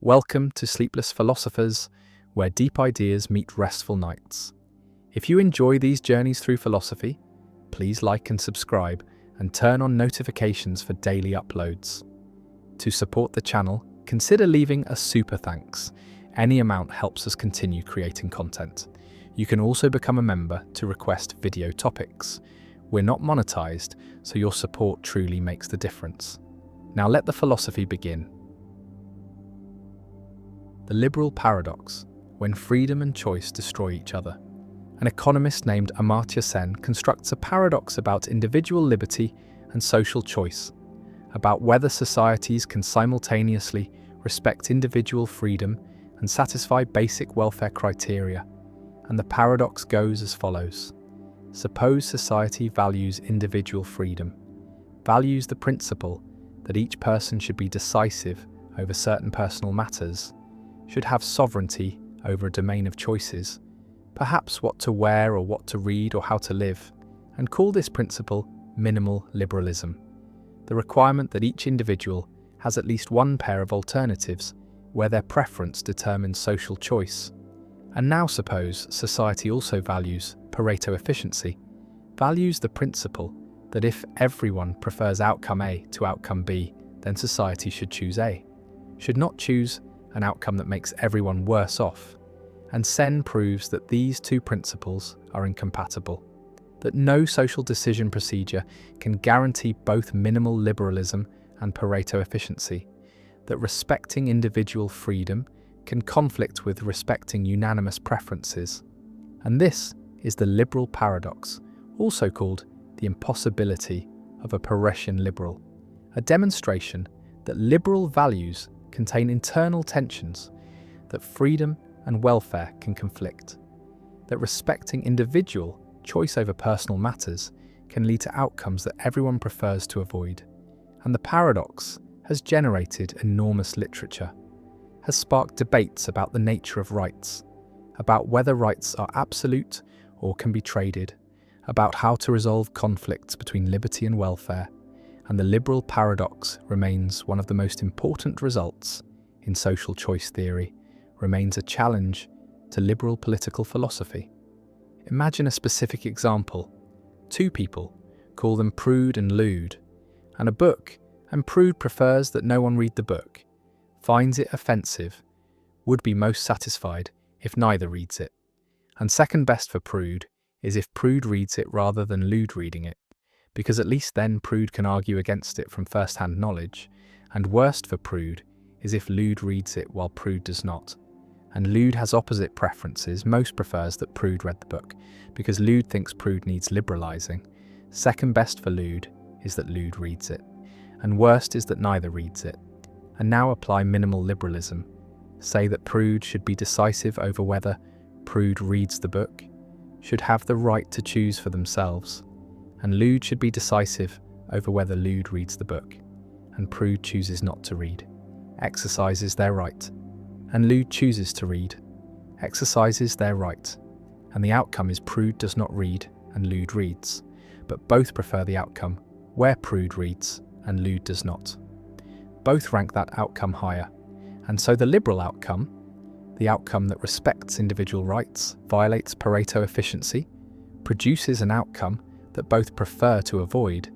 Welcome to Sleepless Philosophers, where deep ideas meet restful nights. If you enjoy these journeys through philosophy, please like and subscribe and turn on notifications for daily uploads. To support the channel, consider leaving a super thanks. Any amount helps us continue creating content. You can also become a member to request video topics. We're not monetized, so your support truly makes the difference. Now let the philosophy begin. The liberal paradox, when freedom and choice destroy each other. An economist named Amartya Sen constructs a paradox about individual liberty and social choice, about whether societies can simultaneously respect individual freedom and satisfy basic welfare criteria. And the paradox goes as follows. Suppose society values individual freedom, values the principle that each person should be decisive over certain personal matters, should have sovereignty over a domain of choices, perhaps what to wear or what to read or how to live, and call this principle minimal liberalism, the requirement that each individual has at least one pair of alternatives where their preference determines social choice. And now suppose society also values Pareto efficiency, values the principle that if everyone prefers outcome A to outcome B, then society should choose A, should not choose an outcome that makes everyone worse off. And Sen proves that these two principles are incompatible, that no social decision procedure can guarantee both minimal liberalism and Pareto efficiency, that respecting individual freedom can conflict with respecting unanimous preferences. And this is the liberal paradox, also called the impossibility of a Paretian liberal, a demonstration that liberal values contain internal tensions, that freedom and welfare can conflict, that respecting individual choice over personal matters can lead to outcomes that everyone prefers to avoid. And the paradox has generated enormous literature, has sparked debates about the nature of rights, about whether rights are absolute or can be traded, about how to resolve conflicts between liberty and welfare. And the liberal paradox remains one of the most important results in social choice theory, remains a challenge to liberal political philosophy. Imagine a specific example. Two people, call them Prude and Lude, and a book, and Prude prefers that no one read the book, finds it offensive, would be most satisfied if neither reads it. And second best for Prude is if Prude reads it rather than Lude reading it, because at least then Prude can argue against it from first-hand knowledge, and worst for Prude is if Lude reads it while Prude does not. And Lude has opposite preferences, most prefers that Prude read the book, because Lude thinks Prude needs liberalising. Second best for Lude is that Lude reads it, and worst is that neither reads it. And now apply minimal liberalism. Say that Prude should be decisive over whether Prude reads the book, should have the right to choose for themselves, and Lude should be decisive over whether Lude reads the book, and Prude chooses not to read, exercises their right, and Lude chooses to read, exercises their right, and the outcome is Prude does not read and Lude reads, but both prefer the outcome where Prude reads and Lude does not. Both rank that outcome higher, and so the liberal outcome, the outcome that respects individual rights, violates Pareto efficiency, produces an outcome that both prefer to avoid,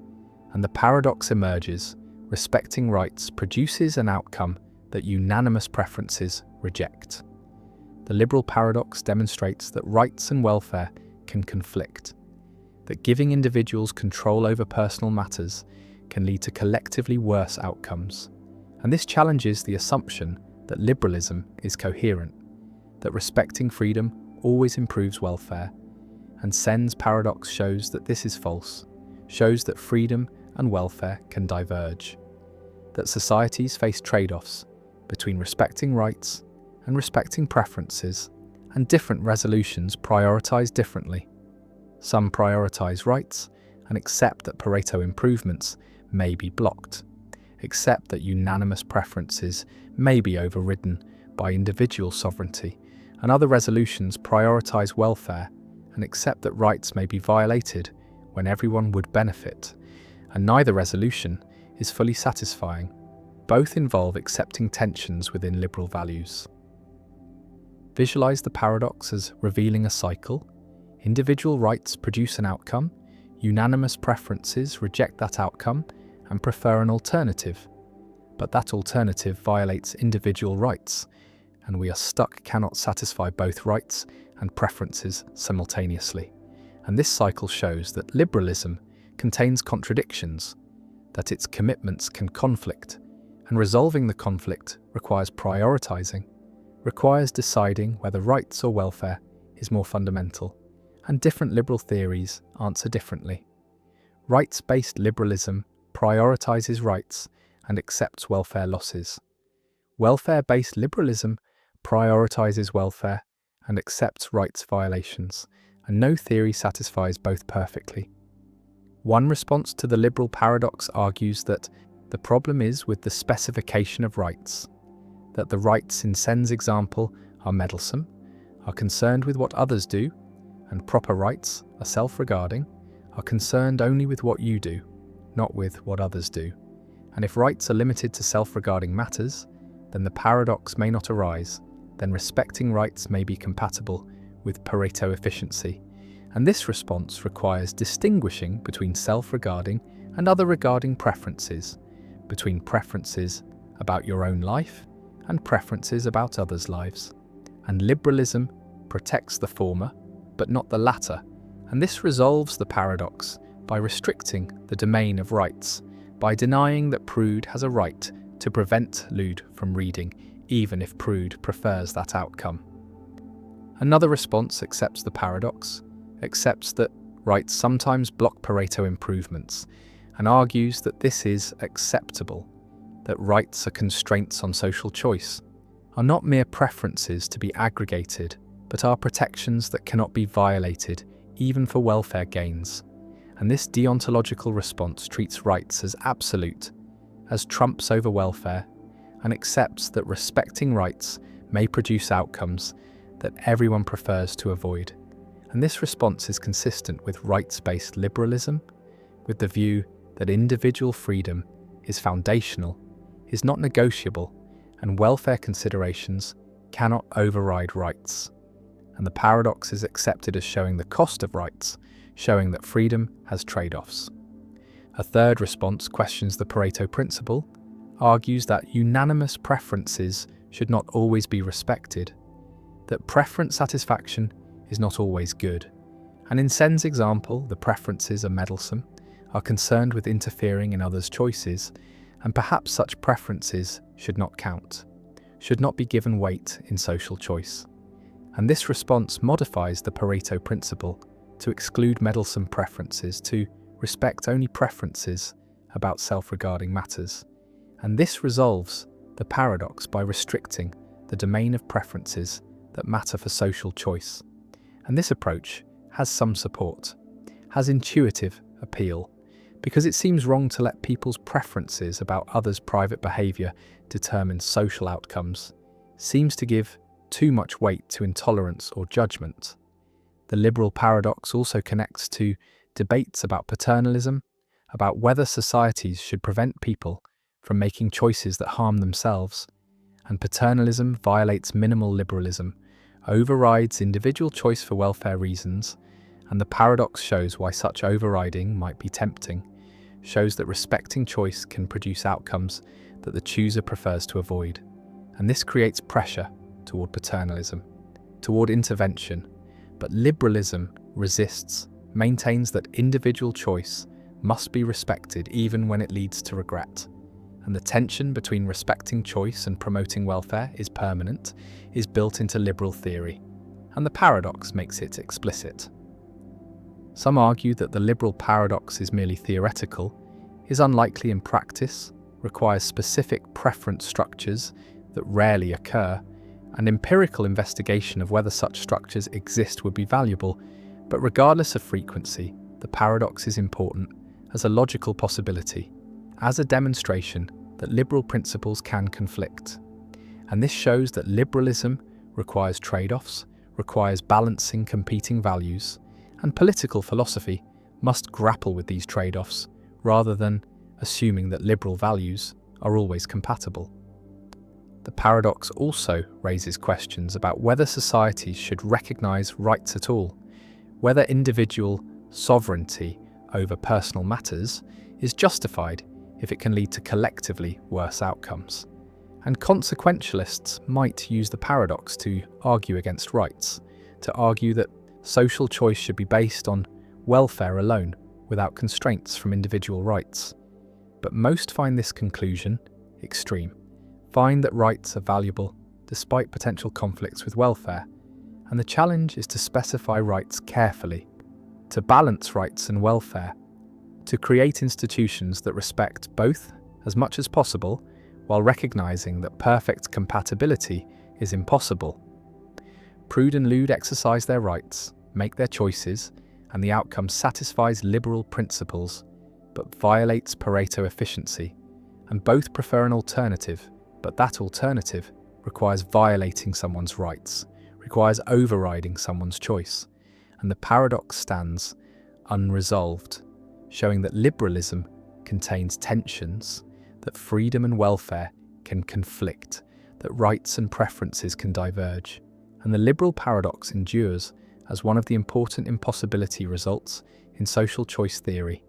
and the paradox emerges, respecting rights produces an outcome that unanimous preferences reject. The liberal paradox demonstrates that rights and welfare can conflict, that giving individuals control over personal matters can lead to collectively worse outcomes. And this challenges the assumption that liberalism is coherent, that respecting freedom always improves welfare. And Sen's paradox shows that this is false, shows that freedom and welfare can diverge, that societies face trade-offs between respecting rights and respecting preferences, and different resolutions prioritize differently. Some prioritize rights and accept that Pareto improvements may be blocked, accept that unanimous preferences may be overridden by individual sovereignty, and other resolutions prioritize welfare and accept that rights may be violated when everyone would benefit, and neither resolution is fully satisfying. Both involve accepting tensions within liberal values. Visualize the paradox as revealing a cycle. Individual rights produce an outcome, unanimous preferences reject that outcome and prefer an alternative. But that alternative violates individual rights, and we are stuck cannot satisfy both rights and preferences simultaneously. And this cycle shows that liberalism contains contradictions, that its commitments can conflict, and resolving the conflict requires prioritizing, requires deciding whether rights or welfare is more fundamental, and different liberal theories answer differently. Rights-based liberalism prioritizes rights and accepts welfare losses. Welfare-based liberalism prioritizes welfare and accepts rights violations, and no theory satisfies both perfectly. One response to the liberal paradox argues that the problem is with the specification of rights, that the rights in Sen's example are meddlesome, are concerned with what others do, and proper rights are self-regarding, are concerned only with what you do, not with what others do. And if rights are limited to self-regarding matters, then the paradox may not arise, then respecting rights may be compatible with Pareto efficiency. And this response requires distinguishing between self-regarding and other regarding preferences, between preferences about your own life and preferences about others' lives. And liberalism protects the former, but not the latter. And this resolves the paradox by restricting the domain of rights, by denying that Prude has a right to prevent Lude from reading, even if Prude prefers that outcome. Another response accepts the paradox, accepts that rights sometimes block Pareto improvements, and argues that this is acceptable, that rights are constraints on social choice, are not mere preferences to be aggregated, but are protections that cannot be violated, even for welfare gains. And this deontological response treats rights as absolute, as trumps over welfare, and accepts that respecting rights may produce outcomes that everyone prefers to avoid. And this response is consistent with rights-based liberalism, with the view that individual freedom is foundational, is not negotiable, and welfare considerations cannot override rights. And the paradox is accepted as showing the cost of rights, showing that freedom has trade-offs. A third response questions the Pareto principle, argues that unanimous preferences should not always be respected, that preference satisfaction is not always good. And in Sen's example, the preferences are meddlesome, are concerned with interfering in others' choices, and perhaps such preferences should not count, should not be given weight in social choice. And this response modifies the Pareto principle to exclude meddlesome preferences, to respect only preferences about self-regarding matters. And this resolves the paradox by restricting the domain of preferences that matter for social choice. And this approach has some support, has intuitive appeal, because it seems wrong to let people's preferences about others' private behaviour determine social outcomes, seems to give too much weight to intolerance or judgment. The liberal paradox also connects to debates about paternalism, about whether societies should prevent people from making choices that harm themselves, and paternalism violates minimal liberalism, overrides individual choice for welfare reasons, and the paradox shows why such overriding might be tempting, shows that respecting choice can produce outcomes that the chooser prefers to avoid. And this creates pressure toward paternalism, toward intervention, but liberalism resists, maintains that individual choice must be respected even when it leads to regret. And the tension between respecting choice and promoting welfare is permanent, is built into liberal theory, and the paradox makes it explicit. Some argue that the liberal paradox is merely theoretical, is unlikely in practice, requires specific preference structures that rarely occur, and empirical investigation of whether such structures exist would be valuable, but regardless of frequency, the paradox is important as a logical possibility, as a demonstration that liberal principles can conflict. And this shows that liberalism requires trade-offs, requires balancing competing values, and political philosophy must grapple with these trade-offs rather than assuming that liberal values are always compatible. The paradox also raises questions about whether societies should recognize rights at all, whether individual sovereignty over personal matters is justified if it can lead to collectively worse outcomes. And consequentialists might use the paradox to argue against rights, to argue that social choice should be based on welfare alone, without constraints from individual rights. But most find this conclusion extreme, find that rights are valuable despite potential conflicts with welfare, and the challenge is to specify rights carefully, to balance rights and welfare, to create institutions that respect both as much as possible while recognizing that perfect compatibility is impossible. Prude and Lude exercise their rights, make their choices, and the outcome satisfies liberal principles but violates Pareto efficiency, and both prefer an alternative, but that alternative requires violating someone's rights, requires overriding someone's choice, and the paradox stands unresolved, showing that liberalism contains tensions, that freedom and welfare can conflict, that rights and preferences can diverge, and the liberal paradox endures as one of the important impossibility results in social choice theory,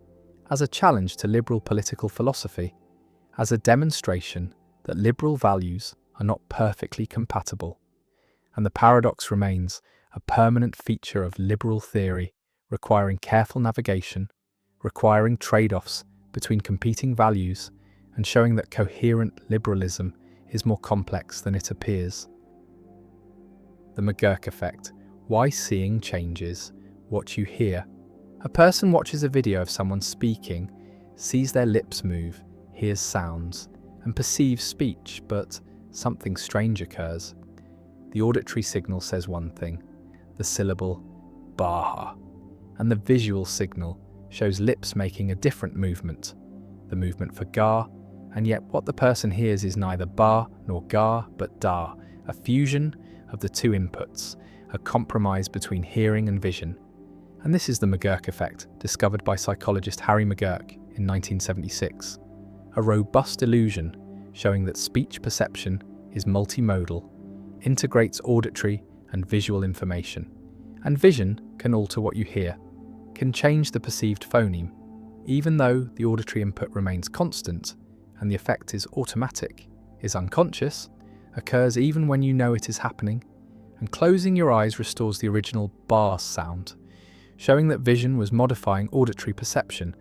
as a challenge to liberal political philosophy, as a demonstration that liberal values are not perfectly compatible. And the paradox remains a permanent feature of liberal theory, requiring careful navigation, requiring trade-offs between competing values, and showing that coherent liberalism is more complex than it appears. The McGurk effect. Why seeing changes what you hear. A person watches a video of someone speaking, sees their lips move, hears sounds, and perceives speech, but something strange occurs. The auditory signal says one thing, the syllable "baha," and the visual signal shows lips making a different movement, the movement for ga, and yet what the person hears is neither ba nor ga but da, a fusion of the two inputs, a compromise between hearing and vision. And this is the McGurk effect, discovered by psychologist Harry McGurk in 1976, a robust illusion showing that speech perception is multimodal, integrates auditory and visual information, and vision can alter what you hear, can change the perceived phoneme, even though the auditory input remains constant and the effect is automatic, is unconscious, occurs even when you know it is happening, and closing your eyes restores the original bar sound, showing that vision was modifying auditory perception,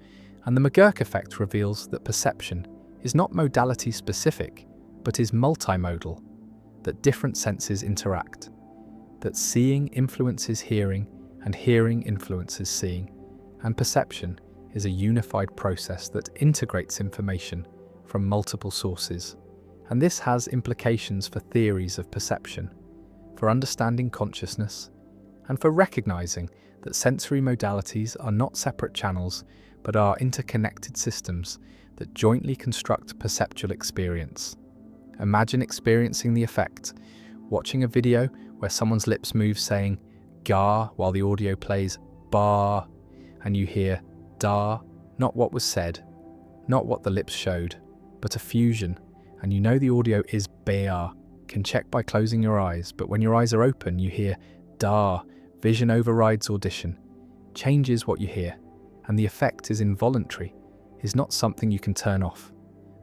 and the McGurk effect reveals that perception is not modality specific, but is multimodal, that different senses interact, that seeing influences hearing and hearing influences seeing, and perception is a unified process that integrates information from multiple sources. And this has implications for theories of perception, for understanding consciousness, and for recognizing that sensory modalities are not separate channels, but are interconnected systems that jointly construct perceptual experience. Imagine experiencing the effect, watching a video where someone's lips move saying ga while the audio plays ba, and you hear da, not what was said, not what the lips showed, but a fusion, and you know the audio is ba, can check by closing your eyes, but when your eyes are open you hear da, vision overrides audition, changes what you hear, and the effect is involuntary, is not something you can turn off.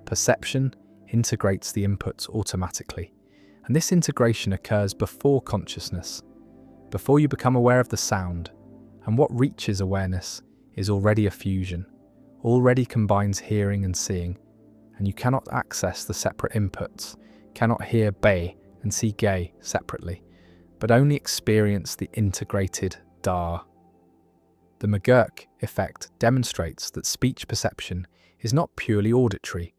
Perception integrates the inputs automatically, and this integration occurs before consciousness, before you become aware of the sound, and what reaches awareness is already a fusion, already combines hearing and seeing, and you cannot access the separate inputs, cannot hear bay and see gay separately, but only experience the integrated da. The McGurk effect demonstrates that speech perception is not purely auditory,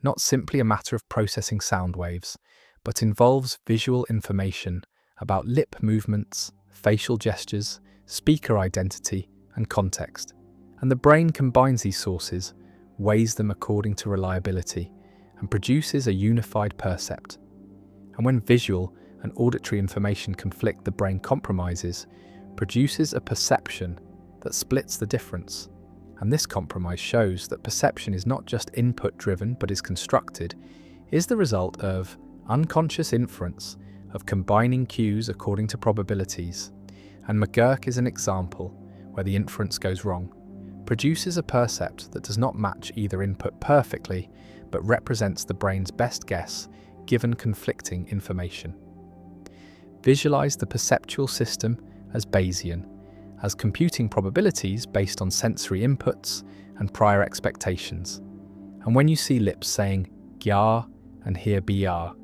not simply a matter of processing sound waves, but involves visual information about lip movements, facial gestures, speaker identity, and context. And the brain combines these sources, weighs them according to reliability, and produces a unified percept. And when visual and auditory information conflict, the brain compromises, produces a perception that splits the difference. and this compromise shows that perception is not just input-driven but is constructed, is the result of unconscious inference, of combining cues according to probabilities. And McGurk is an example where the inference goes wrong, produces a percept that does not match either input perfectly, but represents the brain's best guess given conflicting information. Visualize the perceptual system as Bayesian, as computing probabilities based on sensory inputs and prior expectations. And when you see lips saying gyar and hear br,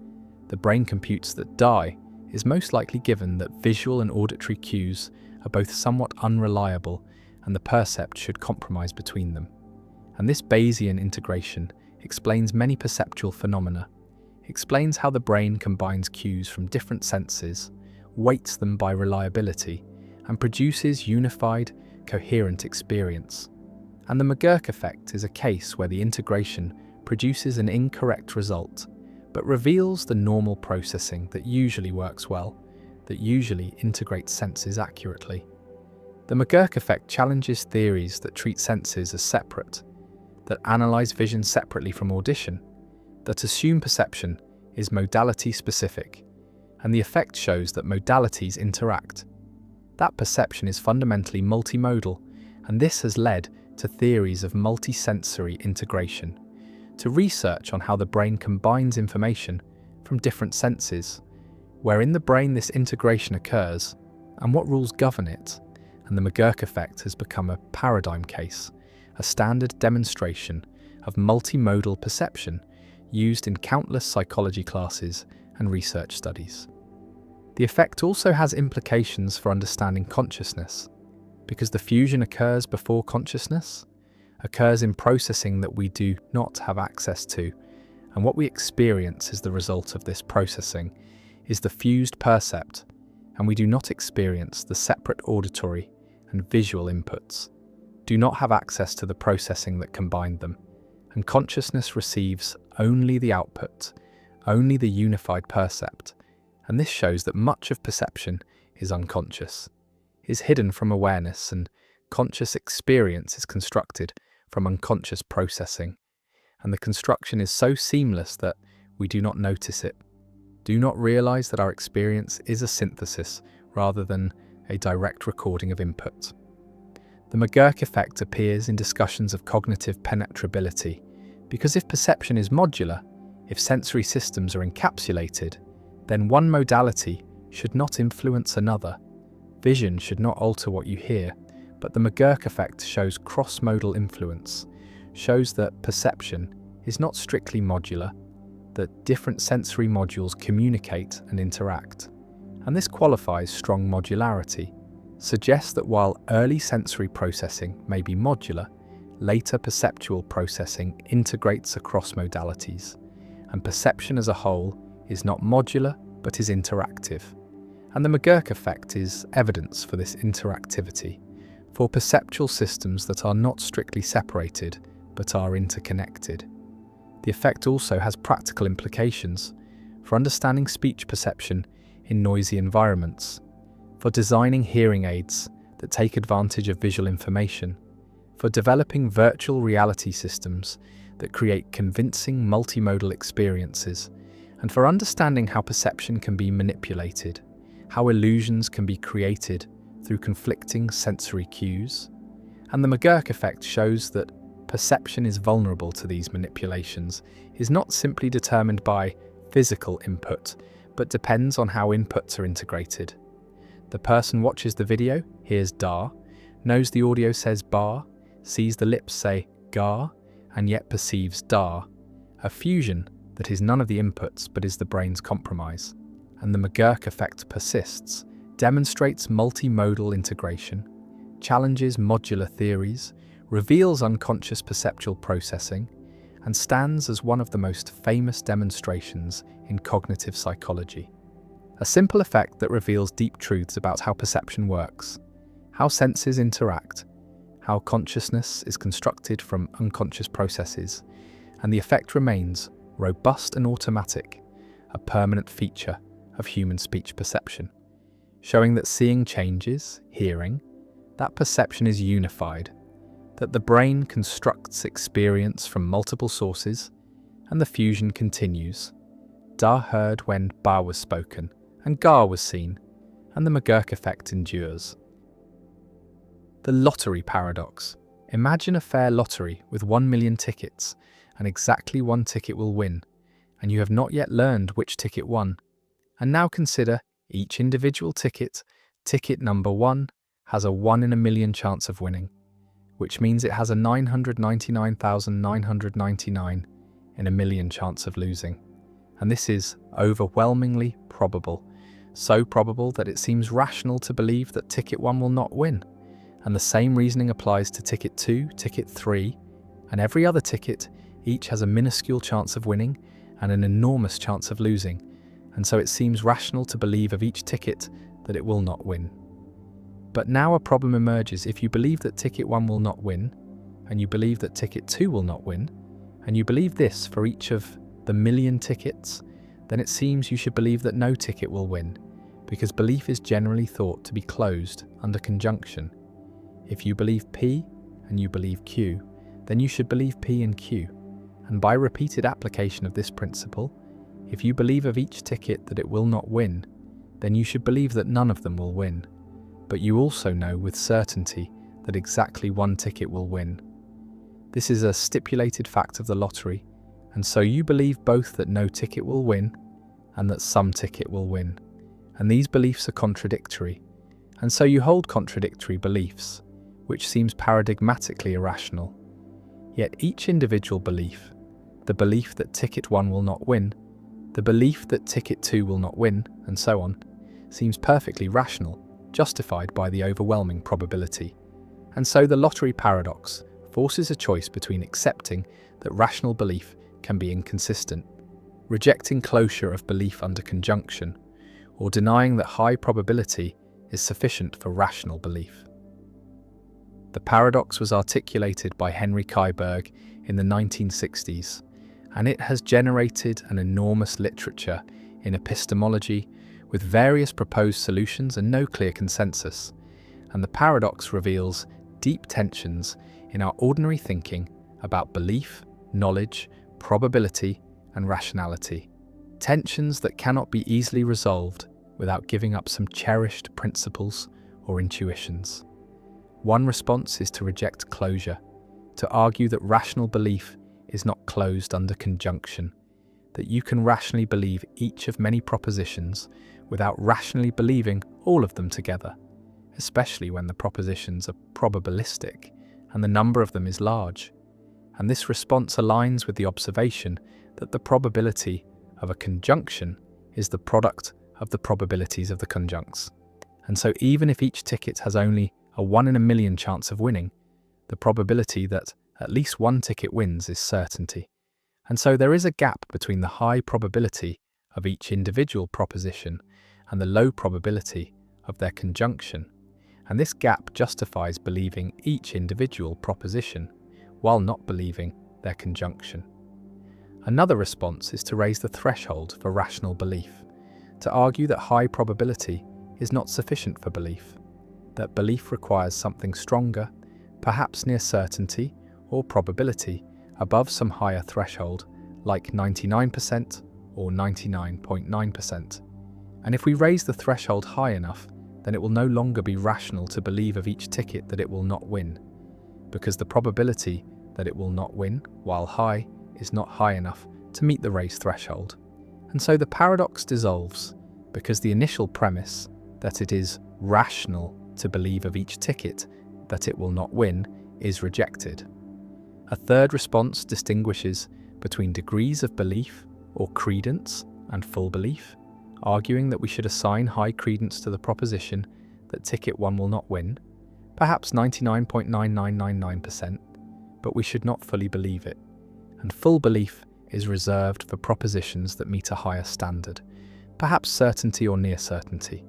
the brain computes that die is most likely given that visual and auditory cues are both somewhat unreliable and the percept should compromise between them. And this Bayesian integration explains many perceptual phenomena, explains how the brain combines cues from different senses, weights them by reliability, and produces unified, coherent experience. And the McGurk effect is a case where the integration produces an incorrect result, but reveals the normal processing that usually works well, that usually integrates senses accurately. The McGurk effect challenges theories that treat senses as separate, that analyze vision separately from audition, that assume perception is modality-specific, and the effect shows that modalities interact. That perception is fundamentally multimodal, and this has led to theories of multisensory integration, to research on how the brain combines information from different senses, where in the brain this integration occurs, and what rules govern it. And the McGurk effect has become a paradigm case, a standard demonstration of multimodal perception used in countless psychology classes and research studies. The effect also has implications for understanding consciousness, because the fusion occurs before consciousness, occurs in processing that we do not have access to, and what we experience as the result of this processing is the fused percept, and we do not experience the separate auditory and visual inputs, do not have access to the processing that combined them, and consciousness receives only the output, only the unified percept, and this shows that much of perception is unconscious, is hidden from awareness, and conscious experience is constructed from unconscious processing, and the construction is so seamless that we do not notice it, do not realize that our experience is a synthesis rather than a direct recording of input. The McGurk effect appears in discussions of cognitive penetrability, because if perception is modular, if sensory systems are encapsulated, then one modality should not influence another. Vision should not alter what you hear, but the McGurk effect shows cross-modal influence, shows that perception is not strictly modular, that different sensory modules communicate and interact. And this qualifies strong modularity, suggests that while early sensory processing may be modular, later perceptual processing integrates across modalities, and perception as a whole is not modular but is interactive. And the McGurk effect is evidence for this interactivity, for perceptual systems that are not strictly separated but are interconnected. The effect also has practical implications for understanding speech perception in noisy environments, for designing hearing aids that take advantage of visual information, for developing virtual reality systems that create convincing multimodal experiences, and for understanding how perception can be manipulated, how illusions can be created through conflicting sensory cues. And the McGurk effect shows that perception is vulnerable to these manipulations, is not simply determined by physical input, but depends on how inputs are integrated. The person watches the video, hears dar, knows the audio says bar, sees the lips say gar, and yet perceives dar, a fusion that is none of the inputs but is the brain's compromise. And the McGurk effect persists, demonstrates multimodal integration, challenges modular theories, reveals unconscious perceptual processing, and stands as one of the most famous demonstrations in cognitive psychology. A simple effect that reveals deep truths about how perception works, how senses interact, how consciousness is constructed from unconscious processes, and the effect remains robust and automatic, a permanent feature of human speech perception, showing that seeing changes, hearing, that perception is unified, that the brain constructs experience from multiple sources, and the fusion continues. Da heard when Ba was spoken, and Ga was seen, and the McGurk effect endures. The lottery paradox. Imagine a fair lottery with 1 million tickets, and exactly one ticket will win, and you have not yet learned which ticket won. And now consider each individual ticket. Ticket number 1 has a 1 in a million chance of winning, which means it has a 999,999 in a million chance of losing. And this is overwhelmingly probable, so probable that it seems rational to believe that ticket 1 will not win. And the same reasoning applies to ticket 2, ticket 3, and every other ticket. Each has a minuscule chance of winning and an enormous chance of losing, and so it seems rational to believe of each ticket that it will not win. But now a problem emerges. If you believe that ticket 1 will not win, and you believe that ticket 2 will not win, and you believe this for each of the million tickets, then it seems you should believe that no ticket will win, because belief is generally thought to be closed under conjunction. If you believe P and you believe Q, then you should believe P and Q. And by repeated application of this principle, if you believe of each ticket that it will not win, then you should believe that none of them will win. But you also know with certainty that exactly one ticket will win. This is a stipulated fact of the lottery, and so you believe both that no ticket will win and that some ticket will win. And these beliefs are contradictory, and so you hold contradictory beliefs, which seems paradigmatically irrational. Yet each individual belief, the belief that ticket 1 will not win, the belief that ticket 2 will not win, and so on, seems perfectly rational, justified by the overwhelming probability. And so the lottery paradox forces a choice between accepting that rational belief can be inconsistent, rejecting closure of belief under conjunction, or denying that high probability is sufficient for rational belief. The paradox was articulated by Henry Kaiberg in the 1960s, and it has generated an enormous literature in epistemology with various proposed solutions and no clear consensus. And the paradox reveals deep tensions in our ordinary thinking about belief, knowledge, probability, and rationality. Tensions that cannot be easily resolved without giving up some cherished principles or intuitions. One response is to reject closure, to argue that rational belief is not closed under conjunction, that you can rationally believe each of many propositions without rationally believing all of them together, especially when the propositions are probabilistic and the number of them is large. And this response aligns with the observation that the probability of a conjunction is the product of the probabilities of the conjuncts. And so even if each ticket has only a 1 in a million chance of winning, the probability that at least one ticket wins is certainty. And so there is a gap between the high probability of each individual proposition and the low probability of their conjunction. And this gap justifies believing each individual proposition while not believing their conjunction. Another response is to raise the threshold for rational belief, to argue that high probability is not sufficient for belief, that belief requires something stronger, perhaps near certainty or probability, above some higher threshold, like 99% or 99.9%. And if we raise the threshold high enough, then it will no longer be rational to believe of each ticket that it will not win, because the probability that it will not win, while high, is not high enough to meet the raised threshold. And so the paradox dissolves, because the initial premise that it is rational to believe of each ticket that it will not win is rejected. A third response distinguishes between degrees of belief or credence and full belief, arguing that we should assign high credence to the proposition that ticket 1 will not win, perhaps 99.9999%, but we should not fully believe it. And full belief is reserved for propositions that meet a higher standard, perhaps certainty or near certainty.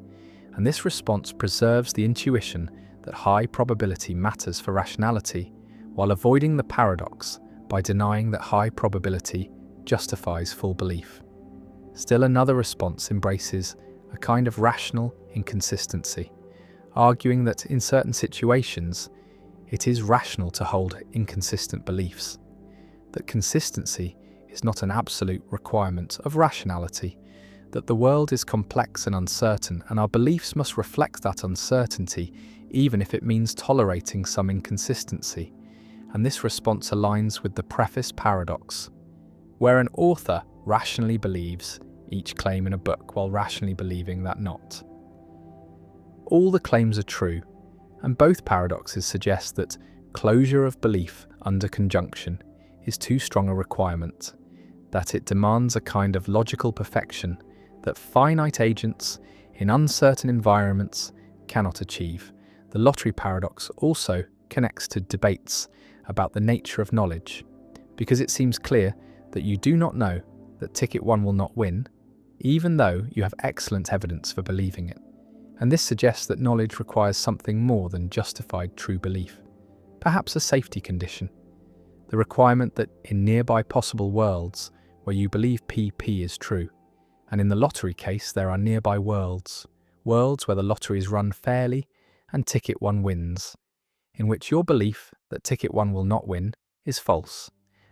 And this response preserves the intuition that high probability matters for rationality, while avoiding the paradox by denying that high probability justifies full belief. Still another response embraces a kind of rational inconsistency, arguing that in certain situations it is rational to hold inconsistent beliefs, that consistency is not an absolute requirement of rationality, that the world is complex and uncertain, and our beliefs must reflect that uncertainty, even if it means tolerating some inconsistency. And this response aligns with the preface paradox, where an author rationally believes each claim in a book while rationally believing that not. All the claims are true, and both paradoxes suggest that closure of belief under conjunction is too strong a requirement, that it demands a kind of logical perfection that finite agents in uncertain environments cannot achieve. The lottery paradox also connects to debates about the nature of knowledge, because it seems clear that you do not know that ticket 1 will not win, even though you have excellent evidence for believing it. And this suggests that knowledge requires something more than justified true belief, perhaps a safety condition, the requirement that in nearby possible worlds where you believe PP is true, and in the lottery case there are nearby worlds where the lottery is run fairly and ticket 1 wins, in which your belief that ticket 1 will not win is false,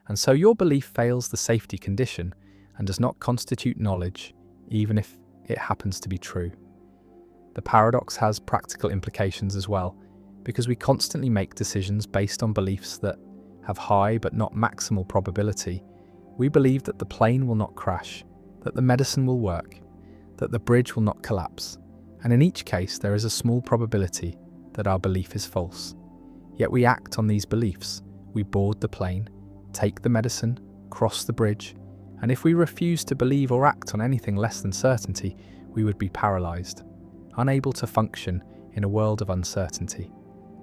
and so your belief fails the safety condition and does not constitute knowledge, even if it happens to be true. The paradox has practical implications as well, because we constantly make decisions based on beliefs that have high but not maximal probability. We believe that the plane will not crash, that the medicine will work, that the bridge will not collapse, and in each case there is a small probability that our belief is false. Yet we act on these beliefs. We board the plane, take the medicine, cross the bridge, and if we refuse to believe or act on anything less than certainty, we would be paralyzed, unable to function in a world of uncertainty.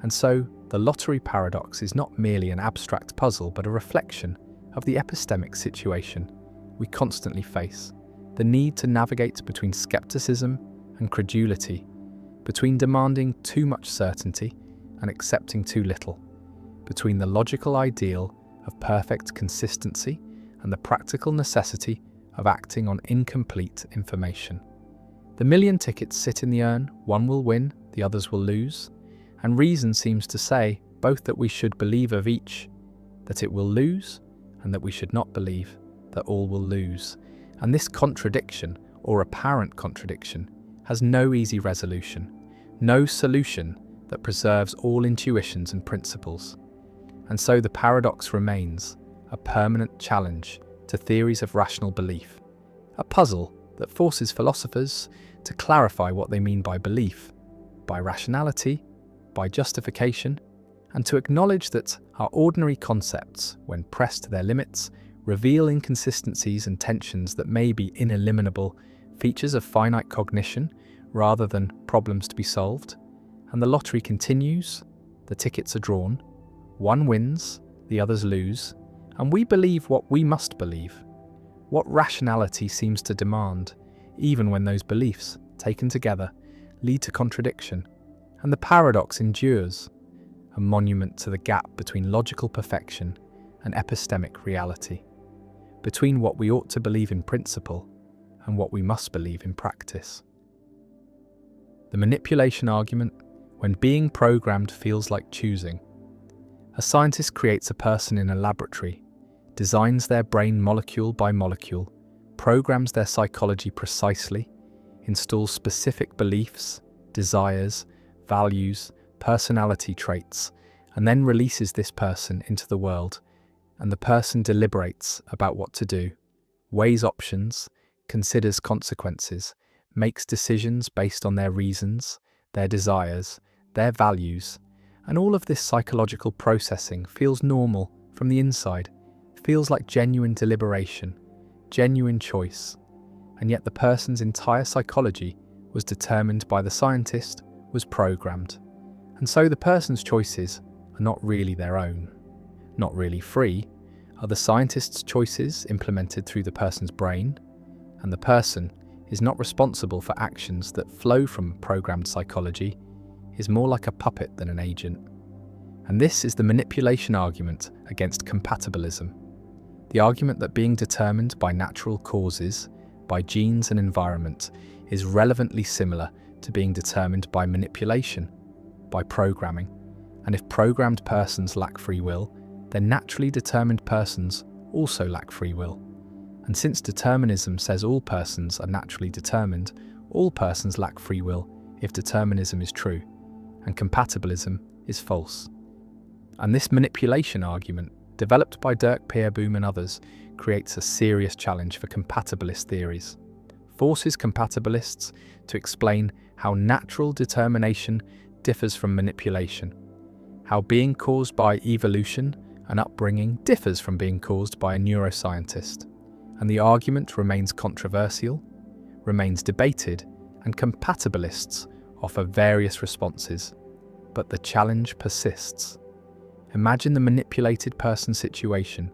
And so, the lottery paradox is not merely an abstract puzzle, but a reflection of the epistemic situation we constantly face, the need to navigate between skepticism and credulity, between demanding too much certainty and accepting too little, between the logical ideal of perfect consistency and the practical necessity of acting on incomplete information. The million tickets sit in the urn, one will win, the others will lose, and reason seems to say both that we should believe of each that it will lose, and that we should not believe that all will lose. And this contradiction, or apparent contradiction, has no easy resolution, no solution that preserves all intuitions and principles. And so the paradox remains a permanent challenge to theories of rational belief, a puzzle that forces philosophers to clarify what they mean by belief, by rationality, by justification, and to acknowledge that our ordinary concepts, when pressed to their limits, reveal inconsistencies and tensions that may be ineliminable features of finite cognition rather than problems to be solved. And the lottery continues, the tickets are drawn, one wins, the others lose, and we believe what we must believe, what rationality seems to demand, even when those beliefs, taken together, lead to contradiction. And the paradox endures, a monument to the gap between logical perfection and epistemic reality, between what we ought to believe in principle and what we must believe in practice. The manipulation argument, when being programmed feels like choosing. A scientist creates a person in a laboratory, designs their brain molecule by molecule, programs their psychology precisely, installs specific beliefs, desires, values, personality traits, and then releases this person into the world, and the person deliberates about what to do, weighs options, considers consequences, makes decisions based on their reasons, their desires, their values, and all of this psychological processing feels normal from the inside, feels like genuine deliberation, genuine choice, and yet the person's entire psychology was determined by the scientist, was programmed. And so the person's choices are not really their own, not really free, are the scientist's choices implemented through the person's brain, and the person is not responsible for actions that flow from programmed psychology, is more like a puppet than an agent. And this is the manipulation argument against compatibilism, the argument that being determined by natural causes, by genes and environment, is relevantly similar to being determined by manipulation, by programming, And if programmed persons lack free will, then naturally determined persons also lack free will. And since determinism says all persons are naturally determined, all persons lack free will if determinism is true, and compatibilism is false. And this manipulation argument, developed by Dirk Pereboom and others, creates a serious challenge for compatibilist theories. Forces compatibilists to explain how natural determination differs from manipulation, how being caused by evolution and upbringing differs from being caused by a neuroscientist. And the argument remains controversial, remains debated, and compatibilists offer various responses. But the challenge persists. Imagine the manipulated person situation.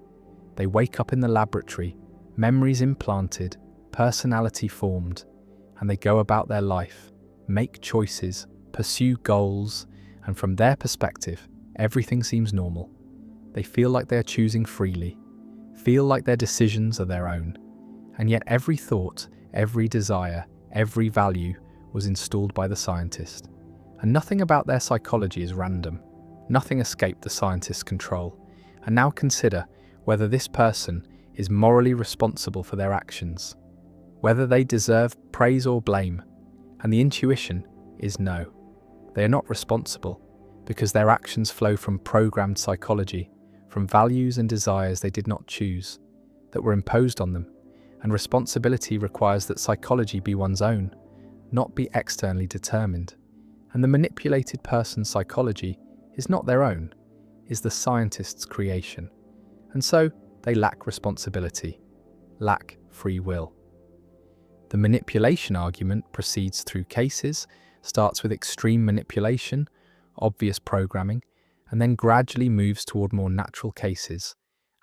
They wake up in the laboratory, memories implanted, personality formed, and they go about their life, make choices, pursue goals, and from their perspective, everything seems normal. They feel like they are choosing freely, feel like their decisions are their own, and yet every thought, every desire, every value was installed by the scientist. And nothing about their psychology is random. Nothing escaped the scientist's control. And now consider whether this person is morally responsible for their actions, whether they deserve praise or blame. And the intuition is no. They are not responsible because their actions flow from programmed psychology, from values and desires they did not choose, that were imposed on them. And responsibility requires that psychology be one's own, not be externally determined. And the manipulated person's psychology is not their own, is the scientist's creation. And so they lack responsibility, lack free will. The manipulation argument proceeds through cases, starts with extreme manipulation, obvious programming, and then gradually moves toward more natural cases,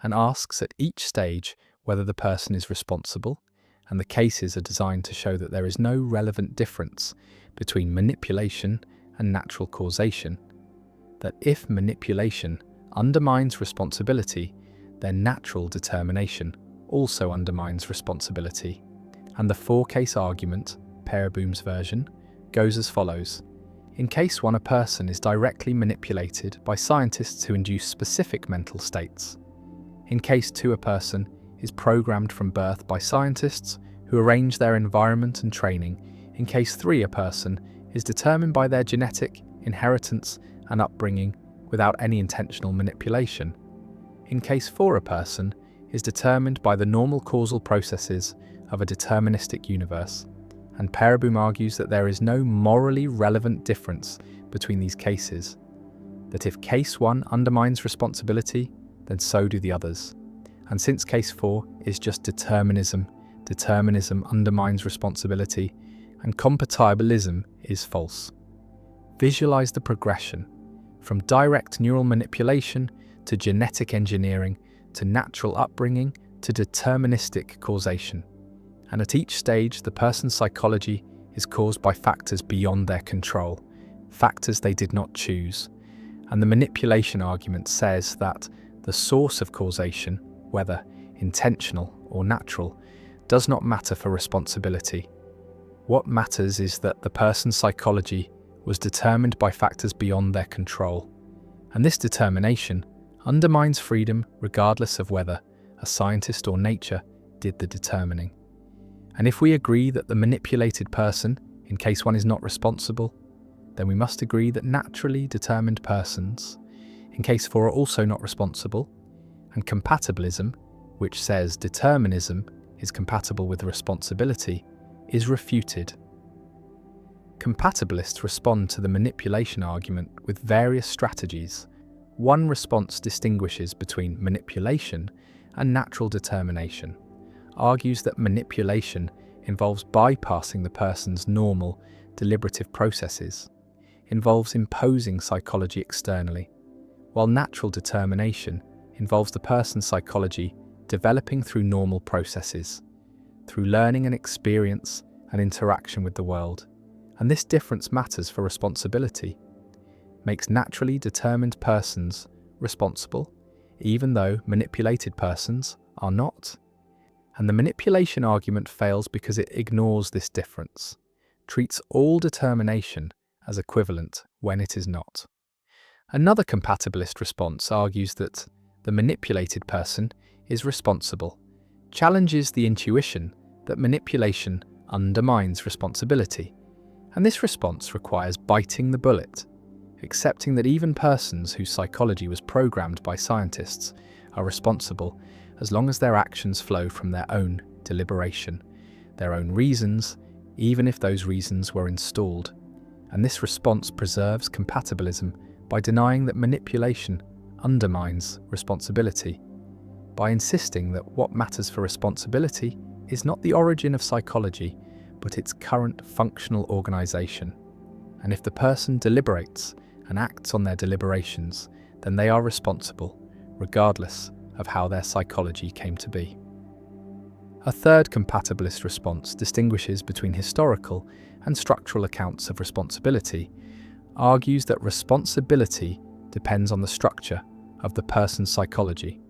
and asks at each stage whether the person is responsible, and the cases are designed to show that there is no relevant difference between manipulation and natural causation, that if manipulation undermines responsibility, then natural determination also undermines responsibility. And the four-case argument, Pereboom's version, goes as follows. In case 1, a person is directly manipulated by scientists who induce specific mental states. In case 2, a person is programmed from birth by scientists who arrange their environment and training. In case 3, a person is determined by their genetic inheritance and upbringing without any intentional manipulation. In case 4, a person is determined by the normal causal processes of a deterministic universe. And Pereboom argues that there is no morally relevant difference between these cases, that if case 1 undermines responsibility, then so do the others. And since case 4 is just determinism, determinism undermines responsibility, and compatibilism is false. Visualize the progression, from direct neural manipulation to genetic engineering to natural upbringing to deterministic causation. And at each stage, the person's psychology is caused by factors beyond their control, factors they did not choose. And the manipulation argument says that the source of causation, whether intentional or natural, does not matter for responsibility. What matters is that the person's psychology was determined by factors beyond their control. And this determination undermines freedom regardless of whether a scientist or nature did the determining. And if we agree that the manipulated person, in case 1, is not responsible, then we must agree that naturally determined persons, in case 4, are also not responsible, and compatibilism, which says determinism is compatible with responsibility, is refuted. Compatibilists respond to the manipulation argument with various strategies. One response distinguishes between manipulation and natural determination, argues that manipulation involves bypassing the person's normal, deliberative processes, involves imposing psychology externally, while natural determination involves the person's psychology developing through normal processes, through learning and experience and interaction with the world. And this difference matters for responsibility, makes naturally determined persons responsible, even though manipulated persons are not. And the manipulation argument fails because it ignores this difference, treats all determination as equivalent when it is not. Another compatibilist response argues that the manipulated person is responsible, challenges the intuition that manipulation undermines responsibility, and this response requires biting the bullet, accepting that even persons whose psychology was programmed by scientists are responsible as long as their actions flow from their own deliberation, their own reasons, even if those reasons were installed. And this response preserves compatibilism by denying that manipulation undermines responsibility, by insisting that what matters for responsibility is not the origin of psychology, but its current functional organization. And if the person deliberates and acts on their deliberations, then they are responsible, regardless of how their psychology came to be. A third compatibilist response distinguishes between historical and structural accounts of responsibility, argues that responsibility depends on the structure of the person's psychology,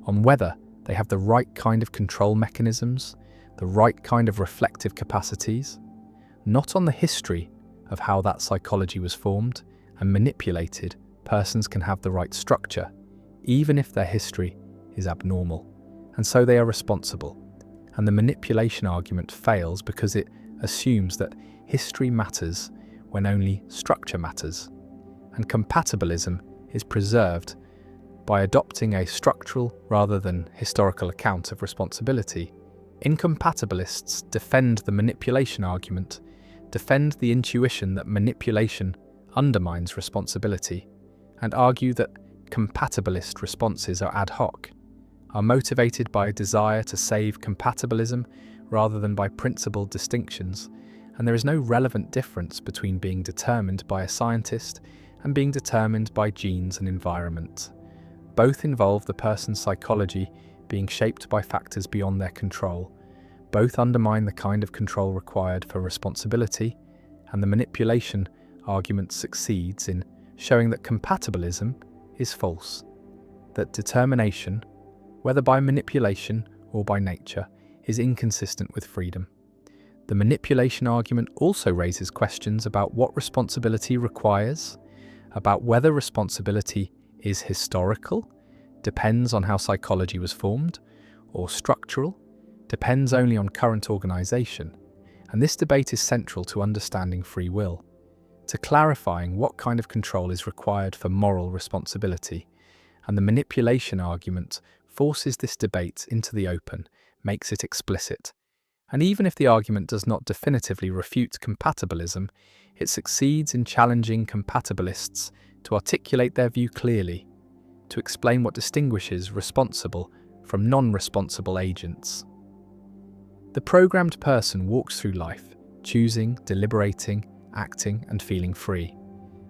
on whether they have the right kind of control mechanisms, the right kind of reflective capacities, not on the history of how that psychology was formed and manipulated. Persons can have the right structure, even if their history is abnormal, and so they are responsible. And the manipulation argument fails because it assumes that history matters when only structure matters, and compatibilism is preserved by adopting a structural rather than historical account of responsibility. Incompatibilists defend the manipulation argument, defend the intuition that manipulation undermines responsibility, and argue that compatibilist responses are ad hoc, are motivated by a desire to save compatibilism rather than by principled distinctions, and there is no relevant difference between being determined by a scientist and being determined by genes and environment. Both involve the person's psychology being shaped by factors beyond their control. Both undermine the kind of control required for responsibility, and the manipulation argument succeeds in showing that compatibilism is false, that determination, whether by manipulation or by nature, is inconsistent with freedom. The manipulation argument also raises questions about what responsibility requires, about whether responsibility is historical, depends on how psychology was formed, or structural, depends only on current organization, and this debate is central to understanding free will, to clarifying what kind of control is required for moral responsibility, and the manipulation argument forces this debate into the open, makes it explicit. And even if the argument does not definitively refute compatibilism, it succeeds in challenging compatibilists to articulate their view clearly, to explain what distinguishes responsible from non-responsible agents. The programmed person walks through life, choosing, deliberating, acting, and feeling free.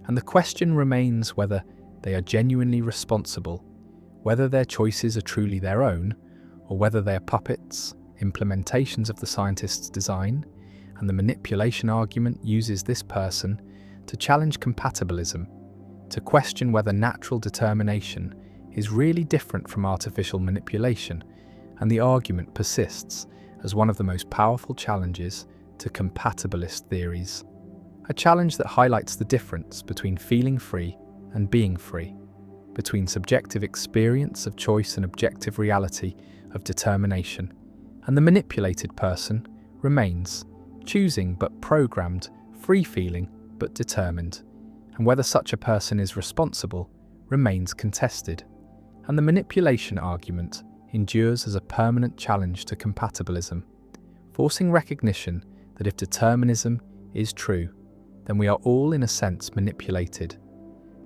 And the question remains whether they are genuinely responsible, whether their choices are truly their own, or whether they are puppets, implementations of the scientist's design. And the manipulation argument uses this person to challenge compatibilism, to question whether natural determination is really different from artificial manipulation, and the argument persists as one of the most powerful challenges to compatibilist theories. A challenge that highlights the difference between feeling free and being free, between subjective experience of choice and objective reality of determination. And the manipulated person remains choosing but programmed, free-feeling but determined. And whether such a person is responsible remains contested. And the manipulation argument endures as a permanent challenge to compatibilism, forcing recognition that if determinism is true, then we are all in a sense manipulated,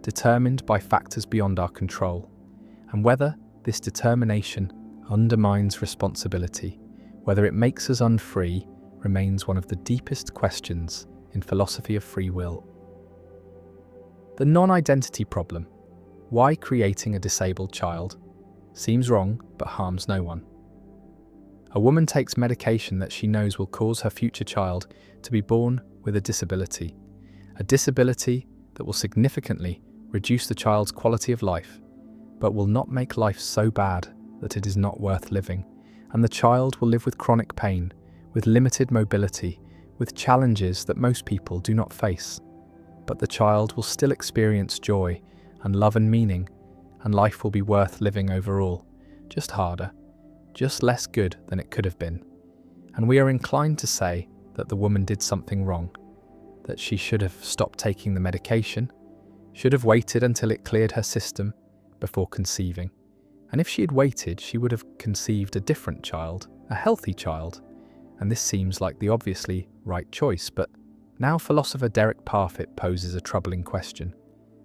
determined by factors beyond our control, and whether this determination undermines responsibility, whether it makes us unfree, remains one of the deepest questions in philosophy of free will. The non-identity problem, why creating a disabled child, seems wrong but harms no one. A woman takes medication that she knows will cause her future child to be born with a disability that will significantly reduce the child's quality of life, but will not make life so bad that it is not worth living, and the child will live with chronic pain, with limited mobility, with challenges that most people do not face. But the child will still experience joy and love and meaning, and life will be worth living overall, just harder, just less good than it could have been. And we are inclined to say that the woman did something wrong, that she should have stopped taking the medication, should have waited until it cleared her system before conceiving. And if she had waited, she would have conceived a different child, a healthy child. And this seems like the obviously right choice, but now philosopher Derek Parfit poses a troubling question.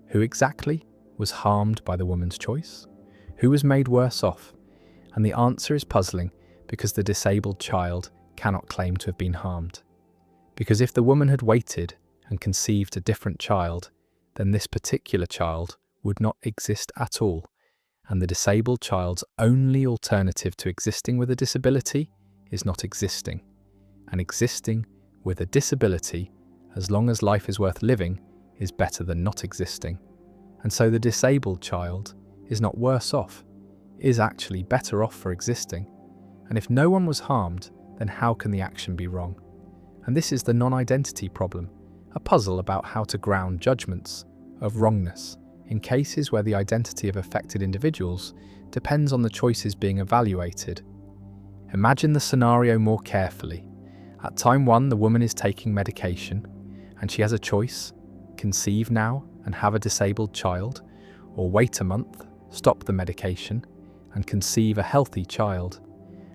Who exactly was harmed by the woman's choice? Who was made worse off? And the answer is puzzling because the disabled child cannot claim to have been harmed. Because if the woman had waited and conceived a different child, then this particular child would not exist at all, and the disabled child's only alternative to existing with a disability is not existing. And existing with a disability, as long as life is worth living, is better than not existing. And so the disabled child is not worse off, is actually better off for existing. And if no one was harmed, then how can the action be wrong? And this is the non-identity problem, a puzzle about how to ground judgments of wrongness in cases where the identity of affected individuals depends on the choices being evaluated. Imagine the scenario more carefully. At time 1, the woman is taking medication, and she has a choice: conceive now and have a disabled child, or wait a month, stop the medication, and conceive a healthy child.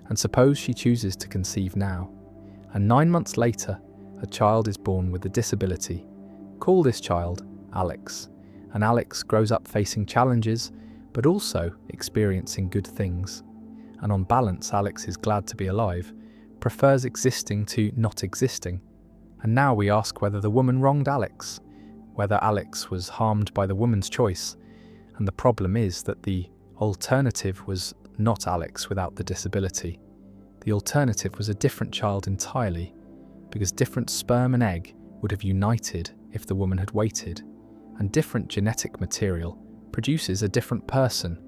And suppose she chooses to conceive now, and 9 months later, a child is born with a disability. Call this child Alex, and Alex grows up facing challenges, but also experiencing good things. And on balance, Alex is glad to be alive, prefers existing to not existing. And now we ask whether the woman wronged Alex, whether Alex was harmed by the woman's choice. And the problem is that the alternative was not Alex without the disability. The alternative was a different child entirely, because different sperm and egg would have united if the woman had waited, and different genetic material produces a different person.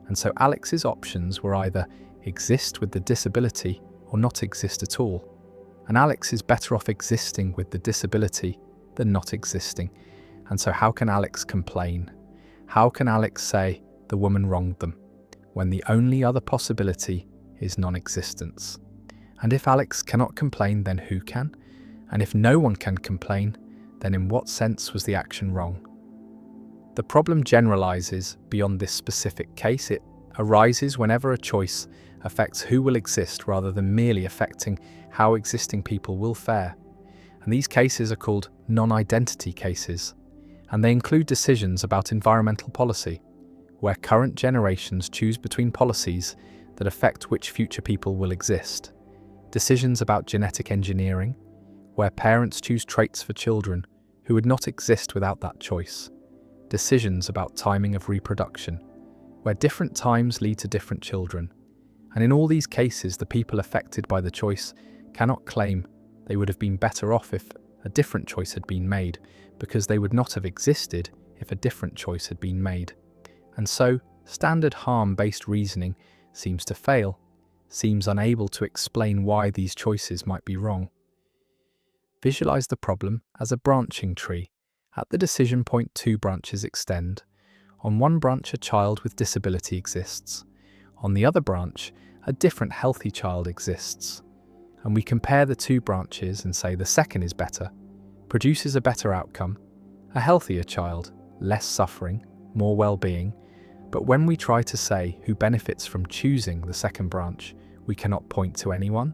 And so Alex's options were either exist with the disability or not exist at all. And Alex is better off existing with the disability than not existing. And so how can Alex complain? How can Alex say the woman wronged them, when the only other possibility is non-existence? And if Alex cannot complain, then who can? And if no one can complain, then in what sense was the action wrong? The problem generalizes beyond this specific case. It arises whenever a choice affects who will exist rather than merely affecting how existing people will fare. And these cases are called non-identity cases, and they include decisions about environmental policy, where current generations choose between policies that affect which future people will exist. Decisions about genetic engineering, where parents choose traits for children who would not exist without that choice. Decisions about timing of reproduction, where different times lead to different children. And in all these cases, the people affected by the choice cannot claim they would have been better off if a different choice had been made, because they would not have existed if a different choice had been made. And so, standard harm-based reasoning seems to fail, seems unable to explain why these choices might be wrong. Visualize the problem as a branching tree. At the decision point, 2 branches extend. On one branch, a child with disability exists. On the other branch, a different healthy child exists. And we compare the 2 branches and say the second is better, produces a better outcome, a healthier child, less suffering, more well-being. But when we try to say who benefits from choosing the second branch, we cannot point to anyone.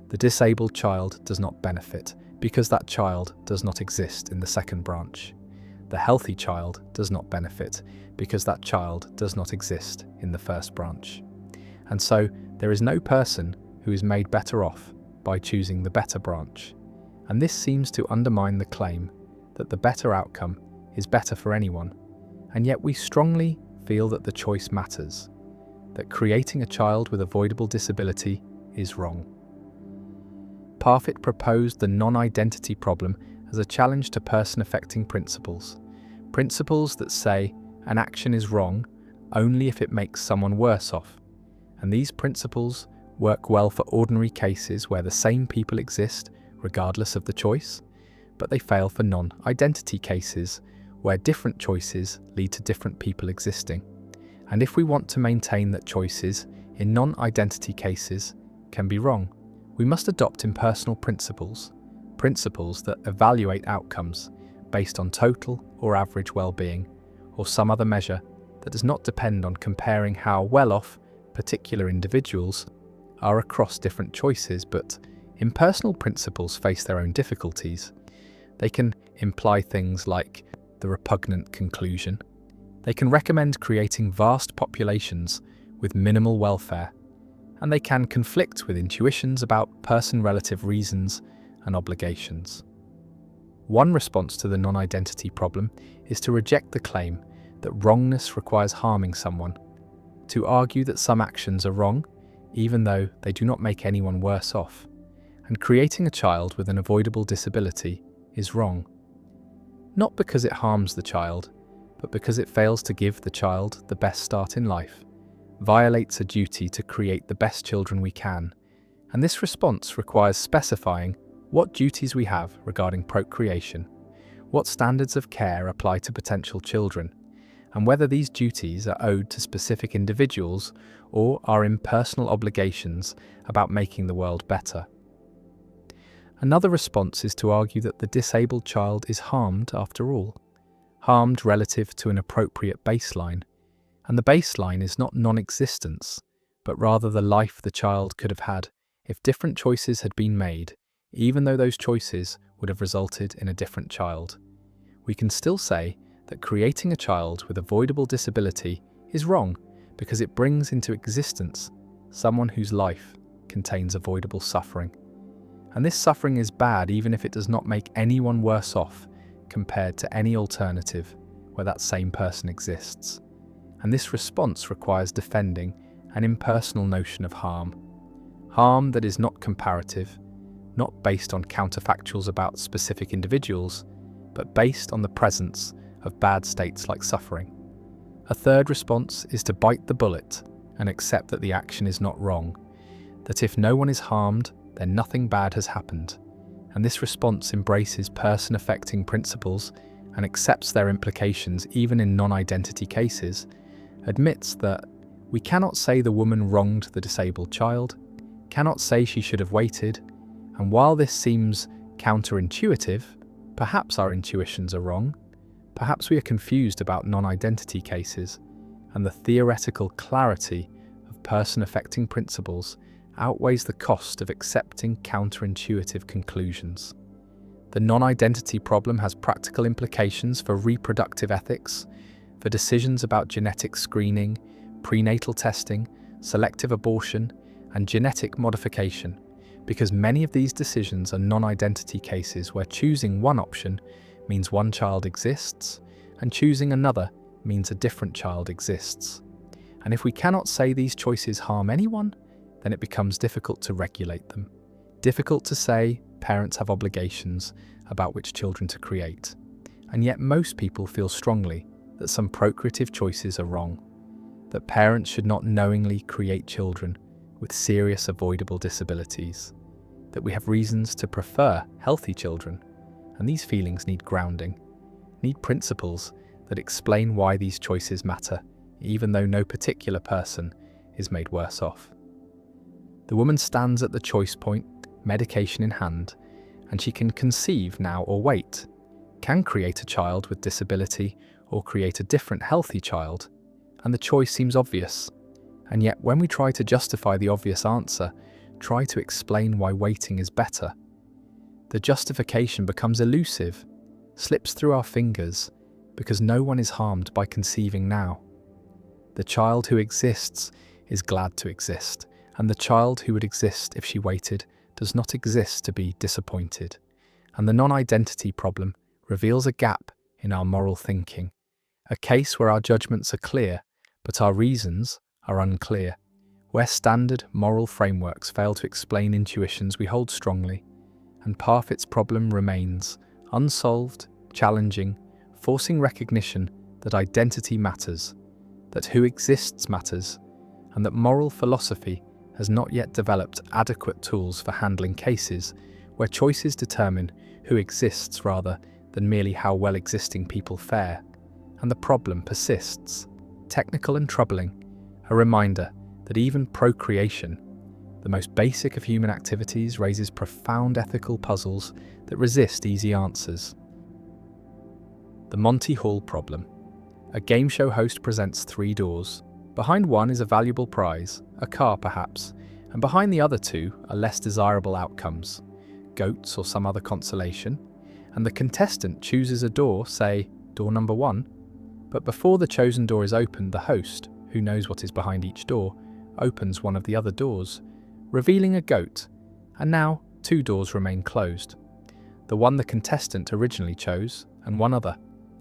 The disabled child does not benefit, because that child does not exist in the second branch. The healthy child does not benefit, because that child does not exist in the first branch. And so, there is no person who is made better off by choosing the better branch. And this seems to undermine the claim that the better outcome is better for anyone. And yet we strongly feel that the choice matters, that creating a child with avoidable disability is wrong. Parfit proposed the non-identity problem as a challenge to person-affecting principles. Principles that say an action is wrong only if it makes someone worse off. And these principles work well for ordinary cases where the same people exist regardless of the choice, but they fail for non-identity cases where different choices lead to different people existing. And if we want to maintain that choices in non-identity cases can be wrong, we must adopt impersonal principles, principles that evaluate outcomes based on total or average well-being, or some other measure that does not depend on comparing how well-off particular individuals are across different choices. But impersonal principles face their own difficulties. They can imply things like the repugnant conclusion. They can recommend creating vast populations with minimal welfare, and they can conflict with intuitions about person-relative reasons and obligations. One response to the non-identity problem is to reject the claim that wrongness requires harming someone, to argue that some actions are wrong, even though they do not make anyone worse off, and creating a child with an avoidable disability is wrong. Not because it harms the child, but because it fails to give the child the best start in life, violates a duty to create the best children we can, and this response requires specifying what duties we have regarding procreation, what standards of care apply to potential children, and whether these duties are owed to specific individuals or are impersonal obligations about making the world better. Another response is to argue that the disabled child is harmed after all, harmed relative to an appropriate baseline, and the baseline is not non-existence, but rather the life the child could have had if different choices had been made, even though those choices would have resulted in a different child. We can still say that creating a child with avoidable disability is wrong because it brings into existence someone whose life contains avoidable suffering. And this suffering is bad even if it does not make anyone worse off compared to any alternative where that same person exists. And this response requires defending an impersonal notion of harm. Harm that is not comparative, not based on counterfactuals about specific individuals, but based on the presence of bad states like suffering. A third response is to bite the bullet and accept that the action is not wrong, that if no one is harmed, then nothing bad has happened. And this response embraces person-affecting principles and accepts their implications even in non-identity cases, admits that we cannot say the woman wronged the disabled child, cannot say she should have waited, and while this seems counterintuitive, perhaps our intuitions are wrong, perhaps we are confused about non-identity cases, and the theoretical clarity of person-affecting principles outweighs the cost of accepting counterintuitive conclusions. The non-identity problem has practical implications for reproductive ethics, for decisions about genetic screening, prenatal testing, selective abortion, and genetic modification, because many of these decisions are non-identity cases where choosing one option means one child exists, and choosing another means a different child exists. And if we cannot say these choices harm anyone, then it becomes difficult to regulate them. Difficult to say parents have obligations about which children to create. And yet most people feel strongly that some procreative choices are wrong, that parents should not knowingly create children with serious avoidable disabilities, that we have reasons to prefer healthy children, and these feelings need grounding, need principles that explain why these choices matter, even though no particular person is made worse off. The woman stands at the choice point, medication in hand, and she can conceive now or wait, can create a child with disability or create a different healthy child, and the choice seems obvious. And yet when we try to justify the obvious answer, try to explain why waiting is better, the justification becomes elusive, slips through our fingers, because no one is harmed by conceiving now. The child who exists is glad to exist, and the child who would exist if she waited does not exist to be disappointed. And the non-identity problem reveals a gap in our moral thinking, a case where our judgments are clear, but our reasons are unclear, where standard moral frameworks fail to explain intuitions we hold strongly, and Parfit's problem remains unsolved, challenging, forcing recognition that identity matters, that who exists matters, and that moral philosophy has not yet developed adequate tools for handling cases where choices determine who exists rather than merely how well existing people fare, and the problem persists, technical and troubling, a reminder that even procreation, the most basic of human activities, raises profound ethical puzzles that resist easy answers. The Monty Hall problem. A game show host presents 3 doors. Behind one is a valuable prize, a car perhaps, and behind the other 2 are less desirable outcomes, goats or some other consolation, and the contestant chooses a door, say, door number 1, but before the chosen door is opened, the host, who knows what is behind each door, opens one of the other doors, revealing a goat, and now 2 doors remain closed. The one the contestant originally chose, and one other,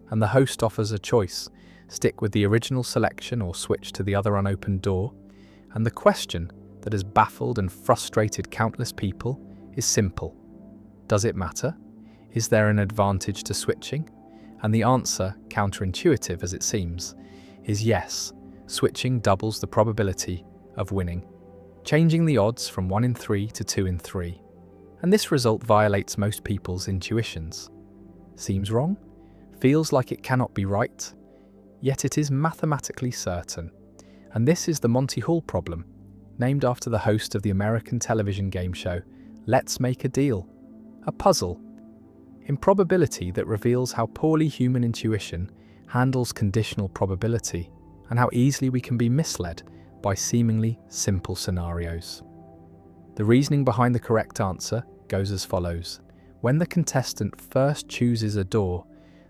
and the host offers a choice: stick with the original selection or switch to the other unopened door, and the question that has baffled and frustrated countless people is simple. Does it matter? Is there an advantage to switching? And the answer, counterintuitive as it seems, is yes. Switching doubles the probability of winning, changing the odds from 1 in 3 to 2 in 3. And this result violates most people's intuitions. Seems wrong? Feels like it cannot be right? Yet it is mathematically certain. And this is the Monty Hall problem, named after the host of the American television game show Let's Make a Deal, a puzzle in probability that reveals how poorly human intuition handles conditional probability and how easily we can be misled by seemingly simple scenarios. The reasoning behind the correct answer goes as follows. When the contestant first chooses a door,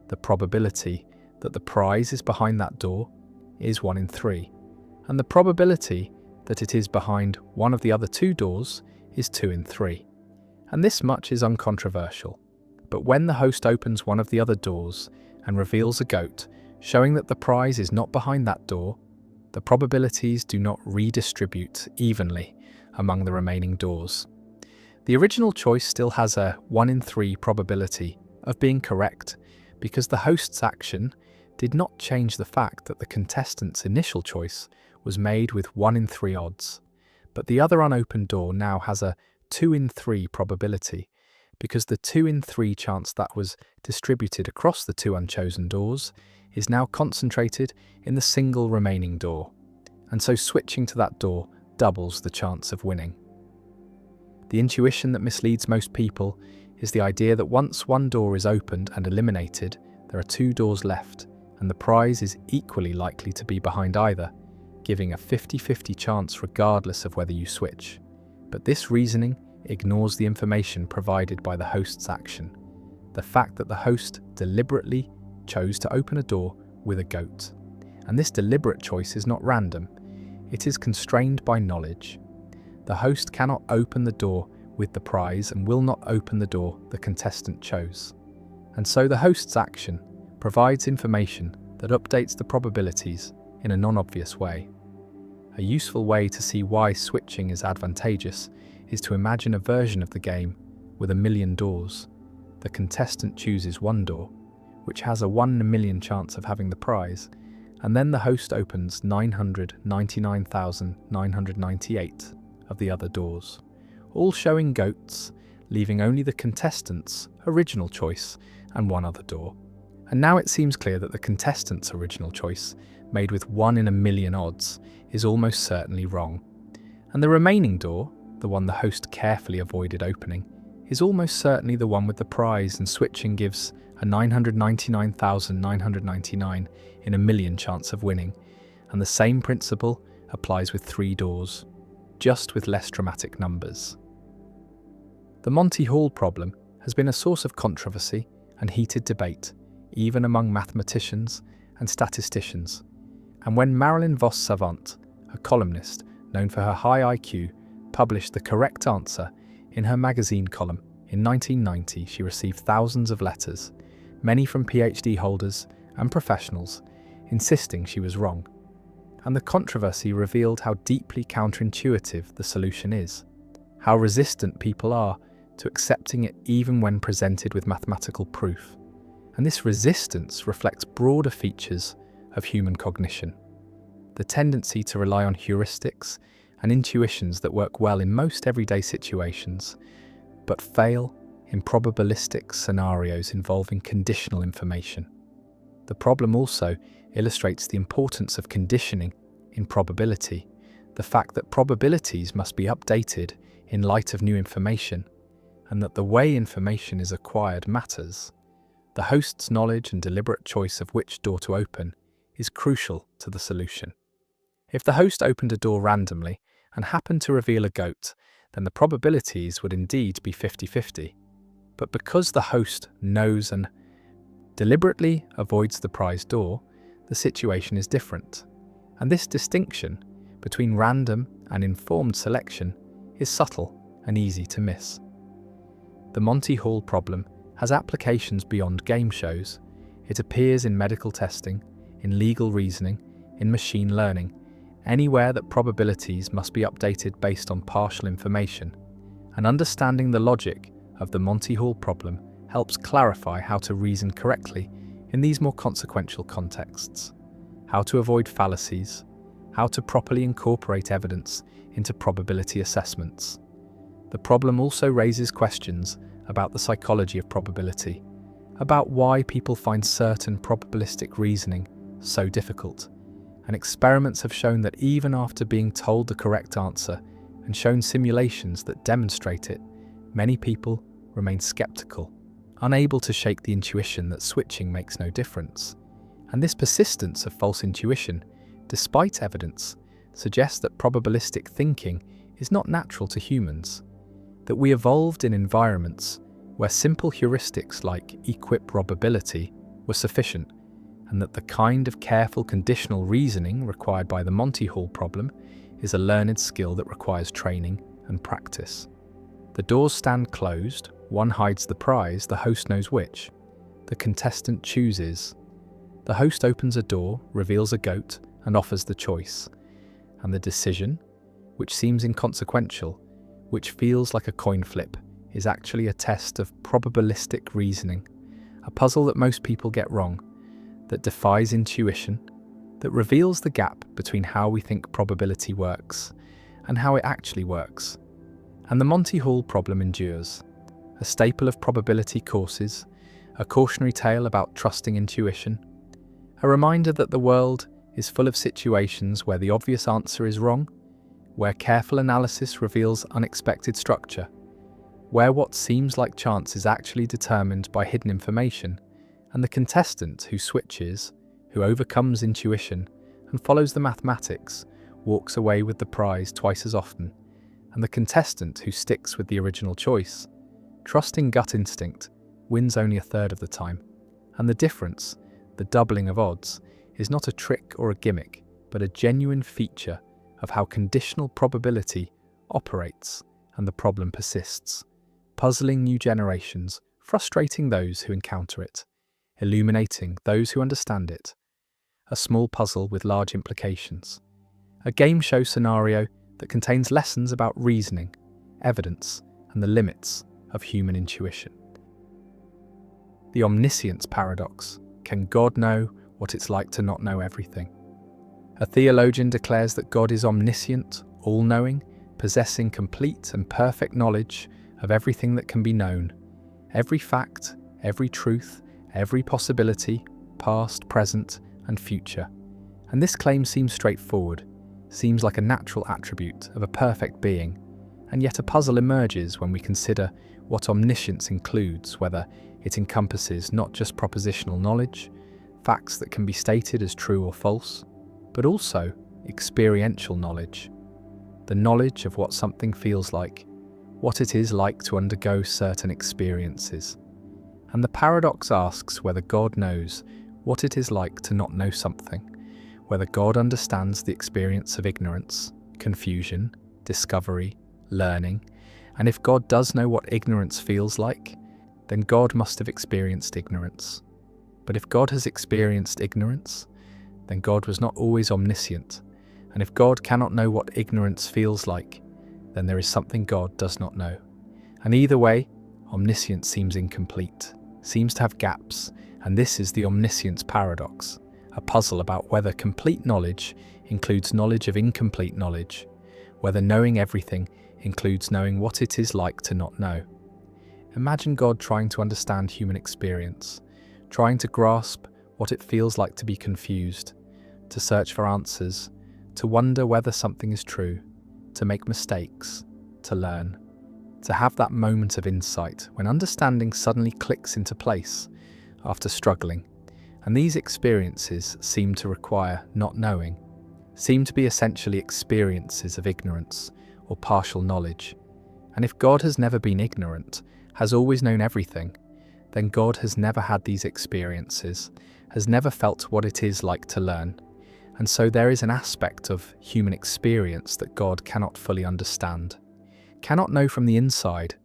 the probability that the prize is behind that door is 1 in 3, and the probability that it is behind one of the other 2 doors is 2 in 3. And this much is uncontroversial. But when the host opens one of the other doors and reveals a goat, showing that the prize is not behind that door, the probabilities do not redistribute evenly among the remaining doors. The original choice still has a 1 in 3 probability of being correct because the host's action did not change the fact that the contestant's initial choice was made with 1 in 3 odds. But the other unopened door now has a 2 in 3 probability because the 2 in 3 chance that was distributed across the 2 unchosen doors is now concentrated in the single remaining door, and so switching to that door doubles the chance of winning. The intuition that misleads most people is the idea that once one door is opened and eliminated, there are 2 doors left, and the prize is equally likely to be behind either, giving a 50-50 chance regardless of whether you switch. But this reasoning ignores the information provided by the host's action, the fact that the host deliberately chose to open a door with a goat. And this deliberate choice is not random, it is constrained by knowledge. The host cannot open the door with the prize and will not open the door the contestant chose. And so the host's action provides information that updates the probabilities in a non-obvious way. A useful way to see why switching is advantageous is to imagine a version of the game with 1,000,000 doors. The contestant chooses one door, which has a 1 in a million chance of having the prize, and then the host opens 999,998 of the other doors, all showing goats, leaving only the contestant's original choice and one other door. And now it seems clear that the contestant's original choice, made with 1 in a million odds, is almost certainly wrong. And the remaining door, the one the host carefully avoided opening, is almost certainly the one with the prize, and switching gives a 999,999 in a million chance of winning. And the same principle applies with 3 doors, just with less dramatic numbers. The Monty Hall problem has been a source of controversy and heated debate, even among mathematicians and statisticians. And when Marilyn Vos Savant, a columnist known for her high IQ, published the correct answer in her magazine column in 1990, she received thousands of letters, many from PhD holders and professionals, insisting she was wrong. And the controversy revealed how deeply counterintuitive the solution is, how resistant people are to accepting it even when presented with mathematical proof. And this resistance reflects broader features of human cognition. The tendency to rely on heuristics and intuitions that work well in most everyday situations, but fail in probabilistic scenarios involving conditional information. The problem also illustrates the importance of conditioning in probability, the fact that probabilities must be updated in light of new information, and that the way information is acquired matters. The host's knowledge and deliberate choice of which door to open is crucial to the solution. If the host opened a door randomly and happened to reveal a goat, then the probabilities would indeed be 50-50. But because the host knows and deliberately avoids the prize door, the situation is different. And this distinction between random and informed selection is subtle and easy to miss. The Monty Hall problem has applications beyond game shows. It appears in medical testing, in legal reasoning, in machine learning, anywhere that probabilities must be updated based on partial information. And understanding the logic of the Monty Hall problem helps clarify how to reason correctly in these more consequential contexts, how to avoid fallacies, how to properly incorporate evidence into probability assessments. The problem also raises questions about the psychology of probability, about why people find certain probabilistic reasoning so difficult. And experiments have shown that even after being told the correct answer and shown simulations that demonstrate it, many people remain skeptical, unable to shake the intuition that switching makes no difference. And this persistence of false intuition, despite evidence, suggests that probabilistic thinking is not natural to humans, that we evolved in environments where simple heuristics like equiprobability were sufficient, and that the kind of careful conditional reasoning required by the Monty Hall problem is a learned skill that requires training and practice. The doors stand closed, one hides the prize, the host knows which. The contestant chooses. The host opens a door, reveals a goat, and offers the choice. And the decision, which seems inconsequential, which feels like a coin flip, is actually a test of probabilistic reasoning, a puzzle that most people get wrong, that defies intuition, that reveals the gap between how we think probability works and how it actually works. And the Monty Hall problem endures, a staple of probability courses, a cautionary tale about trusting intuition, a reminder that the world is full of situations where the obvious answer is wrong, where careful analysis reveals unexpected structure, where what seems like chance is actually determined by hidden information, and the contestant who switches, who overcomes intuition and follows the mathematics, walks away with the prize twice as often, and the contestant who sticks with the original choice, trusting gut instinct, wins only a third of the time. And the difference, the doubling of odds, is not a trick or a gimmick, but a genuine feature of how conditional probability operates, and the problem persists, puzzling new generations, frustrating those who encounter it, illuminating those who understand it. A small puzzle with large implications. A game show scenario that contains lessons about reasoning, evidence, and the limits of human intuition. The omniscience paradox. Can God know what it's like to not know everything? A theologian declares that God is omniscient, all-knowing, possessing complete and perfect knowledge of everything that can be known, every fact, every truth, every possibility, past, present, and future. And this claim seems straightforward, seems like a natural attribute of a perfect being, and yet a puzzle emerges when we consider what omniscience includes, whether it encompasses not just propositional knowledge, facts that can be stated as true or false, but also experiential knowledge, the knowledge of what something feels like, what it is like to undergo certain experiences. And the paradox asks whether God knows what it is like to not know something, whether God understands the experience of ignorance, confusion, discovery, learning, and if God does know what ignorance feels like, then God must have experienced ignorance. But if God has experienced ignorance, then God was not always omniscient, and if God cannot know what ignorance feels like, then there is something God does not know. And either way, omniscience seems incomplete, seems to have gaps, and this is the omniscience paradox, a puzzle about whether complete knowledge includes knowledge of incomplete knowledge, whether knowing everything includes knowing what it is like to not know. Imagine God trying to understand human experience, trying to grasp what it feels like to be confused, to search for answers, to wonder whether something is true, to make mistakes, to learn, to have that moment of insight when understanding suddenly clicks into place after struggling. And these experiences seem to require not knowing, seem to be essentially experiences of ignorance or partial knowledge. And if God has never been ignorant, has always known everything, then God has never had these experiences, has never felt what it is like to learn. And so there is an aspect of human experience that God cannot fully understand, cannot know from the inside.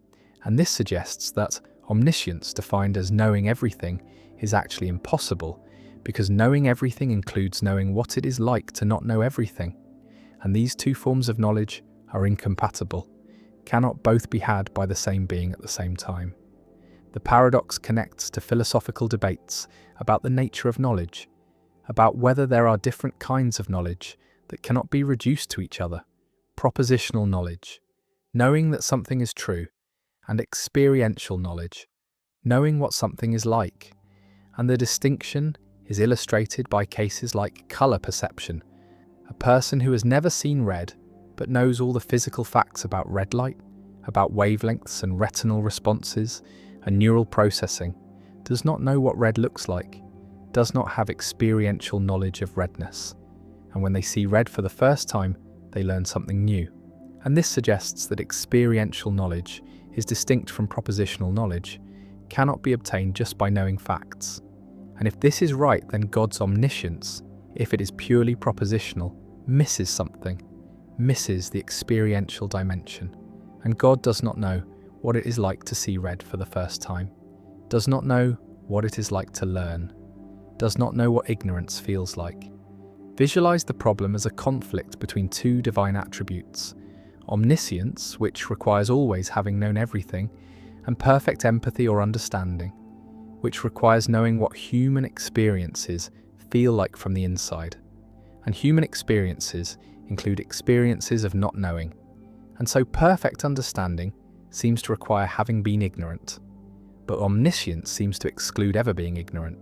And this suggests that omniscience, defined as knowing everything, is actually impossible, because knowing everything includes knowing what it is like to not know everything. And these two forms of knowledge are incompatible, cannot both be had by the same being at the same time. The paradox connects to philosophical debates about the nature of knowledge, about whether there are different kinds of knowledge that cannot be reduced to each other: propositional knowledge, knowing that something is true, and experiential knowledge, knowing what something is like. And the distinction is illustrated by cases like colour perception. A person who has never seen red but knows all the physical facts about red light, about wavelengths and retinal responses and neural processing, does not know what red looks like, does not have experiential knowledge of redness. And when they see red for the first time, they learn something new. And this suggests that experiential knowledge is distinct from propositional knowledge, cannot be obtained just by knowing facts. And if this is right, then God's omniscience, if it is purely propositional, misses something, misses the experiential dimension. And God does not know what it is like to see red for the first time, does not know what it is like to learn, does not know what ignorance feels like. Visualize the problem as a conflict between two divine attributes: omniscience, which requires always having known everything, and perfect empathy or understanding, which requires knowing what human experiences feel like from the inside. And human experiences include experiences of not knowing. And so perfect understanding seems to require having been ignorant. But omniscience seems to exclude ever being ignorant.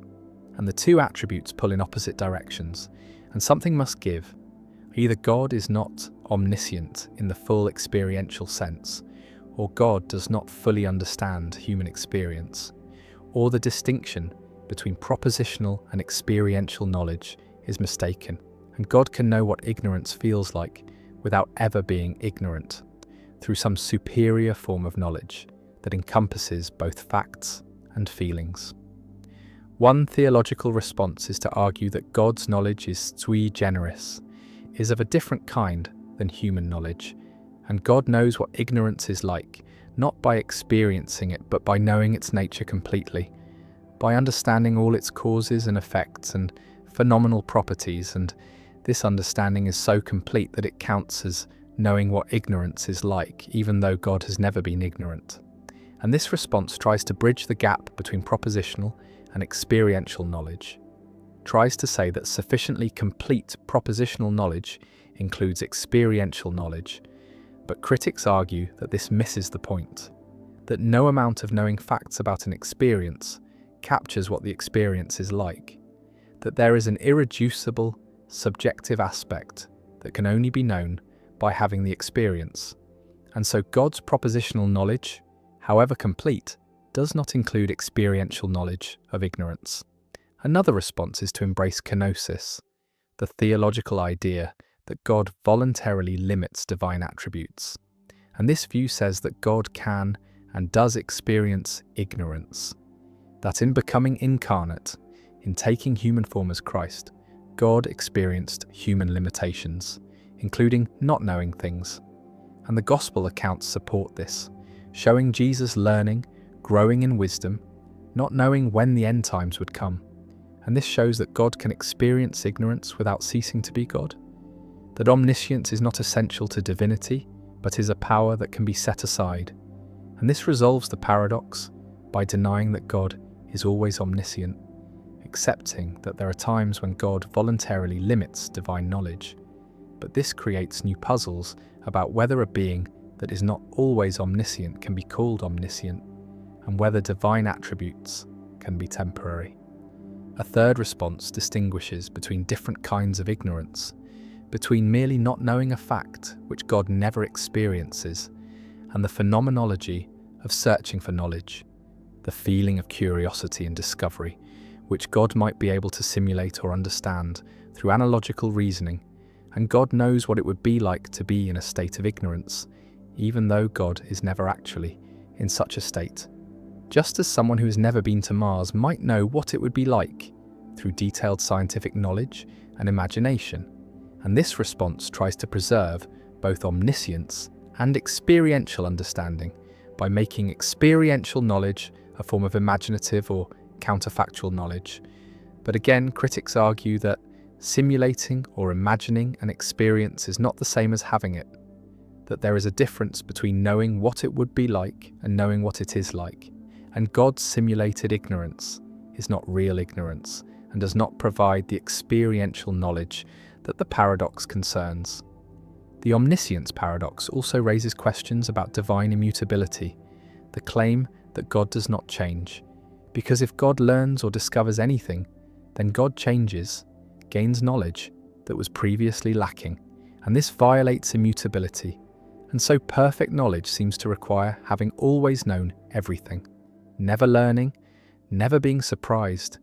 And the two attributes pull in opposite directions, and something must give. Either God is not omniscient in the full experiential sense, or God does not fully understand human experience, or the distinction between propositional and experiential knowledge is mistaken, and God can know what ignorance feels like without ever being ignorant, through some superior form of knowledge that encompasses both facts and feelings. One theological response is to argue that God's knowledge is sui generis, is of a different kind than human knowledge, and God knows what ignorance is like, not by experiencing it, but by knowing its nature completely, by understanding all its causes and effects and phenomenal properties, and this understanding is so complete that it counts as knowing what ignorance is like, even though God has never been ignorant. And this response tries to bridge the gap between propositional and experiential knowledge, tries to say that sufficiently complete propositional knowledge includes experiential knowledge, but critics argue that this misses the point, that no amount of knowing facts about an experience captures what the experience is like, that there is an irreducible, subjective aspect that can only be known by having the experience, and so God's propositional knowledge, however complete, does not include experiential knowledge of ignorance. Another response is to embrace kenosis, the theological idea that God voluntarily limits divine attributes. And this view says that God can and does experience ignorance, that in becoming incarnate, in taking human form as Christ, God experienced human limitations, including not knowing things. And the gospel accounts support this, showing Jesus learning, growing in wisdom, not knowing when the end times would come. And this shows that God can experience ignorance without ceasing to be God, that omniscience is not essential to divinity, but is a power that can be set aside. And this resolves the paradox by denying that God is always omniscient, accepting that there are times when God voluntarily limits divine knowledge. But this creates new puzzles about whether a being that is not always omniscient can be called omniscient, and whether divine attributes can be temporary. A third response distinguishes between different kinds of ignorance, between merely not knowing a fact which God never experiences, and the phenomenology of searching for knowledge, the feeling of curiosity and discovery, which God might be able to simulate or understand through analogical reasoning, and God knows what it would be like to be in a state of ignorance, even though God is never actually in such a state. Just as someone who has never been to Mars might know what it would be like through detailed scientific knowledge and imagination, and this response tries to preserve both omniscience and experiential understanding by making experiential knowledge a form of imaginative or counterfactual knowledge. But again, critics argue that simulating or imagining an experience is not the same as having it, that there is a difference between knowing what it would be like and knowing what it is like, and God's simulated ignorance is not real ignorance and does not provide the experiential knowledge that the paradox concerns. The omniscience paradox also raises questions about divine immutability, the claim that God does not change, because if God learns or discovers anything, then God changes, gains knowledge that was previously lacking, and this violates immutability, and so perfect knowledge seems to require having always known everything, never learning, never being surprised,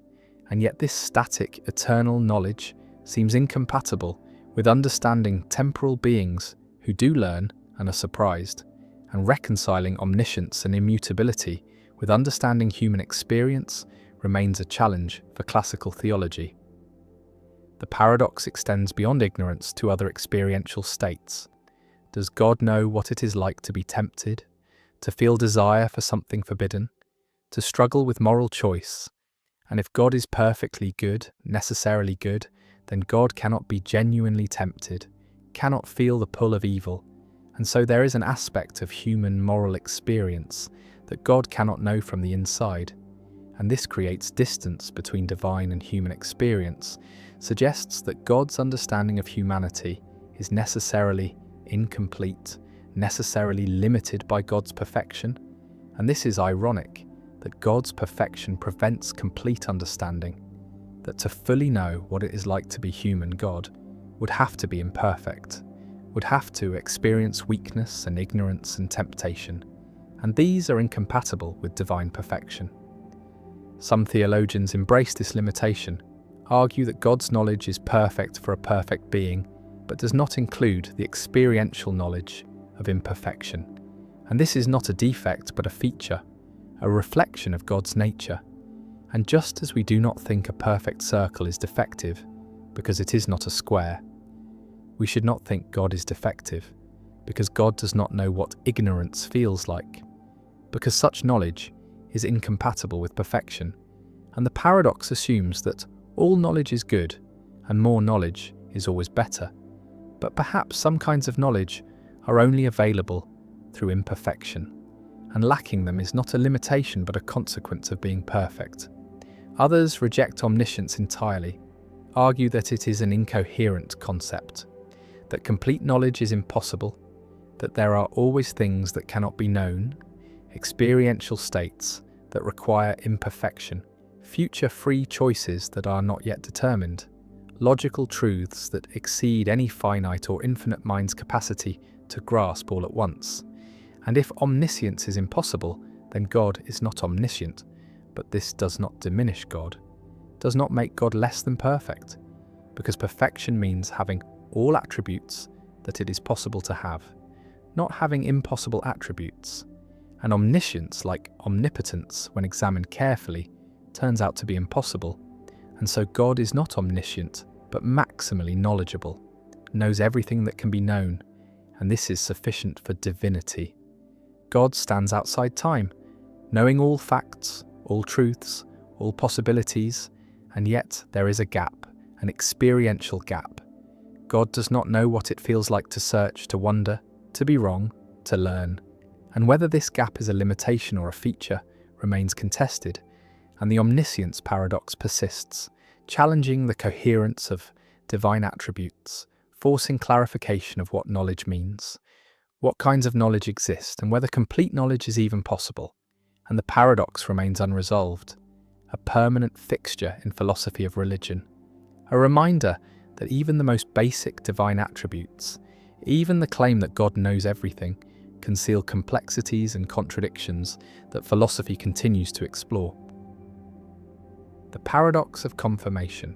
and yet this static, eternal knowledge seems incompatible with understanding temporal beings who do learn and are surprised, and reconciling omniscience and immutability with understanding human experience remains a challenge for classical theology. The paradox extends beyond ignorance to other experiential states. Does God know what it is like to be tempted, to feel desire for something forbidden, to struggle with moral choice? And if God is perfectly good, necessarily good, then God cannot be genuinely tempted, cannot feel the pull of evil, and so there is an aspect of human moral experience that God cannot know from the inside, and this creates distance between divine and human experience, suggests that God's understanding of humanity is necessarily incomplete, necessarily limited by God's perfection, and this is ironic, that God's perfection prevents complete understanding, that to fully know what it is like to be human, God would have to be imperfect, would have to experience weakness and ignorance and temptation, and these are incompatible with divine perfection. Some theologians embrace this limitation, argue that God's knowledge is perfect for a perfect being, but does not include the experiential knowledge of imperfection. And this is not a defect but a feature, a reflection of God's nature. And just as we do not think a perfect circle is defective because it is not a square, we should not think God is defective because God does not know what ignorance feels like, because such knowledge is incompatible with perfection, and the paradox assumes that all knowledge is good and more knowledge is always better, but perhaps some kinds of knowledge are only available through imperfection, and lacking them is not a limitation but a consequence of being perfect. Others reject omniscience entirely, argue that it is an incoherent concept, that complete knowledge is impossible, that there are always things that cannot be known, experiential states that require imperfection, future free choices that are not yet determined, logical truths that exceed any finite or infinite mind's capacity to grasp all at once. And if omniscience is impossible, then God is not omniscient, but this does not diminish God, does not make God less than perfect, because perfection means having all attributes that it is possible to have, not having impossible attributes. And omniscience, like omnipotence, when examined carefully, turns out to be impossible, and so God is not omniscient, but maximally knowledgeable, knows everything that can be known, and this is sufficient for divinity. God stands outside time, knowing all facts, all truths, all possibilities, and yet there is a gap, an experiential gap. God does not know what it feels like to search, to wonder, to be wrong, to learn. And whether this gap is a limitation or a feature remains contested, and the omniscience paradox persists, challenging the coherence of divine attributes, forcing clarification of what knowledge means, what kinds of knowledge exist, and whether complete knowledge is even possible. and the paradox remains unresolved, a permanent fixture in philosophy of religion, a reminder that even the most basic divine attributes, even the claim that God knows everything, conceal complexities and contradictions that philosophy continues to explore. The paradox of confirmation.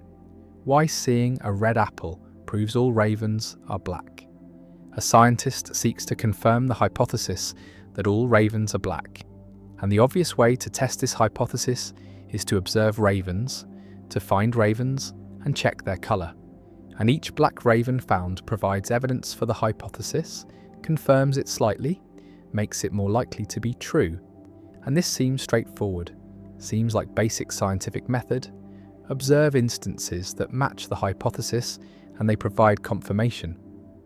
Why seeing a red apple proves all ravens are black. A scientist seeks to confirm the hypothesis that all ravens are black, and the obvious way to test this hypothesis is to observe ravens, to find ravens and check their colour. And each black raven found provides evidence for the hypothesis, confirms it slightly, makes it more likely to be true. And this seems straightforward, seems like basic scientific method. Observe instances that match the hypothesis and they provide confirmation.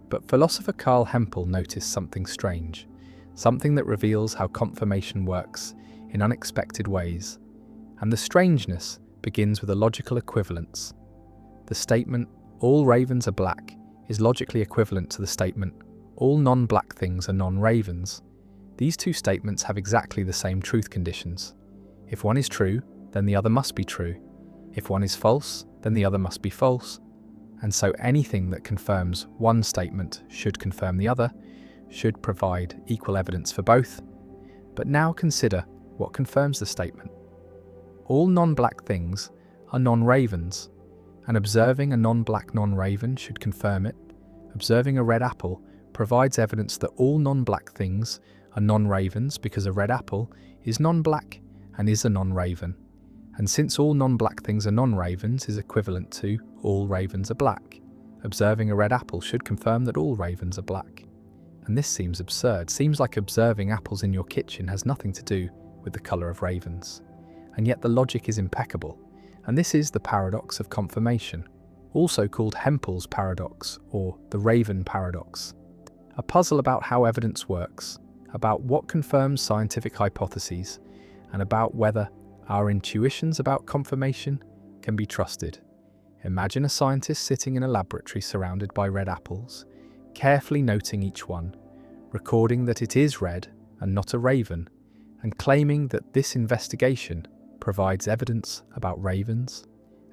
But philosopher Carl Hempel noticed something strange, something that reveals how confirmation works in unexpected ways. And the strangeness begins with a logical equivalence. The statement, all ravens are black, is logically equivalent to the statement, all non-black things are non-ravens. These two statements have exactly the same truth conditions. If one is true, then the other must be true. If one is false, then the other must be false. And so anything that confirms one statement should confirm the other, should provide equal evidence for both. But now consider what confirms the statement. All non-black things are non-ravens, and observing a non-black non-raven should confirm it. Observing a red apple provides evidence that all non-black things are non-ravens because a red apple is non-black and is a non-raven. And since all non-black things are non-ravens is equivalent to all ravens are black, observing a red apple should confirm that all ravens are black. And this seems absurd, seems like observing apples in your kitchen has nothing to do with the colour of ravens. And yet the logic is impeccable. And this is the paradox of confirmation, also called Hempel's paradox or the Raven paradox. A puzzle about how evidence works, about what confirms scientific hypotheses, and about whether our intuitions about confirmation can be trusted. Imagine a scientist sitting in a laboratory surrounded by red apples, carefully noting each one, recording that it is red and not a raven, and claiming that this investigation provides evidence about ravens,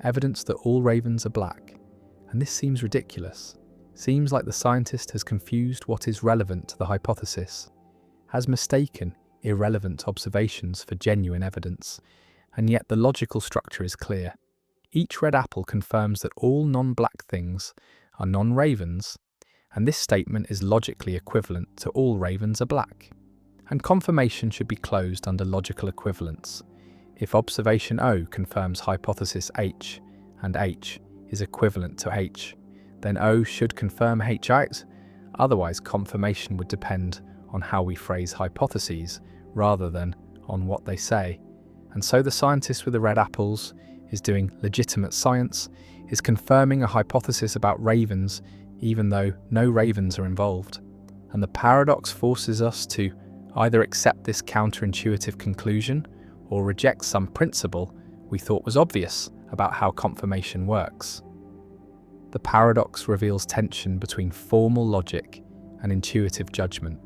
evidence that all ravens are black. And this seems ridiculous. Seems like the scientist has confused what is relevant to the hypothesis, has mistaken irrelevant observations for genuine evidence, and yet the logical structure is clear. Each red apple confirms that all non-black things are non-ravens, and this statement is logically equivalent to all ravens are black. And confirmation should be closed under logical equivalence. If observation O confirms hypothesis H, and H is equivalent to H, then O should confirm H out, otherwise confirmation would depend on how we phrase hypotheses rather than on what they say. And so the scientist with the red apples is doing legitimate science, is confirming a hypothesis about ravens even though no ravens are involved. And the paradox forces us to either accept this counterintuitive conclusion or reject some principle we thought was obvious about how confirmation works. The paradox reveals tension between formal logic and intuitive judgment.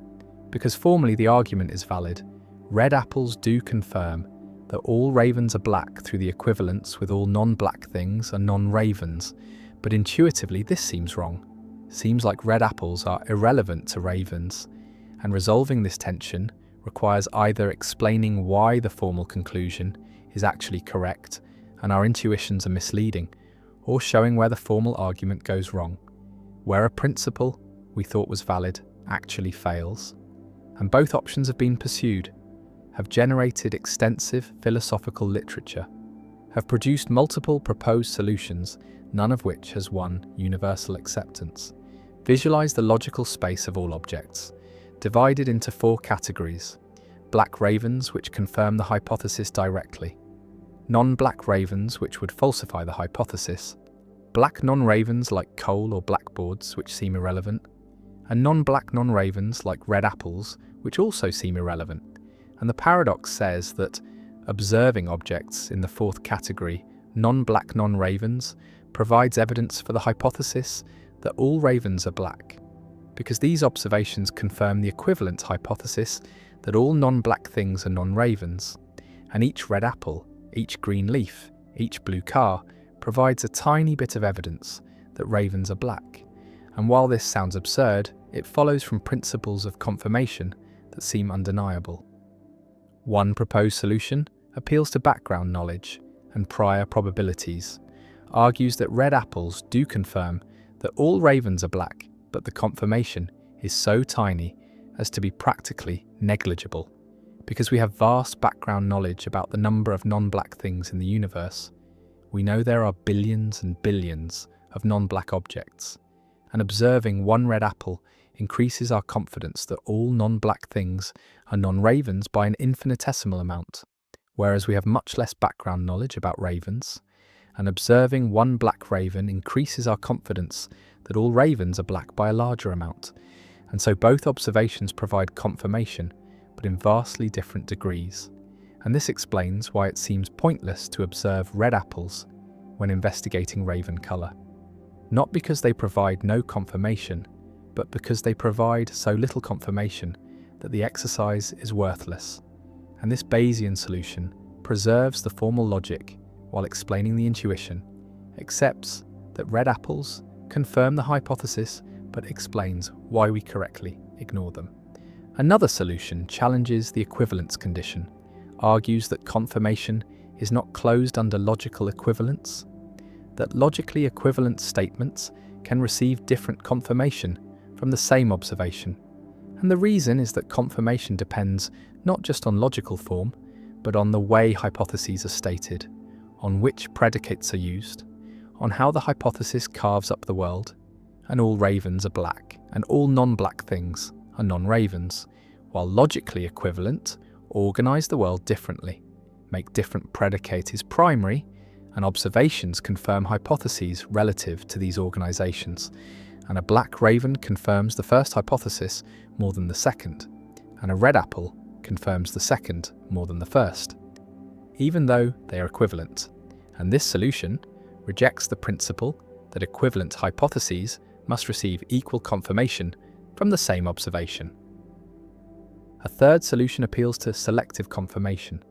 Because formally the argument is valid, red apples do confirm that all ravens are black through the equivalence with all non-black things are non-ravens, but intuitively this seems wrong. Seems like red apples are irrelevant to ravens, and resolving this tension requires either explaining why the formal conclusion is actually correct and our intuitions are misleading, or showing where the formal argument goes wrong, where a principle we thought was valid actually fails. And both options have been pursued, have generated extensive philosophical literature, have produced multiple proposed solutions, none of which has won universal acceptance. Visualize the logical space of all objects, divided into 4 categories: black ravens, which confirm the hypothesis directly; non-black ravens, which would falsify the hypothesis; black non-ravens like coal or blackboards, which seem irrelevant; and non-black non-ravens like red apples, which also seem irrelevant. And the paradox says that observing objects in the 4th category, non-black non-ravens, provides evidence for the hypothesis that all ravens are black, because these observations confirm the equivalent hypothesis that all non-black things are non-ravens, and each red apple, each green leaf, each blue car provides a tiny bit of evidence that ravens are black. And while this sounds absurd, it follows from principles of confirmation that seem undeniable. One proposed solution appeals to background knowledge and prior probabilities, argues that red apples do confirm that all ravens are black, but the confirmation is so tiny as to be practically negligible. Because we have vast background knowledge about the number of non-black things in the universe, we know there are billions and billions of non-black objects, and observing one red apple increases our confidence that all non-black things are non-ravens by an infinitesimal amount, whereas we have much less background knowledge about ravens, and observing one black raven increases our confidence that all ravens are black by a larger amount. And so both observations provide confirmation, but in vastly different degrees. And this explains why it seems pointless to observe red apples when investigating raven colour. Not because they provide no confirmation, but because they provide so little confirmation that the exercise is worthless. And this Bayesian solution preserves the formal logic while explaining the intuition, accepts that red apples confirm the hypothesis, but explains why we correctly ignore them. Another solution challenges the equivalence condition, argues that confirmation is not closed under logical equivalence, that logically equivalent statements can receive different confirmation from the same observation. And the reason is that confirmation depends not just on logical form, but on the way hypotheses are stated, on which predicates are used, on how the hypothesis carves up the world, and all ravens are black, and all non-black things are non-ravens, while logically equivalent organise the world differently, make different predicates primary, and observations confirm hypotheses relative to these organisations, and a black raven confirms the first hypothesis more than the second, and a red apple confirms the second more than the first, even though they are equivalent. And this solution rejects the principle that equivalent hypotheses must receive equal confirmation from the same observation. A third solution appeals to selective confirmation,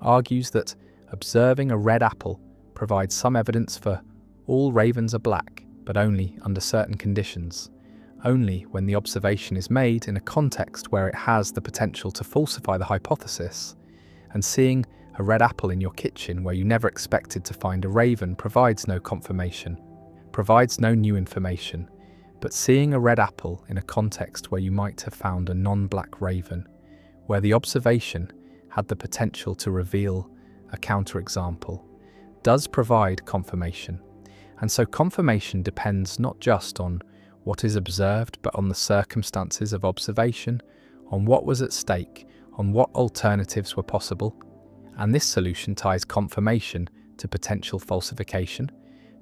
argues that observing a red apple provides some evidence for all ravens are black, but only under certain conditions, only when the observation is made in a context where it has the potential to falsify the hypothesis, and seeing a red apple in your kitchen where you never expected to find a raven provides no confirmation, provides no new information, but seeing a red apple in a context where you might have found a non-black raven, where the observation had the potential to reveal a counterexample, does provide confirmation. And so confirmation depends not just on what is observed, but on the circumstances of observation, on what was at stake, on what alternatives were possible. And this solution ties confirmation to potential falsification,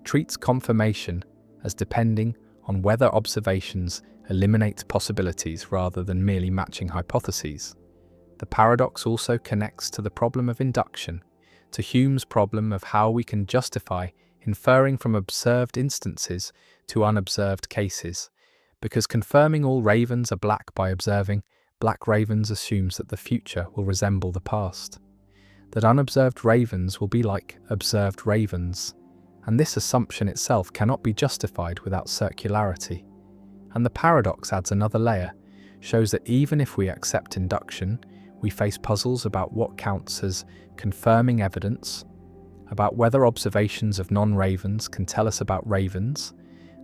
treats confirmation as depending on whether observations eliminate possibilities rather than merely matching hypotheses. The paradox also connects to the problem of induction, to Hume's problem of how we can justify inferring from observed instances to unobserved cases, because confirming all ravens are black by observing black ravens assumes that the future will resemble the past, that unobserved ravens will be like observed ravens, and this assumption itself cannot be justified without circularity. And the paradox adds another layer, shows that even if we accept induction, we face puzzles about what counts as confirming evidence, about whether observations of non-ravens can tell us about ravens,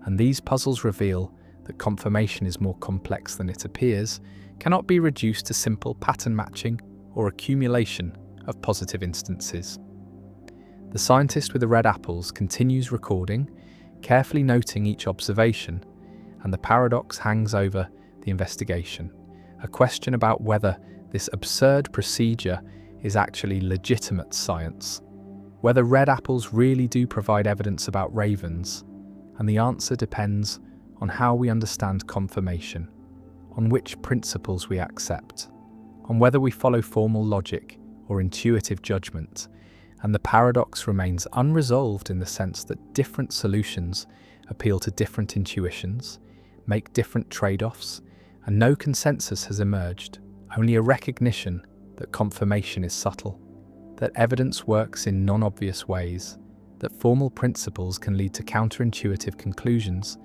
and these puzzles reveal that confirmation is more complex than it appears, cannot be reduced to simple pattern matching or accumulation of positive instances. The scientist with the red apples continues recording, carefully noting each observation, and the paradox hangs over the investigation, a question about whether this absurd procedure is actually legitimate science, whether red apples really do provide evidence about ravens, and the answer depends on how we understand confirmation, on which principles we accept, on whether we follow formal logic or intuitive judgment, and the paradox remains unresolved in the sense that different solutions appeal to different intuitions, make different trade-offs, and no consensus has emerged, only a recognition that confirmation is subtle, that evidence works in non-obvious ways, that formal principles can lead to counterintuitive conclusions,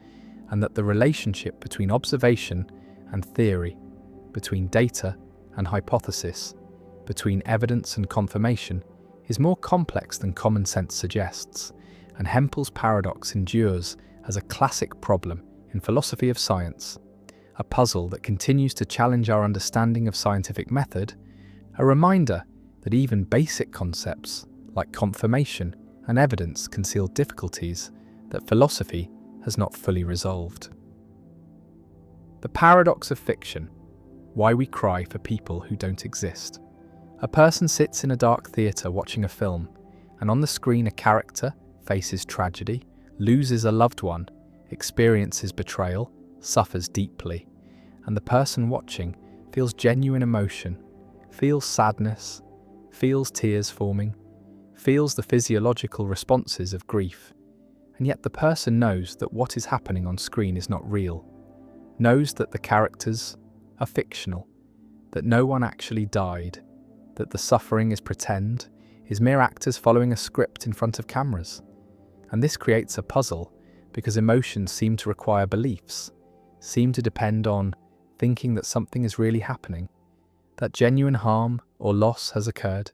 and that the relationship between observation and theory, between data and hypothesis, between evidence and confirmation, is more complex than common sense suggests, and Hempel's paradox endures as a classic problem in philosophy of science, a puzzle that continues to challenge our understanding of scientific method, a reminder that even basic concepts like confirmation and evidence conceal difficulties that philosophy has not fully resolved. The paradox of fiction: why we cry for people who don't exist. A person sits in a dark theatre watching a film, and on the screen a character faces tragedy, loses a loved one, experiences betrayal, suffers deeply, and the person watching feels genuine emotion, feels sadness, feels tears forming, feels the physiological responses of grief, and yet the person knows that what is happening on screen is not real, knows that the characters are fictional, that no one actually died, that the suffering is pretend, is mere actors following a script in front of cameras. And this creates a puzzle because emotions seem to require beliefs, seem to depend on thinking that something is really happening, that genuine harm or loss has occurred,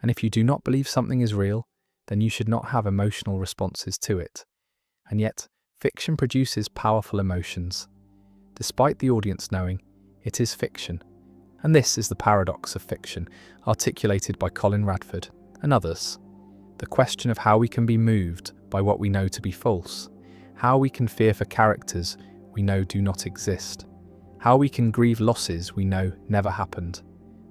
and if you do not believe something is real, then you should not have emotional responses to it. And yet, fiction produces powerful emotions, despite the audience knowing it is fiction. And this is the paradox of fiction, articulated by Colin Radford and others. The question of how we can be moved by what we know to be false, how we can fear for characters we know do not exist, how we can grieve losses we know never happened.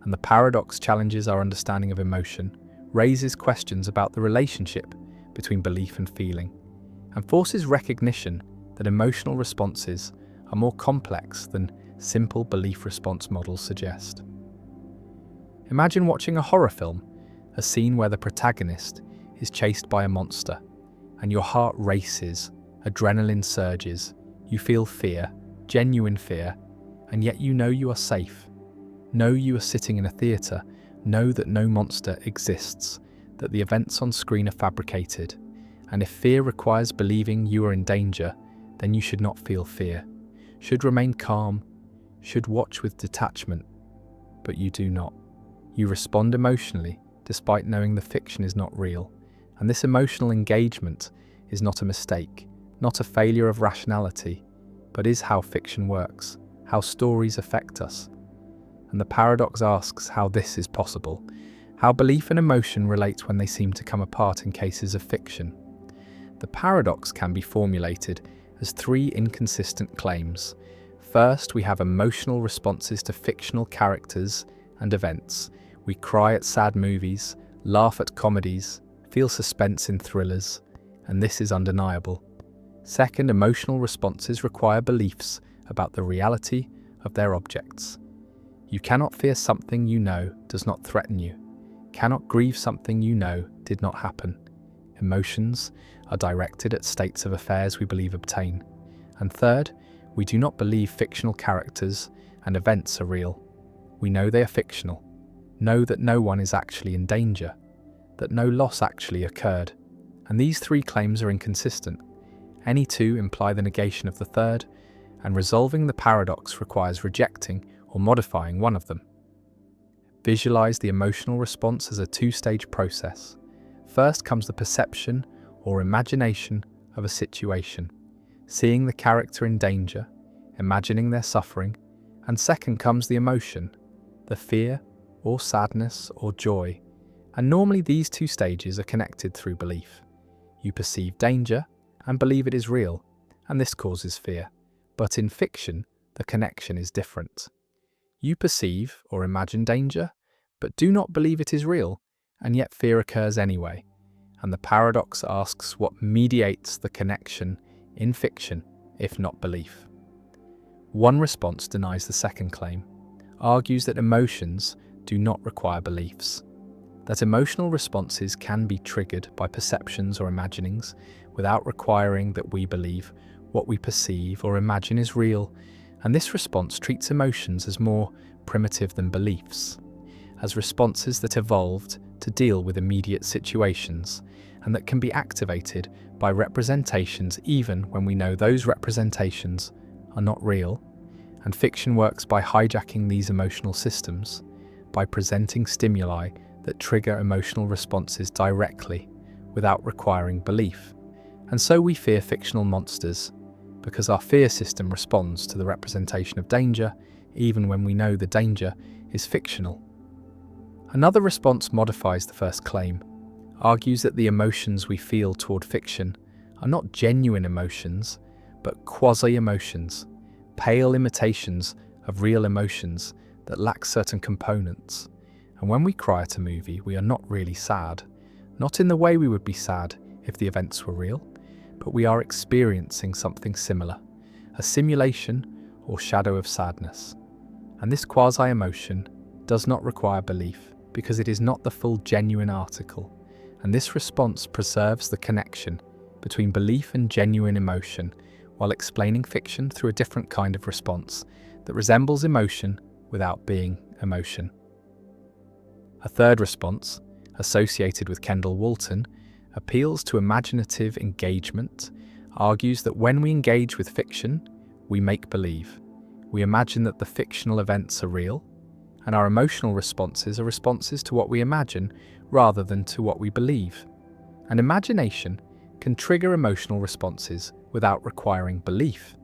And the paradox challenges our understanding of emotion, raises questions about the relationship between belief and feeling, and forces recognition that emotional responses are more complex than simple belief response models suggest. Imagine watching a horror film, a scene where the protagonist is chased by a monster, and your heart races, adrenaline surges, you feel fear, genuine fear, and yet you know you are safe. Know you are sitting in a theatre, know that no monster exists, that the events on screen are fabricated, and if fear requires believing you are in danger, then you should not feel fear, should remain calm, should watch with detachment, but you do not. You respond emotionally, despite knowing the fiction is not real, and this emotional engagement is not a mistake, not a failure of rationality, but is how fiction works, how stories affect us. And the paradox asks how this is possible, how belief and emotion relate when they seem to come apart in cases of fiction. The paradox can be formulated as three inconsistent claims. First, we have emotional responses to fictional characters and events. We cry at sad movies, laugh at comedies, feel suspense in thrillers, and this is undeniable. Second, emotional responses require beliefs about the reality of their objects. You cannot fear something you know does not threaten you, cannot grieve something you know did not happen. Emotions are directed at states of affairs we believe obtain. And third, we do not believe fictional characters and events are real. We know they are fictional, know that no one is actually in danger, that no loss actually occurred. And these three claims are inconsistent. Any two imply the negation of the third, and resolving the paradox requires rejecting or modifying one of them. Visualize the emotional response as a two-stage process. First comes the perception or imagination of a situation, seeing the character in danger, imagining their suffering, and second comes the emotion, the fear or sadness or joy, and normally these two stages are connected through belief. You perceive danger and believe it is real, and this causes fear. But in fiction, the connection is different. You perceive or imagine danger, but do not believe it is real, and yet fear occurs anyway. And the paradox asks what mediates the connection in fiction, if not belief. One response denies the second claim, argues that emotions do not require beliefs, that emotional responses can be triggered by perceptions or imaginings without requiring that we believe what we perceive or imagine is real, and this response treats emotions as more primitive than beliefs, as responses that evolved to deal with immediate situations and that can be activated by representations even when we know those representations are not real. And fiction works by hijacking these emotional systems, by presenting stimuli that trigger emotional responses directly without requiring belief. And so we fear fictional monsters, because our fear system responds to the representation of danger even when we know the danger is fictional. Another response modifies the first claim, argues that the emotions we feel toward fiction are not genuine emotions, but quasi-emotions, pale imitations of real emotions that lack certain components. And when we cry at a movie, we are not really sad, not in the way we would be sad if the events were real, but we are experiencing something similar, a simulation or shadow of sadness. And this quasi-emotion does not require belief, because it is not the full genuine article, and this response preserves the connection between belief and genuine emotion while explaining fiction through a different kind of response that resembles emotion without being emotion. A third response, associated with Kendall Walton, appeals to imaginative engagement, argues that when we engage with fiction, we make believe. We imagine that the fictional events are real, and our emotional responses are responses to what we imagine rather than to what we believe. And imagination can trigger emotional responses without requiring belief,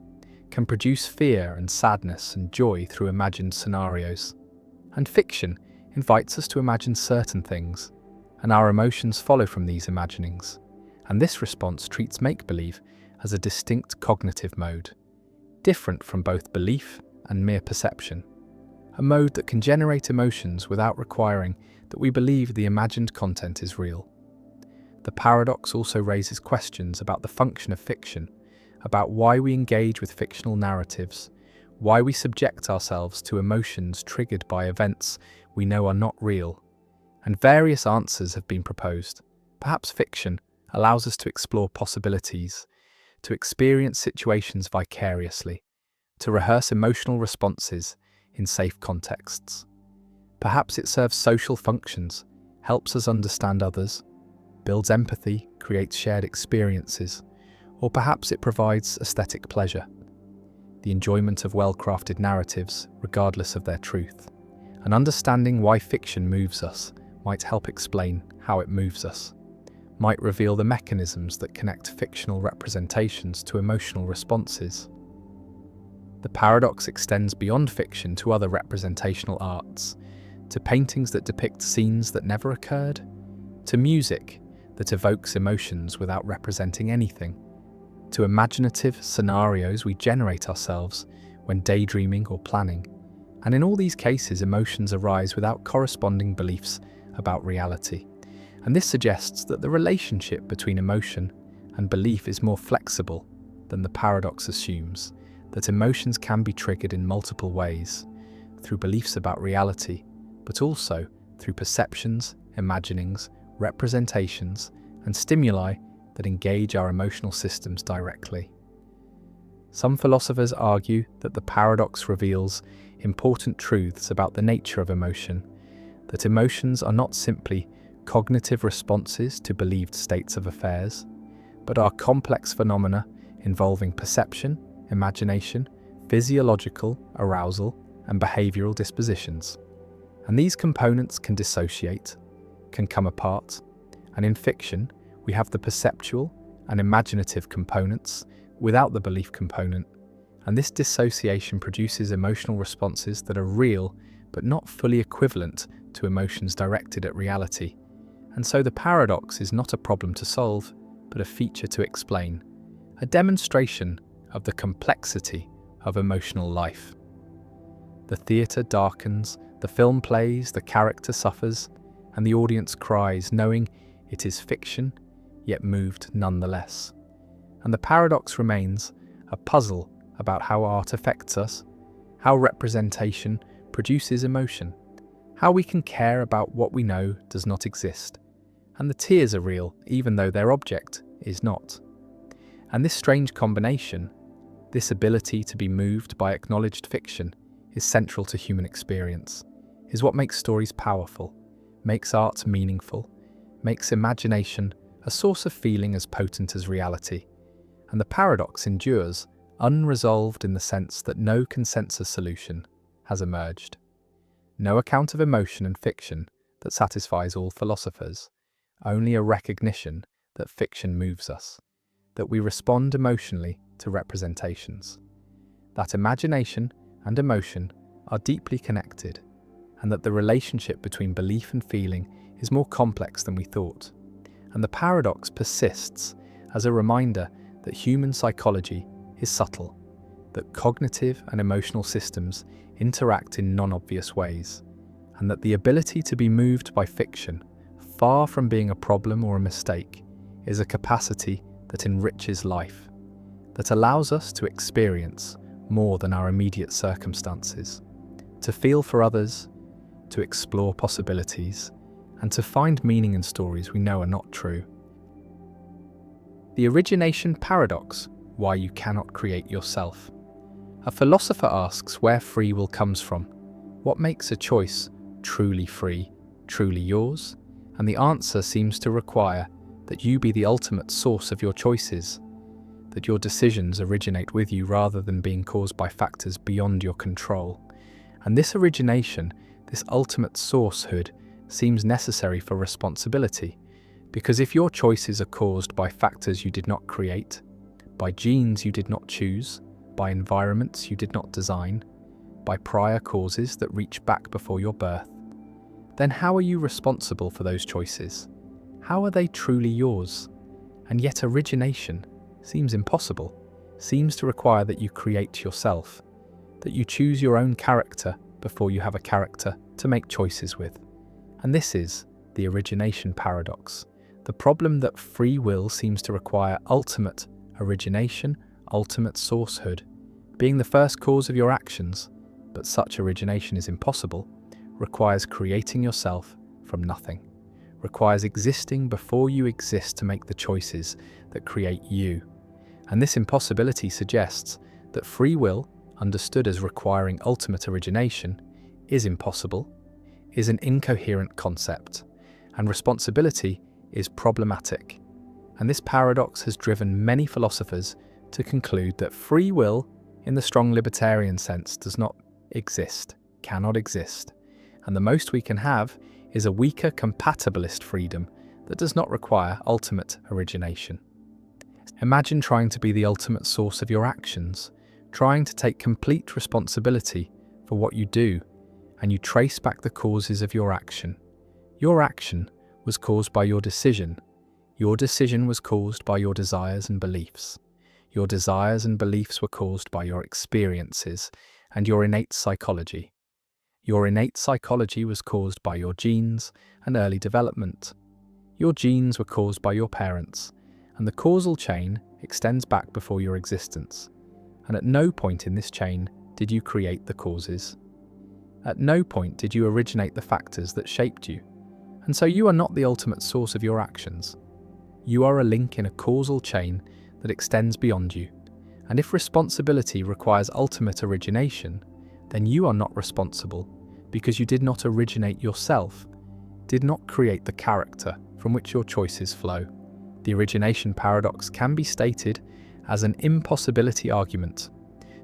can produce fear and sadness and joy through imagined scenarios. And fiction invites us to imagine certain things, and our emotions follow from these imaginings. And this response treats make-believe as a distinct cognitive mode, different from both belief and mere perception. A mode that can generate emotions without requiring that we believe the imagined content is real. The paradox also raises questions about the function of fiction, about why we engage with fictional narratives, why we subject ourselves to emotions triggered by events we know are not real. And various answers have been proposed. Perhaps fiction allows us to explore possibilities, to experience situations vicariously, to rehearse emotional responses in safe contexts. Perhaps it serves social functions, helps us understand others, builds empathy, creates shared experiences, or perhaps it provides aesthetic pleasure, the enjoyment of well-crafted narratives regardless of their truth. And understanding why fiction moves us might help explain how it moves us, might reveal the mechanisms that connect fictional representations to emotional responses. The paradox extends beyond fiction to other representational arts, to paintings that depict scenes that never occurred, to music that evokes emotions without representing anything, to imaginative scenarios we generate ourselves when daydreaming or planning. And in all these cases, emotions arise without corresponding beliefs about reality. And this suggests that the relationship between emotion and belief is more flexible than the paradox assumes, that emotions can be triggered in multiple ways, through beliefs about reality, but also through perceptions, imaginings, representations, and stimuli that engage our emotional systems directly. Some philosophers argue that the paradox reveals important truths about the nature of emotion, that emotions are not simply cognitive responses to believed states of affairs, but are complex phenomena involving perception, imagination, physiological arousal, and behavioral dispositions. And these components can dissociate, can come apart, and in fiction, we have the perceptual and imaginative components without the belief component, and this dissociation produces emotional responses that are real but not fully equivalent to emotions directed at reality. And so the paradox is not a problem to solve, but a feature to explain, a demonstration of the complexity of emotional life. The theatre darkens, the film plays, the character suffers, and the audience cries, knowing it is fiction, yet moved nonetheless. And the paradox remains a puzzle about how art affects us, how representation produces emotion, how we can care about what we know does not exist. And the tears are real, even though their object is not. And this strange combination, this ability to be moved by acknowledged fiction, is central to human experience, is what makes stories powerful, makes art meaningful, makes imagination a source of feeling as potent as reality. And the paradox endures, unresolved in the sense that no consensus solution has emerged. No account of emotion in fiction that satisfies all philosophers, only a recognition that fiction moves us, that we respond emotionally to representations, that imagination and emotion are deeply connected, and that the relationship between belief and feeling is more complex than we thought. And the paradox persists as a reminder that human psychology is subtle, that cognitive and emotional systems interact in non-obvious ways, and that the ability to be moved by fiction, far from being a problem or a mistake, is a capacity that enriches life, that allows us to experience more than our immediate circumstances, to feel for others, to explore possibilities, and to find meaning in stories we know are not true. The origination paradox, why you cannot create yourself. A philosopher asks where free will comes from. What makes a choice truly free, truly yours? And the answer seems to require that you be the ultimate source of your choices, that your decisions originate with you rather than being caused by factors beyond your control. And this origination, this ultimate sourcehood, seems necessary for responsibility, because if your choices are caused by factors you did not create, by genes you did not choose, by environments you did not design, by prior causes that reach back before your birth, then how are you responsible for those choices? How are they truly yours? And yet origination seems impossible, seems to require that you create yourself, that you choose your own character before you have a character to make choices with. And this is the origination paradox, the problem that free will seems to require ultimate origination, ultimate sourcehood, being the first cause of your actions, but such origination is impossible, requires creating yourself from nothing, requires existing before you exist to make the choices that create you. And this impossibility suggests that free will, understood as requiring ultimate origination, is impossible, is an incoherent concept, and responsibility is problematic. And this paradox has driven many philosophers to conclude that free will, in the strong libertarian sense, does not exist, cannot exist, and the most we can have is a weaker compatibilist freedom that does not require ultimate origination. Imagine trying to be the ultimate source of your actions, trying to take complete responsibility for what you do, and you trace back the causes of your action. Your action was caused by your decision. Your decision was caused by your desires and beliefs. Your desires and beliefs were caused by your experiences and your innate psychology. Your innate psychology was caused by your genes and early development. Your genes were caused by your parents, and the causal chain extends back before your existence. And at no point in this chain did you create the causes. At no point did you originate the factors that shaped you. And so you are not the ultimate source of your actions. You are a link in a causal chain that extends beyond you. And if responsibility requires ultimate origination, then you are not responsible because you did not originate yourself, did not create the character from which your choices flow. The origination paradox can be stated as an impossibility argument.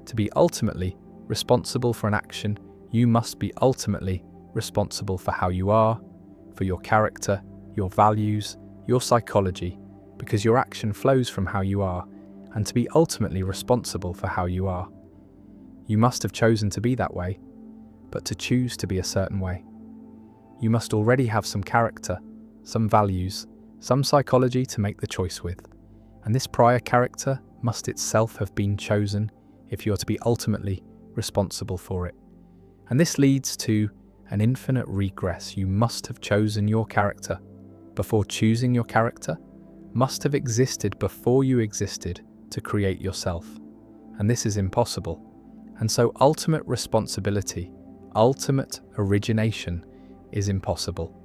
To be ultimately responsible for an action, you must be ultimately responsible for how you are, for your character, your values, your psychology, because your action flows from how you are, and to be ultimately responsible for how you are. You must have chosen to be that way, but to choose to be a certain way, you must already have some character, some values, some psychology to make the choice with, and this prior character must itself have been chosen if you are to be ultimately responsible for it. And this leads to an infinite regress. You must have chosen your character. Before choosing your character, must have existed before you existed to create yourself. And this is impossible. And so ultimate responsibility, ultimate origination is impossible.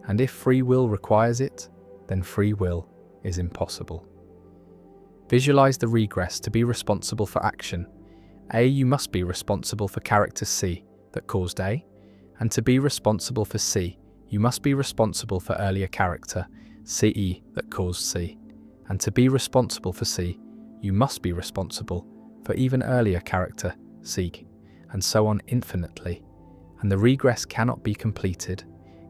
And if free will requires it, then free will is impossible. Visualize the regress to be responsible for action. A, you must be responsible for character C that caused A, and to be responsible for C, you must be responsible for earlier character CE that caused C, and to be responsible for C, you must be responsible for even earlier character C, and so on infinitely. And the regress cannot be completed,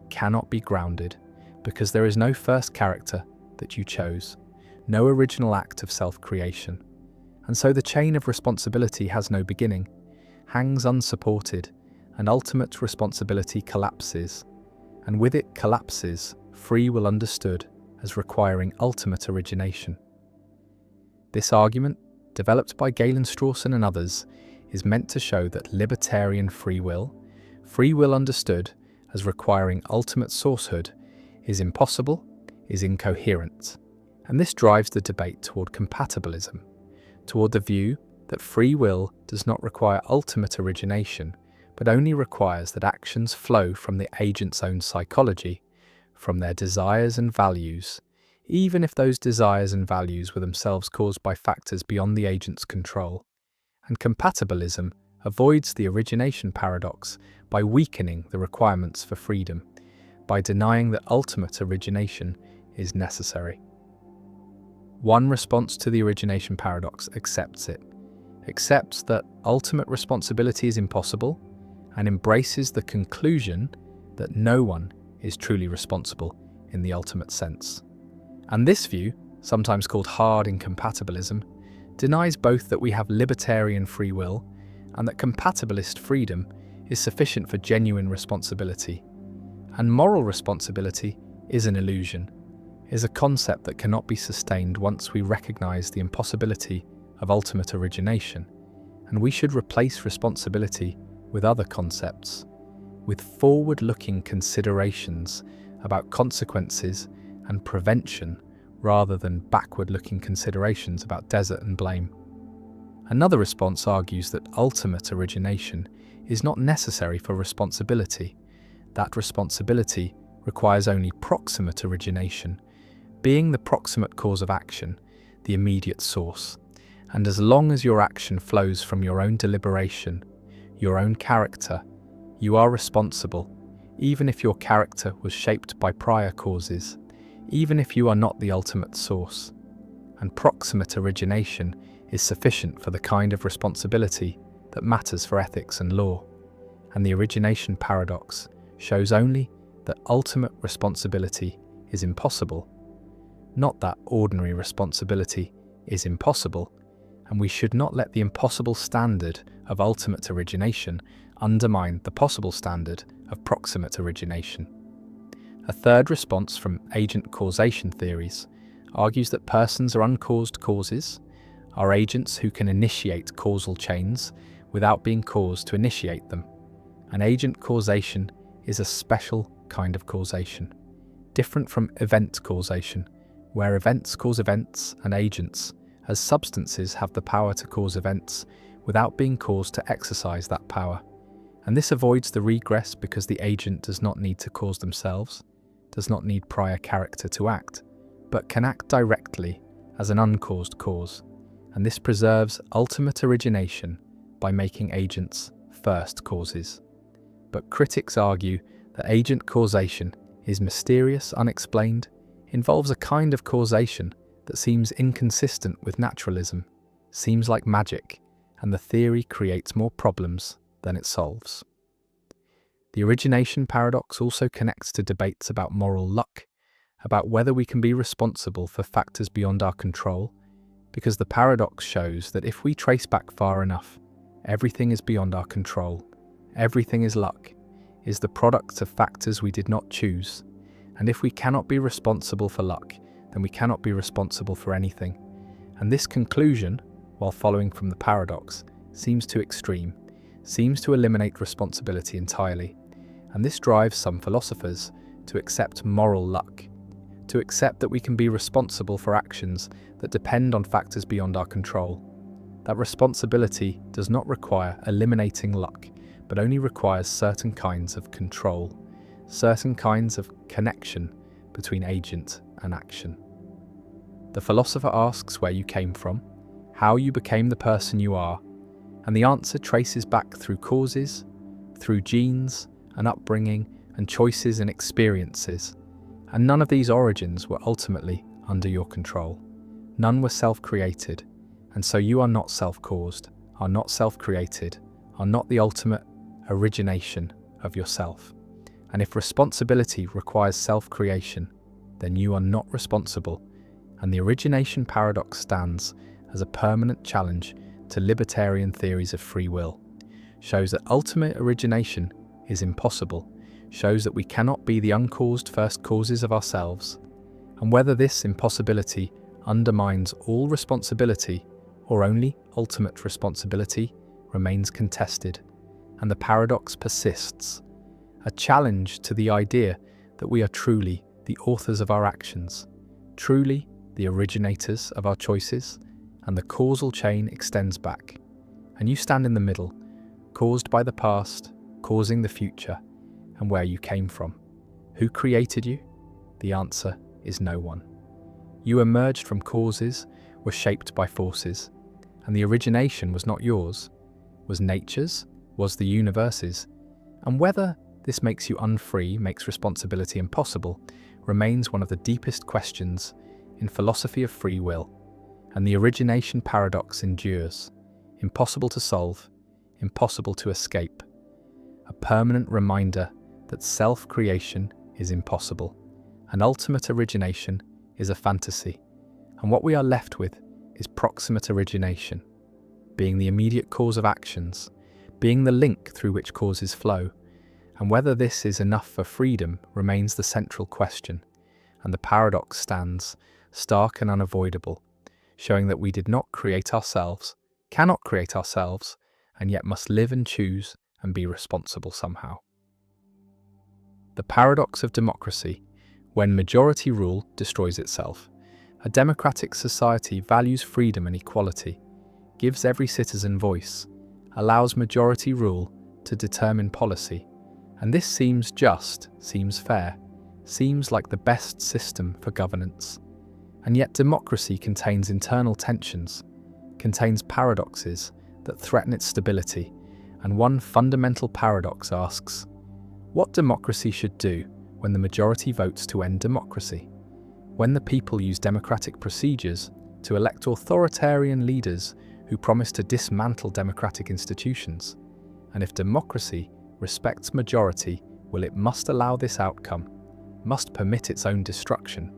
cannot be grounded, because there is no first character that you chose, no original act of self-creation. And so the chain of responsibility has no beginning, hangs unsupported, and ultimate responsibility collapses. And with it collapses free will understood as requiring ultimate origination. This argument, developed by Galen Strawson and others, is meant to show that libertarian free will understood as requiring ultimate sourcehood, is impossible, is incoherent. And this drives the debate toward compatibilism, toward the view that free will does not require ultimate origination, but only requires that actions flow from the agent's own psychology, from their desires and values, even if those desires and values were themselves caused by factors beyond the agent's control. And compatibilism avoids the origination paradox by weakening the requirements for freedom, by denying that ultimate origination is necessary. One response to the origination paradox accepts it, accepts that ultimate responsibility is impossible, and embraces the conclusion that no one is truly responsible in the ultimate sense. And this view, sometimes called hard incompatibilism, denies both that we have libertarian free will and that compatibilist freedom is sufficient for genuine responsibility. And moral responsibility is an illusion, is a concept that cannot be sustained once we recognize the impossibility of ultimate origination, and we should replace responsibility with other concepts, with forward-looking considerations about consequences and prevention rather than backward-looking considerations about desert and blame. Another response argues that ultimate origination is not necessary for responsibility. That responsibility requires only proximate origination, being the proximate cause of action, the immediate source. And as long as your action flows from your own deliberation, your own character, you are responsible, even if your character was shaped by prior causes, even if you are not the ultimate source. And proximate origination is sufficient for the kind of responsibility that matters for ethics and law. And the origination paradox shows only that ultimate responsibility is impossible, not that ordinary responsibility is impossible, and we should not let the impossible standard of ultimate origination undermine the possible standard of proximate origination. A third response from agent causation theories argues that persons are uncaused causes, are agents who can initiate causal chains without being caused to initiate them. And agent causation is a special kind of causation, different from event causation, where events cause events and agents, as substances, have the power to cause events without being caused to exercise that power. And this avoids the regress because the agent does not need to cause themselves, does not need prior character to act, but can act directly as an uncaused cause. And this preserves ultimate origination by making agents first causes. But critics argue that agent causation is mysterious, unexplained, involves a kind of causation that seems inconsistent with naturalism, seems like magic, and the theory creates more problems than it solves. The origination paradox also connects to debates about moral luck, about whether we can be responsible for factors beyond our control, because the paradox shows that if we trace back far enough, everything is beyond our control, everything is luck, is the product of factors we did not choose, and if we cannot be responsible for luck, then we cannot be responsible for anything. And this conclusion, while following from the paradox, seems too extreme, seems to eliminate responsibility entirely. And this drives some philosophers to accept moral luck, to accept that we can be responsible for actions that depend on factors beyond our control. That responsibility does not require eliminating luck, but only requires certain kinds of control, certain kinds of connection between agent and action. The philosopher asks where you came from, how you became the person you are, And the answer traces back through causes, through genes and upbringing and choices and experiences. And none of these origins were ultimately under your control. None were self-created, and so you are not self-caused, are not self-created, are not the ultimate origination of yourself. And if responsibility requires self-creation, then you are not responsible, and the origination paradox stands as a permanent challenge to libertarian theories of free will, shows that ultimate origination is impossible, shows that we cannot be the uncaused first causes of ourselves, and whether this impossibility undermines all responsibility or only ultimate responsibility remains contested, and the paradox persists, a challenge to the idea that we are truly the authors of our actions, truly the originators of our choices, and the causal chain extends back, and you stand in the middle, caused by the past, causing the future, and where you came from. Who created you? The answer is no one. You emerged from causes, were shaped by forces, and the origination was not yours, was nature's, was the universe's, and whether this makes you unfree, makes responsibility impossible, remains one of the deepest questions in philosophy of free will, and the origination paradox endures, impossible to solve, impossible to escape, a permanent reminder that self-creation is impossible, and ultimate origination is a fantasy, and what we are left with is proximate origination, being the immediate cause of actions, being the link through which causes flow, and whether this is enough for freedom remains the central question, and the paradox stands, stark and unavoidable, showing that we did not create ourselves, cannot create ourselves, and yet must live and choose and be responsible somehow. The paradox of democracy, when majority rule destroys itself. A democratic society values freedom and equality, gives every citizen voice, allows majority rule to determine policy, and this seems just, seems fair, seems like the best system for governance. And yet democracy contains internal tensions, contains paradoxes that threaten its stability, and one fundamental paradox asks, what democracy should do when the majority votes to end democracy? When the people use democratic procedures to elect authoritarian leaders who promise to dismantle democratic institutions? And if democracy respects majority, will it must allow this outcome, must permit its own destruction?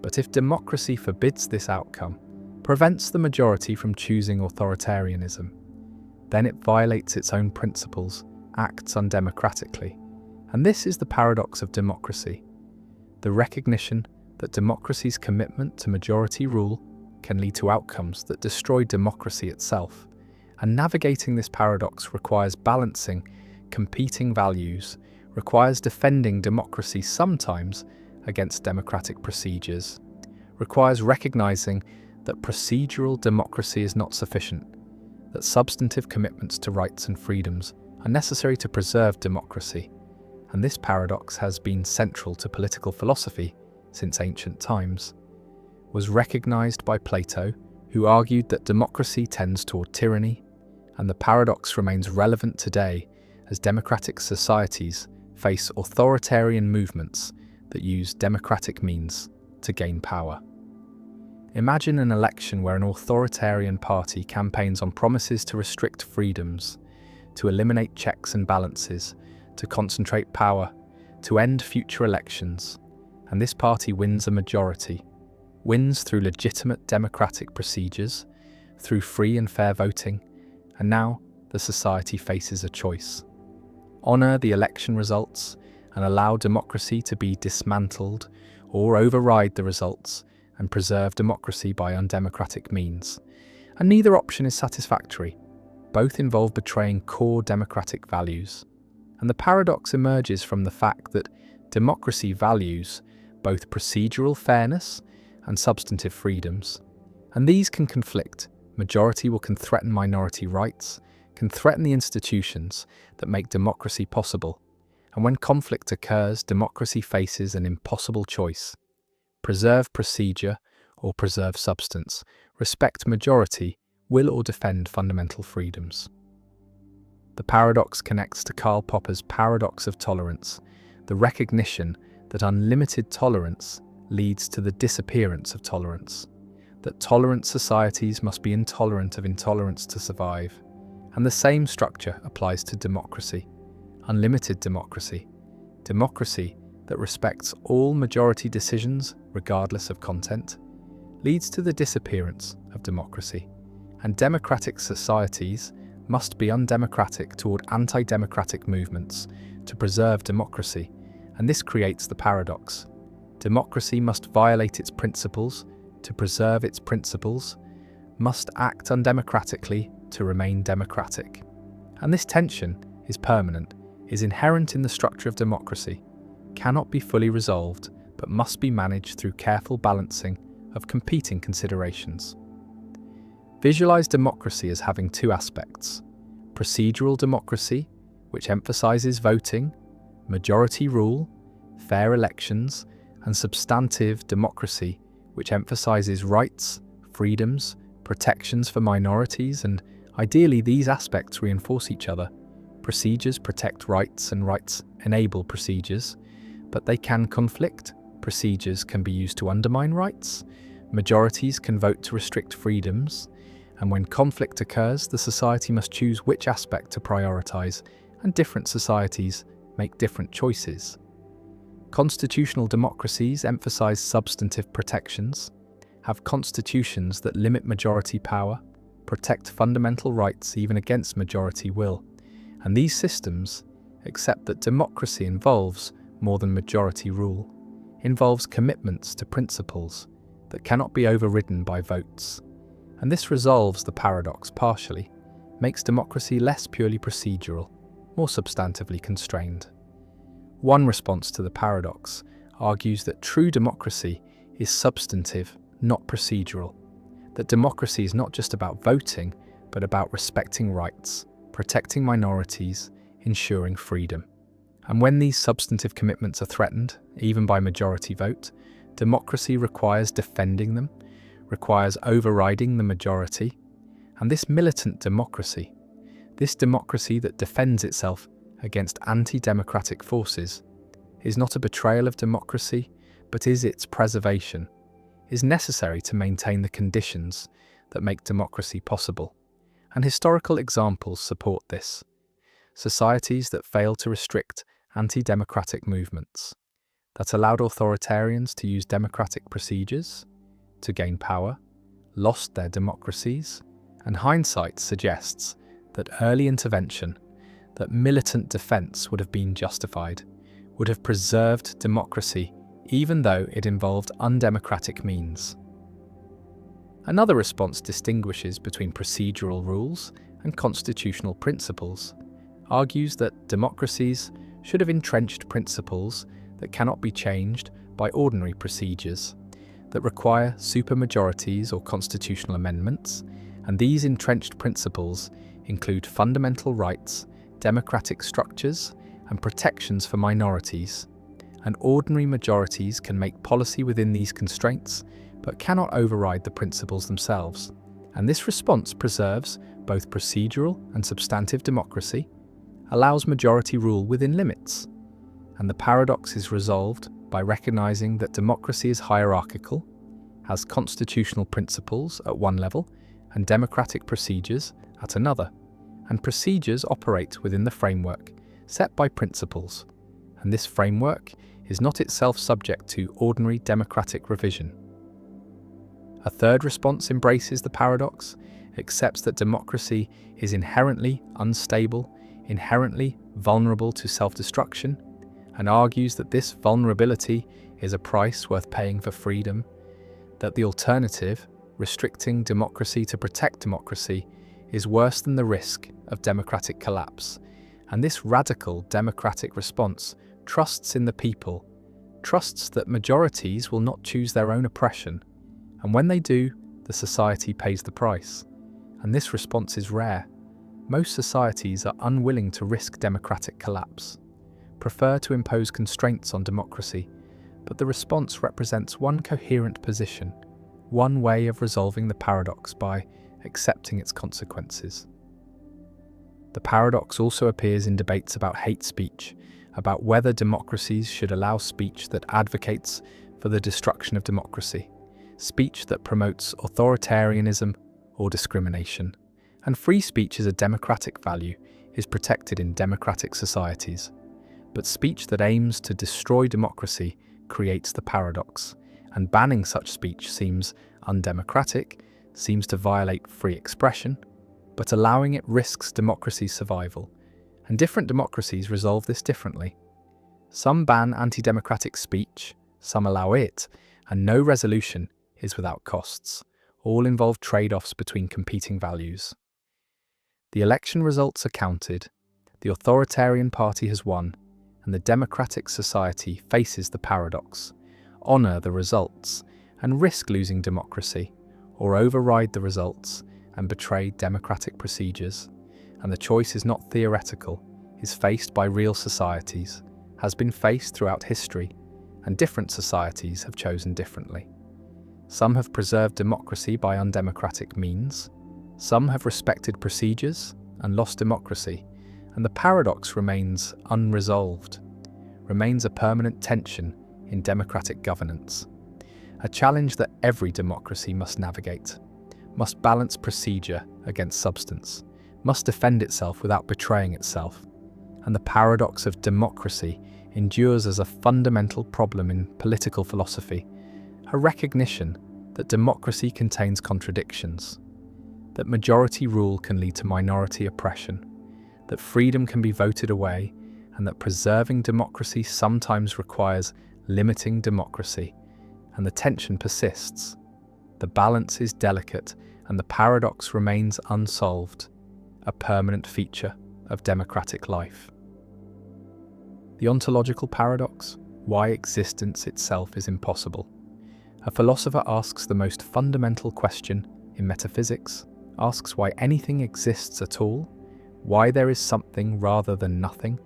But if democracy forbids this outcome, prevents the majority from choosing authoritarianism, then it violates its own principles, acts undemocratically. And this is the paradox of democracy, the recognition that democracy's commitment to majority rule can lead to outcomes that destroy democracy itself. And navigating this paradox requires balancing competing values, requires defending democracy sometimes against democratic procedures, requires recognizing that procedural democracy is not sufficient, that substantive commitments to rights and freedoms are necessary to preserve democracy. And this paradox has been central to political philosophy since ancient times, was recognized by Plato, who argued that democracy tends toward tyranny, and the paradox remains relevant today as democratic societies face authoritarian movements that use democratic means to gain power. Imagine an election where an authoritarian party campaigns on promises to restrict freedoms, to eliminate checks and balances, to concentrate power, to end future elections, and this party wins a majority, wins through legitimate democratic procedures, through free and fair voting, and now the society faces a choice. Honour the election results and allow democracy to be dismantled, or override the results and preserve democracy by undemocratic means. And neither option is satisfactory. Both involve betraying core democratic values. And the paradox emerges from the fact that democracy values both procedural fairness and substantive freedoms. And these can conflict. Majority will can threaten minority rights, can threaten the institutions that make democracy possible. And when conflict occurs, democracy faces an impossible choice. Preserve procedure or preserve substance, respect majority, will or defend fundamental freedoms. The paradox connects to Karl Popper's paradox of tolerance, the recognition that unlimited tolerance leads to the disappearance of tolerance, that tolerant societies must be intolerant of intolerance to survive. And the same structure applies to democracy. Unlimited democracy, democracy that respects all majority decisions regardless of content, leads to the disappearance of democracy. And democratic societies must be undemocratic toward anti-democratic movements to preserve democracy, and this creates the paradox. Democracy must violate its principles to preserve its principles, must act undemocratically to remain democratic. And this tension is permanent, is inherent in the structure of democracy, cannot be fully resolved, but must be managed through careful balancing of competing considerations. Visualize democracy as having two aspects: procedural democracy, which emphasizes voting, majority rule, fair elections, and substantive democracy, which emphasizes rights, freedoms, protections for minorities, and ideally these aspects reinforce each other. Procedures protect rights and rights enable procedures, but they can conflict. Procedures can be used to undermine rights, majorities can vote to restrict freedoms, and when conflict occurs, the society must choose which aspect to prioritize, and different societies make different choices. Constitutional democracies emphasize substantive protections, have constitutions that limit majority power, protect fundamental rights even against majority will, and these systems accept that democracy involves more than majority rule, involves commitments to principles that cannot be overridden by votes. And this resolves the paradox partially, makes democracy less purely procedural, more substantively constrained. One response to the paradox argues that true democracy is substantive, not procedural, that democracy is not just about voting, but about respecting rights, protecting minorities, ensuring freedom. And when these substantive commitments are threatened, even by majority vote, democracy requires defending them, requires overriding the majority. And this militant democracy, this democracy that defends itself against anti-democratic forces, is not a betrayal of democracy, but is its preservation, is necessary to maintain the conditions that make democracy possible. And historical examples support this. Societies that failed to restrict anti-democratic movements, that allowed authoritarians to use democratic procedures to gain power, lost their democracies, and hindsight suggests that early intervention, that militant defense would have been justified, would have preserved democracy even though it involved undemocratic means. Another response distinguishes between procedural rules and constitutional principles, argues that democracies should have entrenched principles that cannot be changed by ordinary procedures, that require supermajorities or constitutional amendments, and these entrenched principles include fundamental rights, democratic structures, and protections for minorities. And ordinary majorities can make policy within these constraints, but cannot override the principles themselves. And this response preserves both procedural and substantive democracy, allows majority rule within limits. And the paradox is resolved by recognizing that democracy is hierarchical, has constitutional principles at one level, and democratic procedures at another. And procedures operate within the framework set by principles, and this framework is not itself subject to ordinary democratic revision. A third response embraces the paradox, accepts that democracy is inherently unstable, inherently vulnerable to self-destruction, and argues that this vulnerability is a price worth paying for freedom, that the alternative, restricting democracy to protect democracy, is worse than the risk of democratic collapse. And this radical democratic response trusts in the people, trusts that majorities will not choose their own oppression, and when they do, the society pays the price. And this response is rare. Most societies are unwilling to risk democratic collapse, prefer to impose constraints on democracy, but the response represents one coherent position, one way of resolving the paradox by accepting its consequences. The paradox also appears in debates about hate speech, about whether democracies should allow speech that advocates for the destruction of democracy, speech that promotes authoritarianism or discrimination. And free speech is a democratic value, is protected in democratic societies. But speech that aims to destroy democracy creates the paradox, and banning such speech seems undemocratic, seems to violate free expression, but allowing it risks democracy's survival. And different democracies resolve this differently. Some ban anti-democratic speech, some allow it, and no resolution is without costs. All involve trade-offs between competing values. The election results are counted, the authoritarian party has won, and the democratic society faces the paradox: honour the results and risk losing democracy, or override the results and betray democratic procedures. And the choice is not theoretical, is faced by real societies, has been faced throughout history, and different societies have chosen differently. Some have preserved democracy by undemocratic means, some have respected procedures and lost democracy, and the paradox remains unresolved, remains a permanent tension in democratic governance. A challenge that every democracy must navigate, must balance procedure against substance, must defend itself without betraying itself. And the paradox of democracy endures as a fundamental problem in political philosophy, a recognition that democracy contains contradictions, that majority rule can lead to minority oppression, that freedom can be voted away, and that preserving democracy sometimes requires limiting democracy. And the tension persists. The balance is delicate, and the paradox remains unsolved, a permanent feature of democratic life. The ontological paradox: why existence itself is impossible. A philosopher asks the most fundamental question in metaphysics, asks why anything exists at all, why there is something rather than nothing,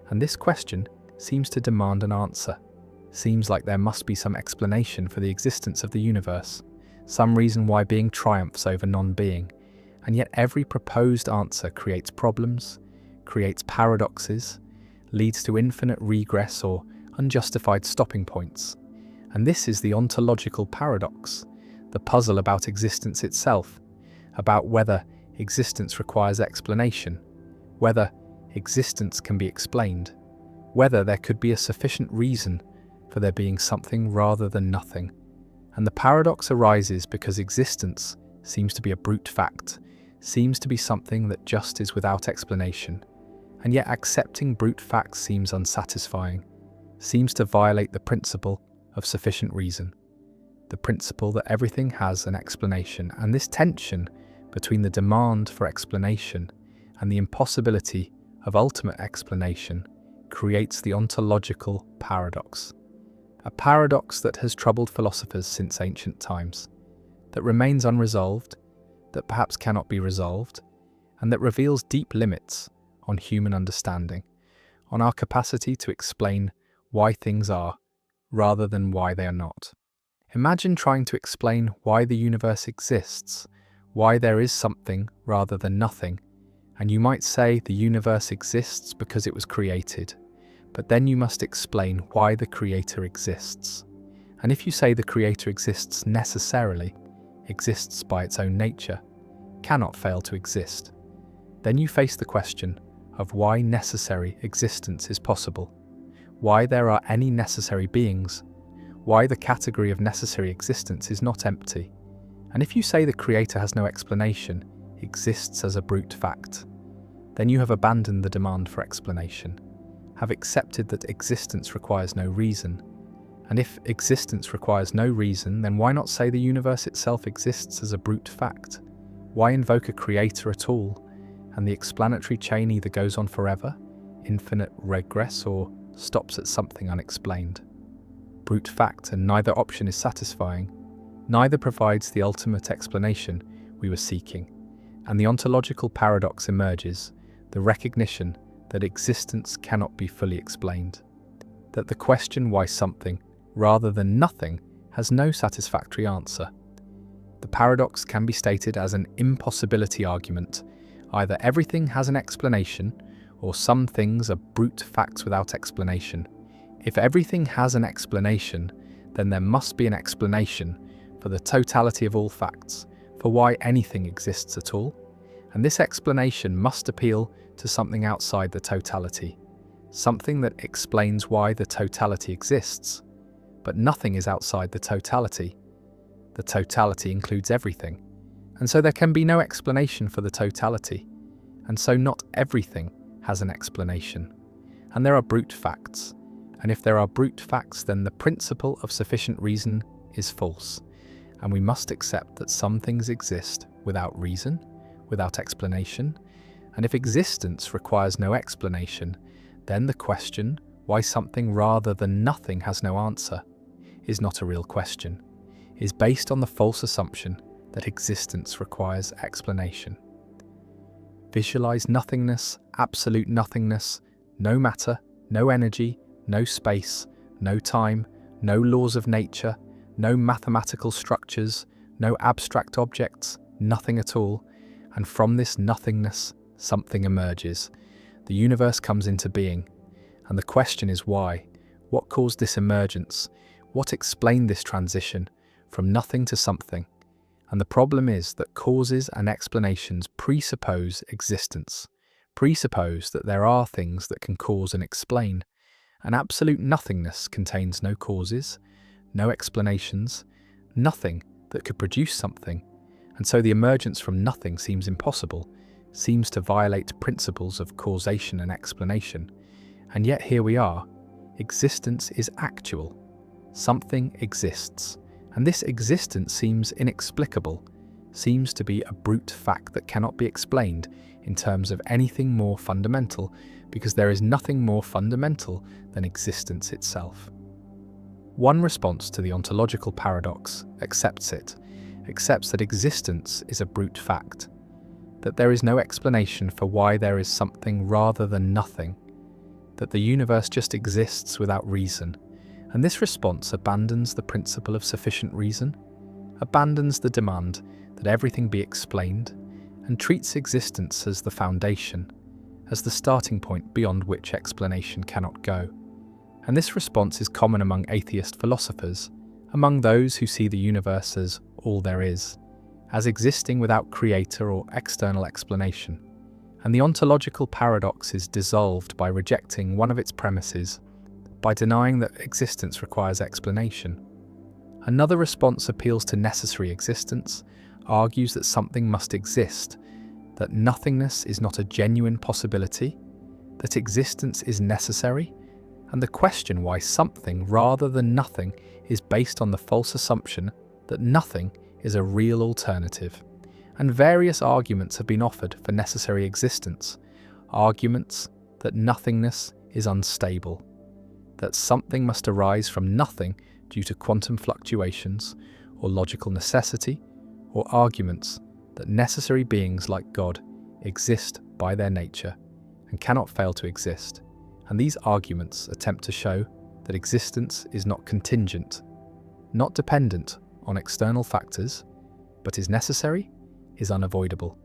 and this question seems to demand an answer. Seems like there must be some explanation for the existence of the universe, some reason why being triumphs over non-being, and yet every proposed answer creates problems, creates paradoxes, leads to infinite regress or unjustified stopping points. And this is the ontological paradox, the puzzle about existence itself, about whether existence requires explanation, whether existence can be explained, whether there could be a sufficient reason for there being something rather than nothing. And the paradox arises because existence seems to be a brute fact, seems to be something that just is without explanation, and yet accepting brute facts seems unsatisfying, seems to violate the principle of sufficient reason, the principle that everything has an explanation. And this tension between the demand for explanation and the impossibility of ultimate explanation creates the ontological paradox, a paradox that has troubled philosophers since ancient times, that remains unresolved, that perhaps cannot be resolved, and that reveals deep limits on human understanding, on our capacity to explain why things are rather than why they are not. Imagine trying to explain why the universe exists, why there is something rather than nothing, and you might say the universe exists because it was created, but then you must explain why the creator exists. And if you say the creator exists necessarily, exists by its own nature, cannot fail to exist, then you face the question of why necessary existence is possible, why there are any necessary beings, why the category of necessary existence is not empty. And if you say the creator has no explanation, exists as a brute fact, then you have abandoned the demand for explanation, have accepted that existence requires no reason. And if existence requires no reason, then why not say the universe itself exists as a brute fact? Why invoke a creator at all? And the explanatory chain either goes on forever, infinite regress, or stops at something unexplained. Brute fact, and neither option is satisfying. Neither provides the ultimate explanation we were seeking. And the ontological paradox emerges, the recognition that existence cannot be fully explained, that the question why something rather than nothing has no satisfactory answer. The paradox can be stated as an impossibility argument, Either everything has an explanation, or some things are brute facts without explanation. If everything has an explanation, then there must be an explanation for the totality of all facts, for why anything exists at all. And this explanation must appeal to something outside the totality, something that explains why the totality exists. But nothing is outside the totality. The totality includes everything. And so there can be no explanation for the totality. And so not everything has an explanation. And there are brute facts. And if there are brute facts, then the principle of sufficient reason is false. And we must accept that some things exist without reason, without explanation. And if existence requires no explanation, then the question, why something rather than nothing has no answer, is not a real question, is based on the false assumption that existence requires explanation. Visualize nothingness, absolute nothingness, no matter, no energy, no space, no time, no laws of nature, no mathematical structures, no abstract objects, nothing at all. And from this nothingness, something emerges. The universe comes into being. And the question is why? What caused this emergence? What explained this transition from nothing to something? And the problem is that causes and explanations presuppose existence, presuppose that there are things that can cause and explain. And absolute nothingness contains no causes, no explanations, nothing that could produce something. And so the emergence from nothing seems impossible, seems to violate principles of causation and explanation. And yet here we are. Existence is actual. Something exists. And this existence seems inexplicable, seems to be a brute fact that cannot be explained in terms of anything more fundamental, because there is nothing more fundamental than existence itself. One response to the ontological paradox accepts it, accepts that existence is a brute fact, that there is no explanation for why there is something rather than nothing, that the universe just exists without reason. And this response abandons the principle of sufficient reason, abandons the demand that everything be explained, and treats existence as the foundation, as the starting point beyond which explanation cannot go. And this response is common among atheist philosophers, among those who see the universe as all there is, as existing without creator or external explanation. And the ontological paradox is dissolved by rejecting one of its premises, by denying that existence requires explanation. Another response appeals to necessary existence, argues that something must exist, that nothingness is not a genuine possibility, that existence is necessary, and the question why something rather than nothing is based on the false assumption that nothing is a real alternative. And various arguments have been offered for necessary existence, arguments that nothingness is unstable, that something must arise from nothing due to quantum fluctuations or logical necessity, or arguments that necessary beings like God exist by their nature and cannot fail to exist. And these arguments attempt to show that existence is not contingent, not dependent on external factors, but is necessary, is unavoidable.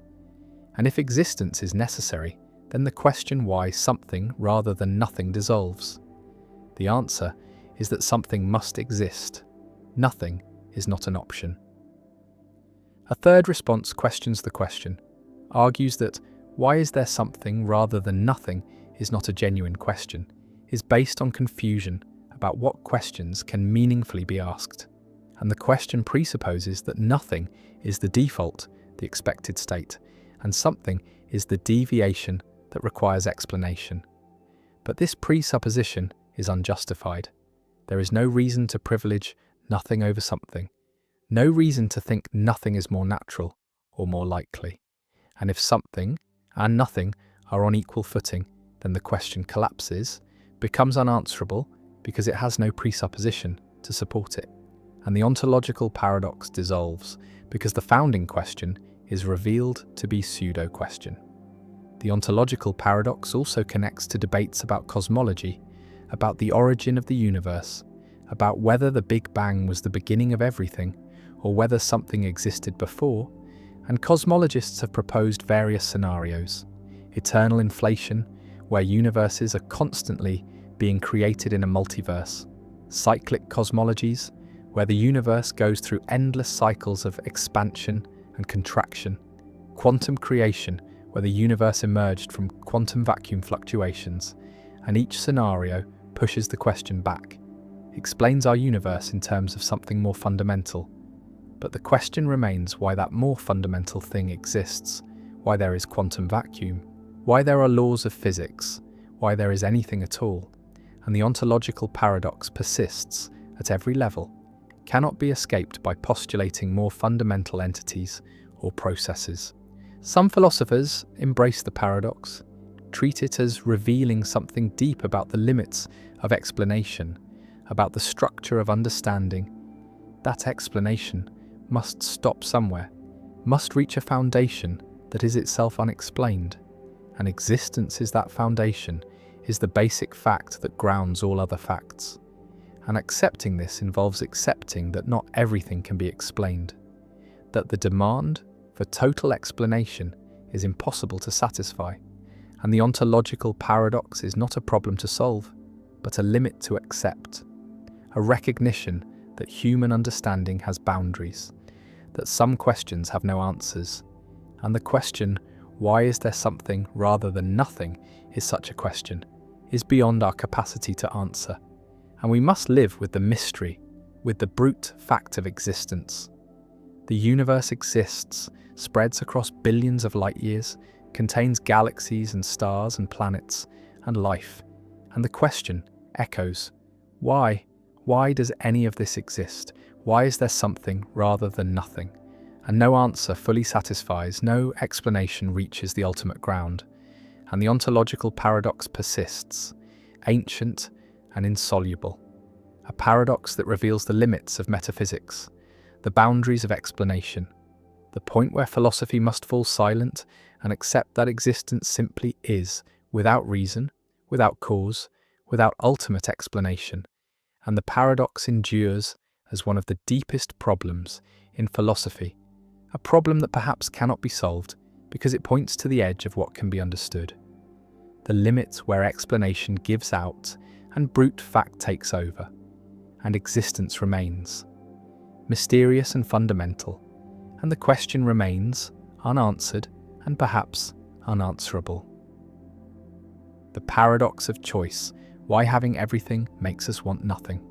And if existence is necessary, then the question why something rather than nothing dissolves. The answer is that something must exist. Nothing is not an option. A third response questions the question, argues that why is there something rather than nothing is not a genuine question, is based on confusion about what questions can meaningfully be asked. And the question presupposes that nothing is the default, the expected state, and something is the deviation that requires explanation. But this presupposition is unjustified. There is no reason to privilege nothing over something, no reason to think nothing is more natural or more likely. And if something and nothing are on equal footing, then the question collapses, becomes unanswerable because it has no presupposition to support it. And the ontological paradox dissolves because the founding question is revealed to be pseudo-question. The ontological paradox also connects to debates about cosmology, about the origin of the universe, about whether the Big Bang was the beginning of everything, or whether something existed before, And cosmologists have proposed various scenarios: eternal inflation, where universes are constantly being created in a multiverse; cyclic cosmologies, where the universe goes through endless cycles of expansion and contraction; quantum creation, where the universe emerged from quantum vacuum fluctuations. And each scenario pushes the question back, explains our universe in terms of something more fundamental. But the question remains why that more fundamental thing exists, why there is quantum vacuum, why there are laws of physics, why there is anything at all. And the ontological paradox persists at every level, cannot be escaped by postulating more fundamental entities or processes. Some philosophers embrace the paradox, treat it as revealing something deep about the limits of explanation, about the structure of understanding. That explanation must stop somewhere, must reach a foundation that is itself unexplained. And existence is that foundation, is the basic fact that grounds all other facts. And accepting this involves accepting that not everything can be explained, that the demand for total explanation is impossible to satisfy. And the ontological paradox is not a problem to solve, but a limit to accept, a recognition that human understanding has boundaries, that some questions have no answers. And the question, why is there something rather than nothing, is such a question, is beyond our capacity to answer. And we must live with the mystery, with the brute fact of existence. The universe exists, spreads across billions of light years, contains galaxies and stars and planets and life. And the question echoes, why? Why does any of this exist? Why is there something rather than nothing? And no answer fully satisfies, no explanation reaches the ultimate ground. And the ontological paradox persists, ancient and insoluble. A paradox that reveals the limits of metaphysics, the boundaries of explanation, the point where philosophy must fall silent and accept that existence simply is, without reason, without cause, without ultimate explanation. And the paradox endures as one of the deepest problems in philosophy, a problem that perhaps cannot be solved because it points to the edge of what can be understood, the limit where explanation gives out and brute fact takes over, and existence remains, mysterious and fundamental, and the question remains unanswered and perhaps unanswerable. The paradox of choice, why having everything makes us want nothing.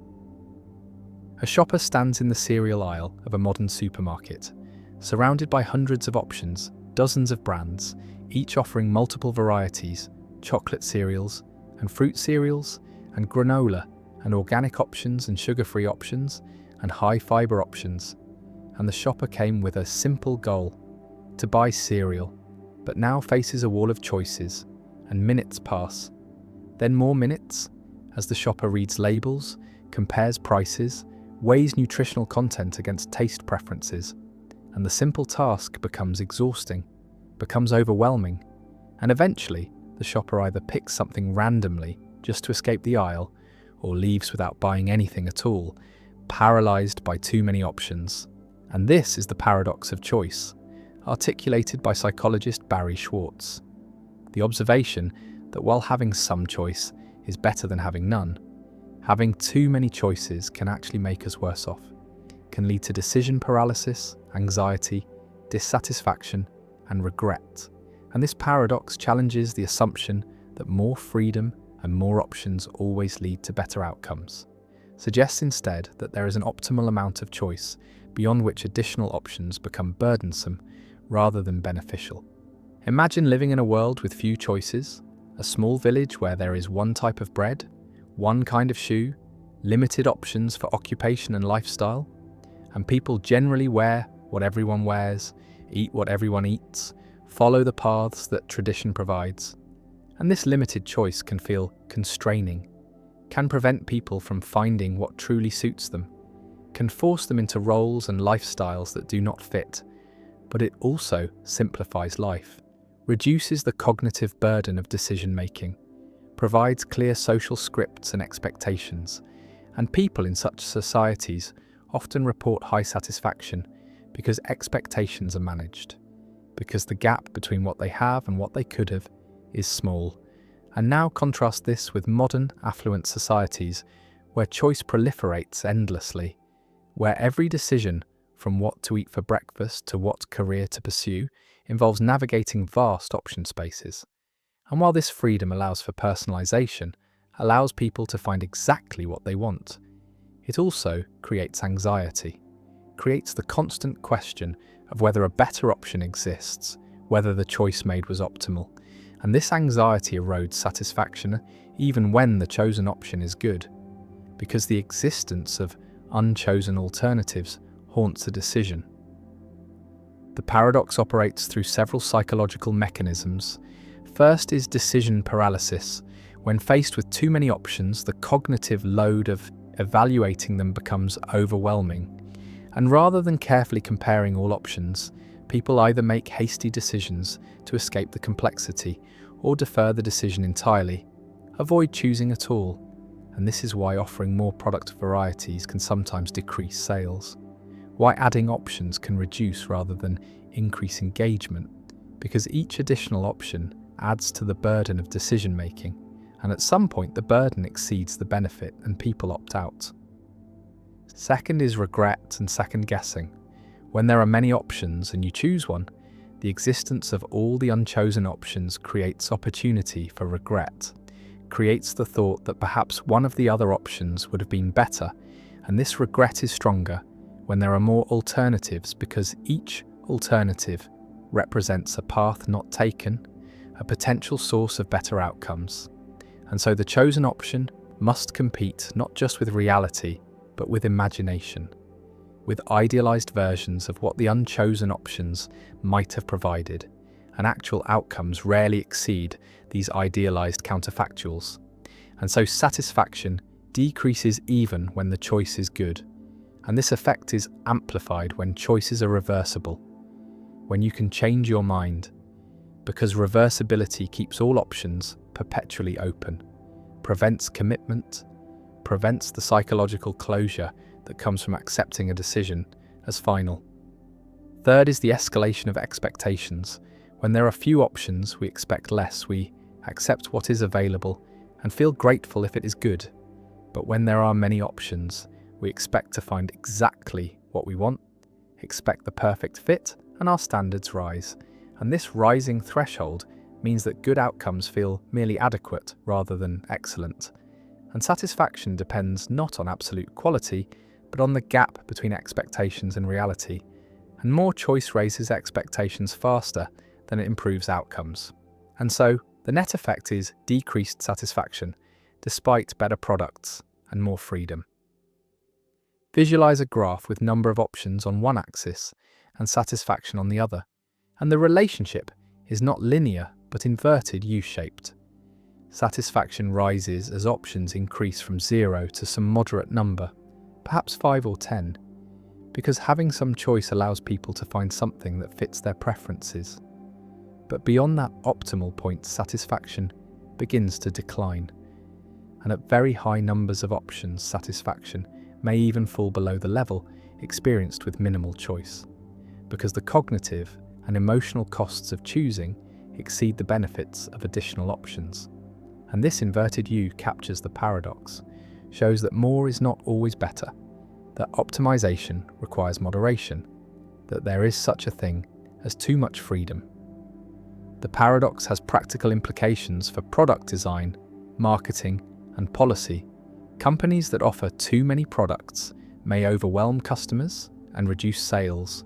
A shopper stands in the cereal aisle of a modern supermarket, surrounded by hundreds of options, dozens of brands, each offering multiple varieties, chocolate cereals and fruit cereals and granola and organic options and sugar-free options and high-fiber options. And the shopper came with a simple goal, to buy cereal, but now faces a wall of choices, and minutes pass. Then more minutes, as the shopper reads labels, compares prices, weighs nutritional content against taste preferences, and the simple task becomes exhausting, becomes overwhelming, and eventually the shopper either picks something randomly just to escape the aisle, or leaves without buying anything at all, paralyzed by too many options. And this is the paradox of choice, articulated by psychologist Barry Schwartz. The observation that while having some choice is better than having none, having too many choices can actually make us worse off, can lead to decision paralysis, anxiety, dissatisfaction, and regret. And this paradox challenges the assumption that more freedom and more options always lead to better outcomes, suggests instead that there is an optimal amount of choice beyond which additional options become burdensome rather than beneficial. Imagine living in a world with few choices, a small village where there is one type of bread, one kind of shoe, limited options for occupation and lifestyle, and people generally wear what everyone wears, eat what everyone eats, follow the paths that tradition provides. And this limited choice can feel constraining, can prevent people from finding what truly suits them, can force them into roles and lifestyles that do not fit, but it also simplifies life, reduces the cognitive burden of decision-making, provides clear social scripts and expectations, and people in such societies often report high satisfaction because expectations are managed. because the gap between what they have and what they could have is small. And now contrast this with modern, affluent societies where choice proliferates endlessly, where every decision, from what to eat for breakfast to what career to pursue, involves navigating vast option spaces. And while this freedom allows for personalization, allows people to find exactly what they want, it also creates anxiety, creates the constant question of whether a better option exists, whether the choice made was optimal. And this anxiety erodes satisfaction even when the chosen option is good, because the existence of unchosen alternatives haunts a decision. The paradox operates through several psychological mechanisms. First is decision paralysis. When faced with too many options, the cognitive load of evaluating them becomes overwhelming. And rather than carefully comparing all options, people either make hasty decisions to escape the complexity or defer the decision entirely, avoid choosing at all. And this is why offering more product varieties can sometimes decrease sales. Why adding options can reduce rather than increase engagement, because each additional option adds to the burden of decision making, and at some point the burden exceeds the benefit and people opt out. Second is regret and second guessing. When there are many options and you choose one, the existence of all the unchosen options creates opportunity for regret, creates the thought that perhaps one of the other options would have been better, and this regret is stronger when there are more alternatives, because each alternative represents a path not taken, a potential source of better outcomes. And so the chosen option must compete not just with reality, but with imagination, with idealized versions of what the unchosen options might have provided, and actual outcomes rarely exceed these idealized counterfactuals. And so satisfaction decreases even when the choice is good. And this effect is amplified when choices are reversible, when you can change your mind, because reversibility keeps all options perpetually open, prevents commitment, prevents the psychological closure that comes from accepting a decision as final. Third is the escalation of expectations. When there are few options, we expect less. We accept what is available and feel grateful if it is good. But when there are many options, we expect to find exactly what we want, expect the perfect fit, and our standards rise. And this rising threshold means that good outcomes feel merely adequate rather than excellent. And satisfaction depends not on absolute quality, but on the gap between expectations and reality. And more choice raises expectations faster than it improves outcomes. And so, the net effect is decreased satisfaction, despite better products and more freedom. Visualize a graph with number of options on one axis and satisfaction on the other, and the relationship is not linear but inverted U-shaped. Satisfaction rises as options increase from 0 to some moderate number, perhaps 5 or 10, because having some choice allows people to find something that fits their preferences. But beyond that optimal point, satisfaction begins to decline, and at very high numbers of options, satisfaction may even fall below the level experienced with minimal choice, because the cognitive and emotional costs of choosing exceed the benefits of additional options. And this inverted U captures the paradox, shows that more is not always better, that optimization requires moderation, that there is such a thing as too much freedom. The paradox has practical implications for product design, marketing, and policy. Companies that offer too many products may overwhelm customers and reduce sales,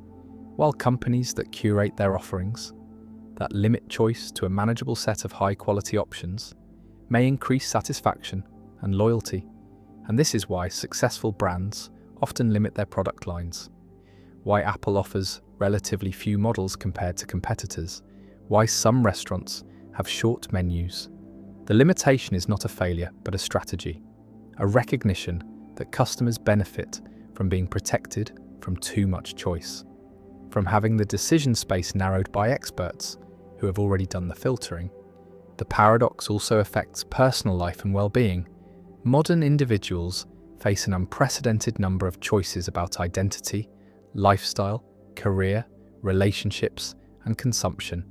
while companies that curate their offerings, that limit choice to a manageable set of high-quality options, may increase satisfaction and loyalty. And this is why successful brands often limit their product lines, why Apple offers relatively few models compared to competitors, why some restaurants have short menus. The limitation is not a failure, but a strategy, a recognition that customers benefit from being protected from too much choice, from having the decision space narrowed by experts who have already done the filtering. The paradox also affects personal life and well-being. Modern individuals face an unprecedented number of choices about identity, lifestyle, career, relationships, and consumption.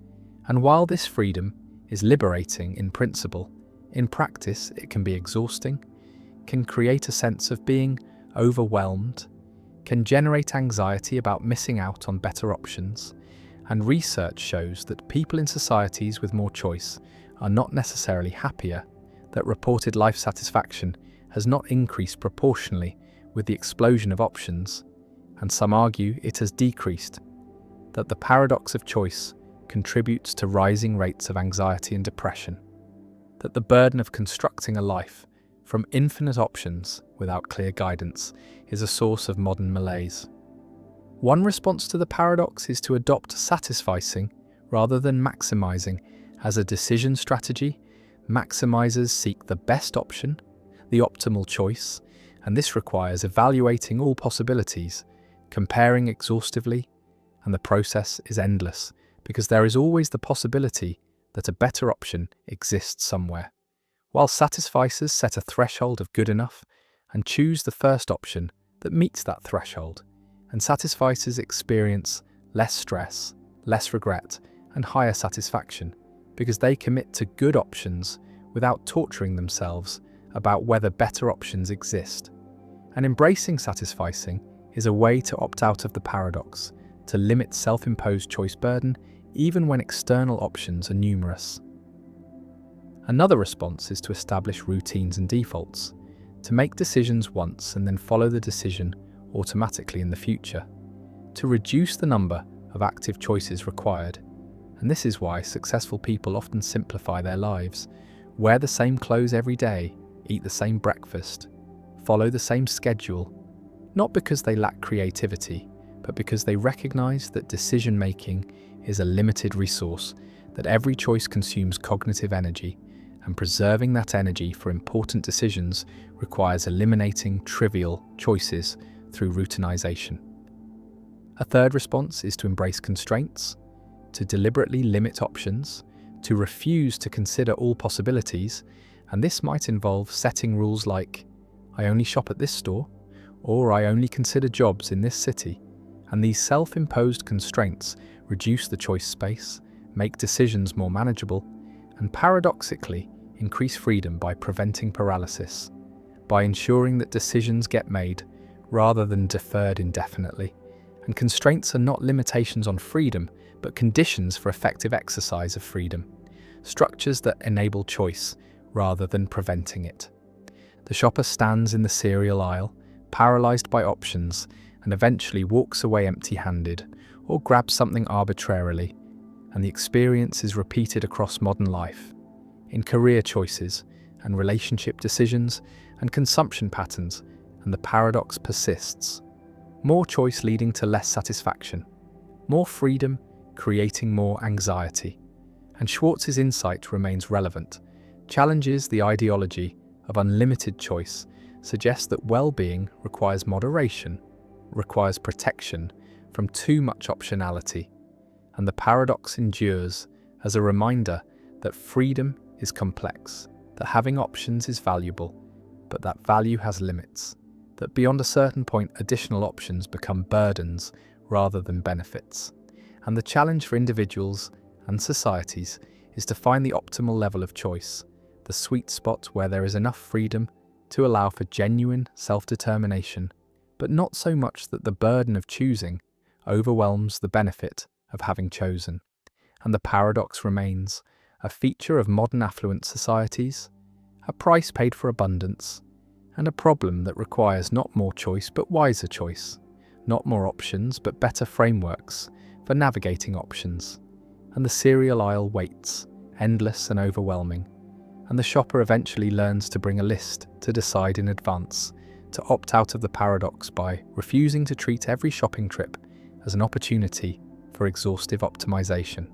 And while this freedom is liberating in principle, in practice it can be exhausting, can create a sense of being overwhelmed, can generate anxiety about missing out on better options, and research shows that people in societies with more choice are not necessarily happier, that reported life satisfaction has not increased proportionally with the explosion of options, and some argue it has decreased, that the paradox of choice contributes to rising rates of anxiety and depression, that the burden of constructing a life from infinite options without clear guidance is a source of modern malaise. One response to the paradox is to adopt satisficing rather than maximizing as a decision strategy. Maximizers seek the best option, the optimal choice, and this requires evaluating all possibilities, comparing exhaustively, and the process is endless because there is always the possibility that a better option exists somewhere. While satisficers set a threshold of good enough and choose the first option that meets that threshold, and satisficers experience less stress, less regret, and higher satisfaction because they commit to good options without torturing themselves about whether better options exist. And embracing satisficing is a way to opt out of the paradox, to limit self-imposed choice burden even when external options are numerous. Another response is to establish routines and defaults, to make decisions once and then follow the decision automatically in the future, to reduce the number of active choices required. And this is why successful people often simplify their lives, wear the same clothes every day, eat the same breakfast, follow the same schedule, not because they lack creativity, but because they recognize that decision-making is a limited resource, that every choice consumes cognitive energy, and preserving that energy for important decisions requires eliminating trivial choices through routinization. A third response is to embrace constraints, to deliberately limit options, to refuse to consider all possibilities, and this might involve setting rules like, I only shop at this store, or I only consider jobs in this city, and these self-imposed constraints reduce the choice space, make decisions more manageable, and paradoxically increase freedom by preventing paralysis, by ensuring that decisions get made rather than deferred indefinitely. And constraints are not limitations on freedom, but conditions for effective exercise of freedom, structures that enable choice rather than preventing it. The shopper stands in the cereal aisle, paralyzed by options, and eventually walks away empty-handed or grabs something arbitrarily, and the experience is repeated across modern life, in career choices and relationship decisions and consumption patterns, and the paradox persists. More choice leading to less satisfaction, more freedom creating more anxiety. And Schwartz's insight remains relevant, challenges the ideology of unlimited choice, suggests that well-being requires moderation, requires protection from too much optionality, and the paradox endures as a reminder that freedom is complex, that having options is valuable, but that value has limits, that beyond a certain point additional options become burdens rather than benefits. And the challenge for individuals and societies is to find the optimal level of choice, the sweet spot where there is enough freedom to allow for genuine self-determination, but not so much that the burden of choosing overwhelms the benefit of having chosen. And the paradox remains a feature of modern affluent societies, a price paid for abundance, and a problem that requires not more choice but wiser choice, not more options but better frameworks for navigating options. And the cereal aisle waits, endless and overwhelming, and the shopper eventually learns to bring a list to decide in advance, to opt out of the paradox by refusing to treat every shopping trip as an opportunity for exhaustive optimization.